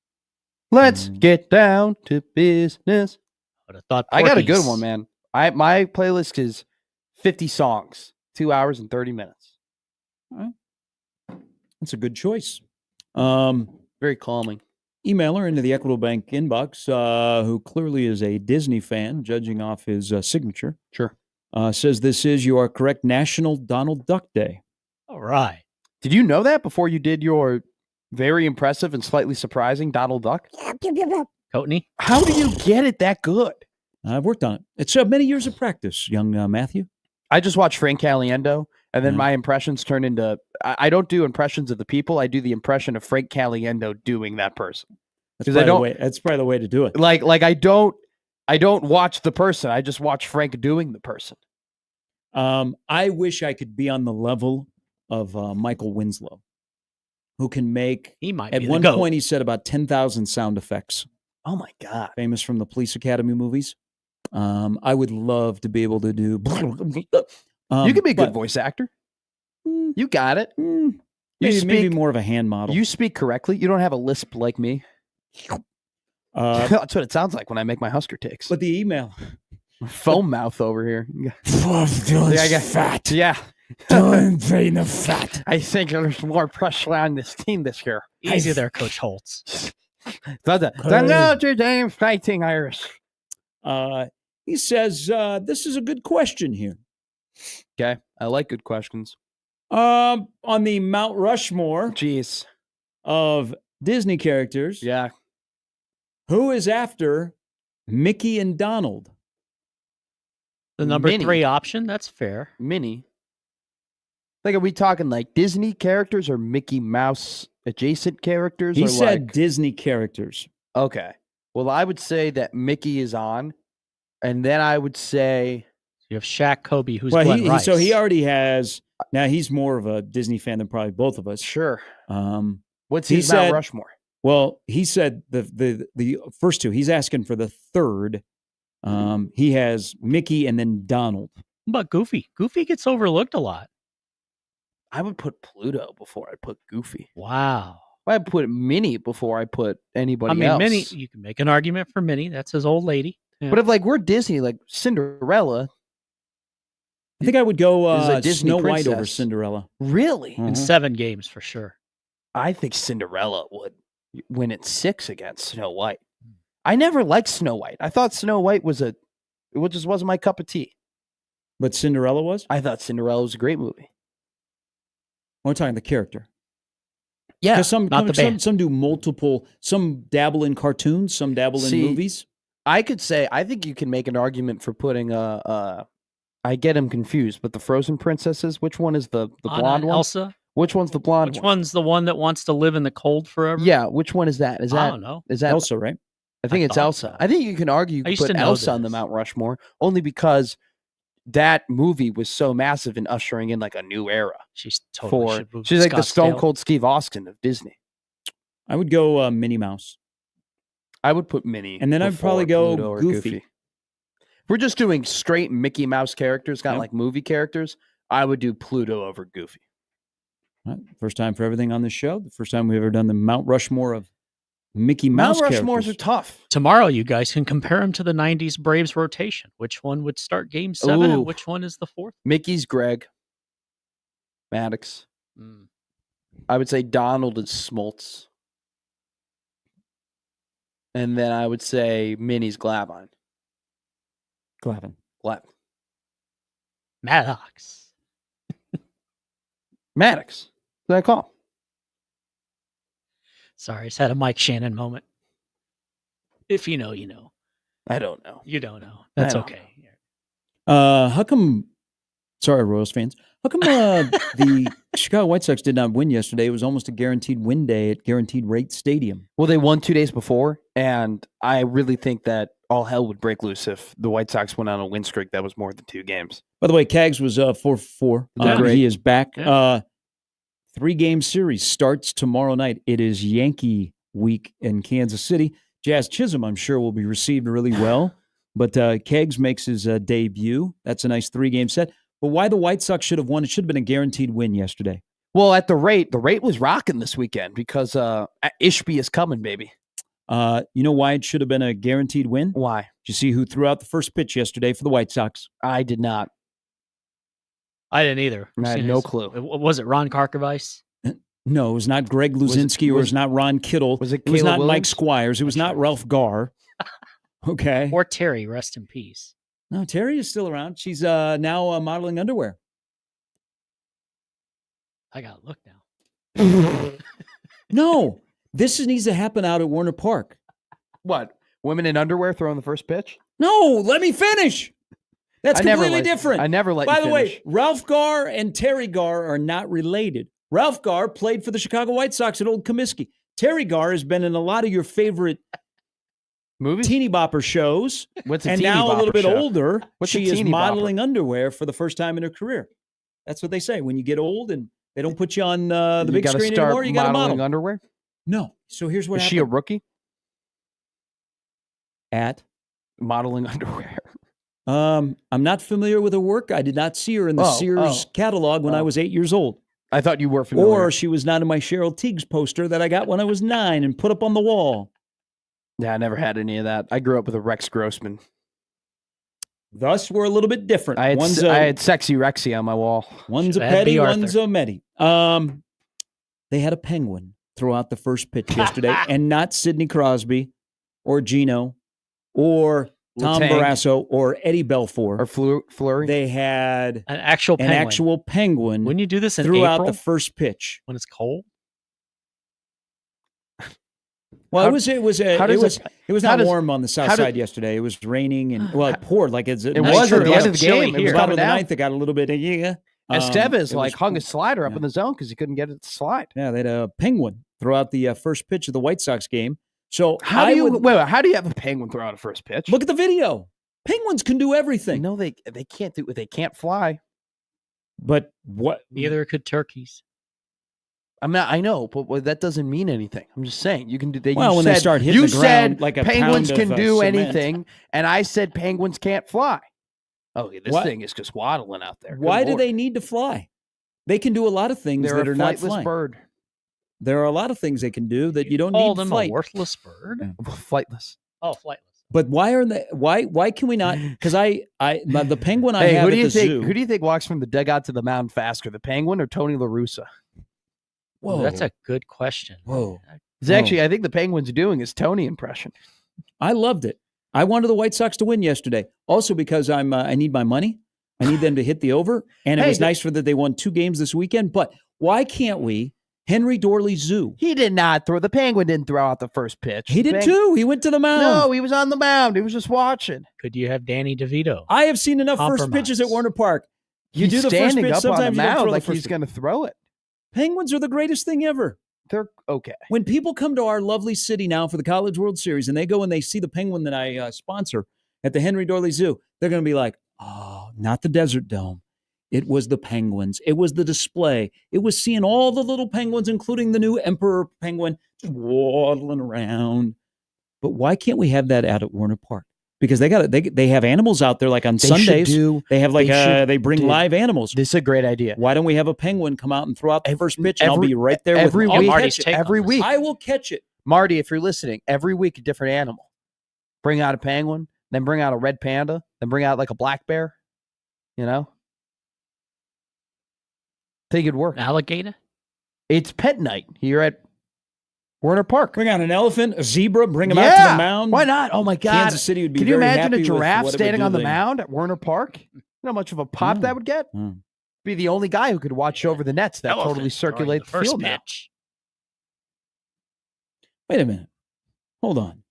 Let's get down to business. I got a good one, man. My playlist is 50 songs, 2 hours and 30 minutes.
That's a good choice.
Very calming.
Emailer into the Equitable Bank inbox, who clearly is a Disney fan, judging off his signature.
Sure.
Says this is, you are correct, National Donald Duck Day.
All right.
Did you know that before you did your very impressive and slightly surprising Donald Duck?
Coatney?
How do you get it that good?
I've worked on it. It's many years of practice, young Matthew.
I just watch Frank Caliendo, and then my impressions turn into... I don't do impressions of the people. I do the impression of Frank Caliendo doing that person.
That's probably the way to do it.
Like I don't watch the person. I just watch Frank doing the person.
I wish I could be on the level of Michael Winslow, who can make...
He might
At
be
one
the goat.
point, he said about 10,000 sound effects.
Oh, my God.
Famous from the Police Academy movies. I would love to be able to do...
you could be a good voice actor. You got it.
Maybe more of a hand model.
You speak correctly. You don't have a lisp like me. That's what it sounds like when I make my Husker takes.
But the email...
Foam mouth over here.
Fat.
Yeah.
Don't drain the fat.
I think there's more pressure on this team this year.
Easy there, Coach Holtz.
The Notre Dame Fighting Irish.
He says, this is a good question here.
Okay. I like good questions.
On the Mount Rushmore
Jeez.
of Disney characters,
Yeah.
who is after Mickey and Donald?
The number
Minnie.
3 option, that's fair.
Minnie. Like, are we talking like Disney characters or Mickey Mouse adjacent characters?
He
or
said
like...
Disney characters.
Okay. Well, I would say that Mickey is on. And then I would say...
You have Shaq, Kobe, who's Glenn Rice.
So he already has... Now, he's more of a Disney fan than probably both of us.
Sure. What's
he
his
said-
Mount Rushmore?
Well, he said the first two. He's asking for the third. He has Mickey and then Donald.
What about Goofy? Goofy gets overlooked a lot.
I would put Pluto before I put Goofy.
Wow.
I'd put Minnie before I put anybody else.
Minnie, you can make an argument for Minnie. That's his old lady. Yeah.
But if like we're Disney, like Cinderella.
I think I would go
Is a Disney
Snow White
princess.
over Cinderella.
Really?
In 7 games for sure.
I think Cinderella would win at 6 against Snow White. I never liked Snow White. I thought Snow White it just wasn't my cup of tea.
But Cinderella was?
I thought Cinderella was a great movie.
We're talking the character.
Yeah,
Because some
not the band.
some do multiple, some dabble in cartoons, some dabble in movies.
I could say, I think you can make an argument for putting I get him confused, but the Frozen princesses, which one is the blonde one?
Elsa?
Which one's the blonde
Which
one?
one's the one that wants to live in the cold forever?
Yeah, which one is that?
I don't know.
Is that
Elsa, right?
I think
I
it's
thought
Elsa.
so.
I think you can argue you
I
could
used
put
to know
Elsa on the
this.
Mount Rushmore only because that movie was so massive in ushering in like a new era.
She's totally should move
She's
to
like the Stone
Scottsdale.
Cold Steve Austin of Disney.
I would go Minnie Mouse.
I would put Minnie.
And then I'd
before
probably go
Pluto or
Goofy.
If we're just doing straight Mickey Mouse characters, not
Yep.
like movie characters. I would do Pluto over Goofy.
All right, first time for everything on this show. The first time we've ever done the Mount Rushmore of Mickey Mouse
Mount Rushmores
characters.
are tough.
Tomorrow, you guys can compare them to the 90s Braves rotation. Which one would start game 7
Ooh.
and which one is the 4th?
Mickey's Greg. Maddox. I would say Donald is Smoltz. And then I would say Minnie's Glavine.
Glavin.
Glavin.
Maddox.
Maddox. What did I call him?
Sorry, I just had a Mike Shannon moment. If you know, you know.
I don't know.
You don't know. That's
don't
okay.
How come, sorry, Royals fans, how How come the Chicago White Sox did not win yesterday? It was almost a guaranteed win day at Guaranteed Rate Stadium.
Well, they won 2 days before, and I really think that all hell would break loose if the White Sox went on a win streak that was more than 2 games.
By the way, Cags was 4-4. He is back.
Yeah.
3-game series starts tomorrow night. It is Yankee week in Kansas City. Jazz Chisholm, I'm sure, will be received really well. But Kegs makes his debut. That's a nice 3-game set. But why the White Sox should have won? It should have been a guaranteed win yesterday.
Well, at the rate was rocking this weekend because Ishby is coming, baby.
You know why it should have been a guaranteed win?
Why?
Did you see who threw out the first pitch yesterday for the White Sox?
I did not.
I didn't either.
I had no clue.
Was it Ron Karkovice?
No, it was not Greg Luzinski, or it was not Ron Kittle.
Was it
was not
Williams?
Mike Squires. It was not Ralph Garr. Okay.
Or Terry, rest in peace.
No, Terry is still around. She's now modeling underwear.
I got to look now.
No, this needs to happen out at Warner Park.
What? Women in underwear throwing the first pitch?
No, let me finish. That's completely different.
I never let
By
you
the
finish.
way, Ralph Garr and Terry Garr are not related. Ralph Garr played for the Chicago White Sox at Old Comiskey. Terry Garr has been in a lot of your favorite
movies,
teeny bopper shows.
What's a
and
teeny
now a little
bopper
bit
show?
older,
What's a
she is
teeny
modeling underwear for the first time in her career. That's what they say. When you get old and they don't put you on the
You
big
gotta
screen
start
anymore, you got to
modeling
model.
underwear?
No. So here's what
Is
happened.
she a rookie?
At
modeling underwear.
I'm not familiar with her work. I did not see her in the Sears catalog when I was 8 years old.
I thought you were familiar.
Or she was not in my Cheryl Tiguhs poster that I got when I was 9 and put up on the wall.
Yeah, I never had any of that. I grew up with a Rex Grossman.
Thus, we're a little bit different.
I had Sexy Rexy on my wall.
One's a Petty, one's a Medi. They had a penguin throw out the first pitch yesterday, and not Sidney Crosby or Gino or Tom Barrasso or Eddie Belfour.
Or Fleury.
They had
an actual
penguin.
When you do this in
threw
April,
out the first pitch.
when it's cold?
Well, it was not warm on the south side yesterday. It was raining and it poured like it's.
It was at the end of the game.
It was bottom of the ninth. It got a little bit.
Estevez hung his slider up in the zone because he couldn't get it to slide.
Yeah, they had a penguin throw out the first pitch of the White Sox game. So
how do you have a penguin throw out a first pitch?
Look at the video. Penguins can do everything.
No, they can't do. They can't fly.
But what?
Neither could turkeys.
I know, but that doesn't mean anything. I'm just saying you can do.
When they start hitting the ground like a
penguins
pound
can
of,
do
cement.
anything, and I said penguins can't fly. Oh, this thing is just waddling out there.
Why do they need to fly? They can do a lot of things that are not flying.
Bird.
There are a lot of things they can do that you don't need to flight.
A worthless bird?
Yeah.
Flightless.
Oh, flightless.
But why are they? Why can we not? Because the penguin I have
who
at
do you
the
think?
zoo.
Who do you think walks from the dugout to the mound faster, the penguin or Tony La Russa?
Whoa, that's a good question.
Whoa.
Actually, I think the penguin's doing his Tony impression.
I loved it. I wanted the White Sox to win yesterday. Also because I need my money. I need them to hit the over. And it was nice for that they won 2 games this weekend. But why can't we? Henry Dorley Zoo.
He did not throw. The penguin didn't throw out the first pitch.
He did too. He went to the mound.
No, he was on the mound. He was just watching.
Could you have Danny DeVito?
I have seen enough first pitches at Warner Park. You do the first pitch, sometimes you don't throw
like he's going to throw it.
Penguins are the greatest thing ever.
They're okay.
When people come to our lovely city now for the College World Series and they go and they see the penguin that I sponsor at the Henry Dorley Zoo, they're going to be like, oh, not the Desert Dome. It was the penguins. It was the display. It was seeing all the little penguins, including the new emperor penguin, just waddling around. But why can't we have that out at Warner Park? Because they have animals out there, like on Sundays. They have they bring live animals.
This is a great idea.
Why don't we have a penguin come out and throw out the first pitch, and I'll be right there
every
with
week. Every week,
I will catch it.
Marty, if you're listening, every week a different animal. Bring out a penguin, then bring out a red panda, then bring out like a black bear. You know, think it'd work.
An alligator?
It's pet night here at Warner Park.
Bring out an elephant, a zebra, bring them out to the mound.
Why not? Oh my God.
Kansas City would be
Can you
very
imagine
happy
a giraffe
with
standing on the mound at Warner Park? You know how much of a pop that would get? Be the only guy who could watch over the nets that totally circulate the field now.
Wait a minute. Hold on.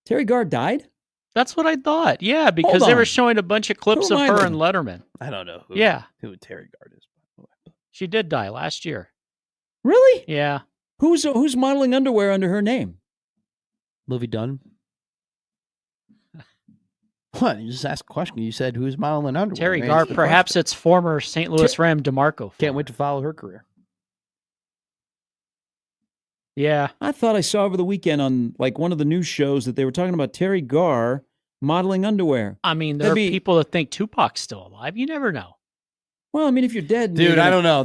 Terry Garr died?
That's what I thought. Yeah, because they were
on.
showing a bunch of clips
Who
of
am I
her
then?
and Letterman.
I don't know who Terry Gard is.
She did die last year.
Really?
Yeah.
Who's modeling underwear under her name?
Louis Dunn. What? You just asked a question. You said who's modeling underwear.
Terry
Man,
Gard.
answer the
Perhaps
question.
it's former St. Louis Ram DeMarco.
Can't wait to follow her career.
Yeah.
I thought I saw over the weekend on like one of the news shows that they were talking about Terry Garr modeling underwear.
I mean, there are people that think Tupac's still alive. You never know.
Well, I mean, if you're dead,
Dude, I don't know.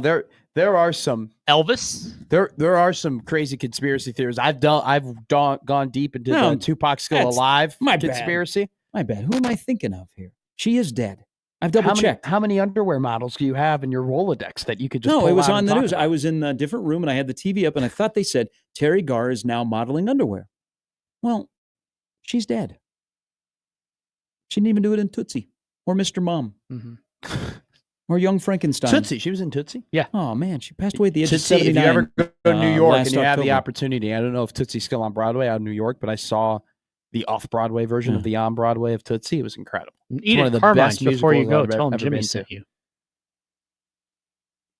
There are some
Elvis.
There are some crazy conspiracy theories. I've gone deep into the Tupac still alive conspiracy.
My bad. Who am I thinking of here? She is dead. I've double checked.
How many underwear models do you have in your Rolodex that you could just?
No,
pull
it was
out
on
and
the
talk
news.
about?
I was in a different room and I had the TV up and I thought they said Terry Garr is now modeling underwear. Well, she's dead. She didn't even do it in Tootsie or Mr. Mom or Young Frankenstein.
Tootsie. She was in Tootsie.
Yeah.
Oh man, she passed away at the age of
Tootsie.
79.
If you ever go to New York and
last
you have the
October.
opportunity, I don't know if Tootsie's still on Broadway out in New York, but I saw the off-Broadway version of the on-Broadway of Tootsie. It was incredible.
Eat
one
it,
of the
Carmine,
best
before you
musicals
go.
I've
Tell him
ever
Jimmy
been to.
sent you.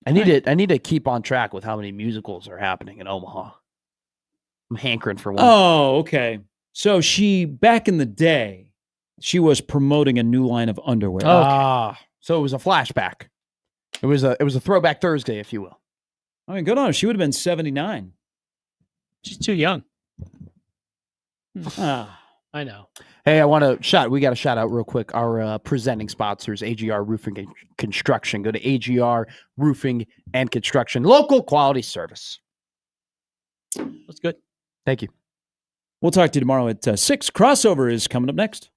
I need to keep on track with how many musicals are happening in Omaha. I'm hankering for one.
Oh, okay. So back in the day, she was promoting a new line of underwear.
So it was a flashback. It was a throwback Thursday, if you will.
I mean, good on her. She would have been 79.
She's too young.
I
know.
Hey, we got to shout out real quick our presenting sponsors, AGR Roofing and Construction. Go to AGR Roofing and Construction. Local quality service.
That's good.
Thank you.
We'll talk to you tomorrow at 6. Crossover is coming up next.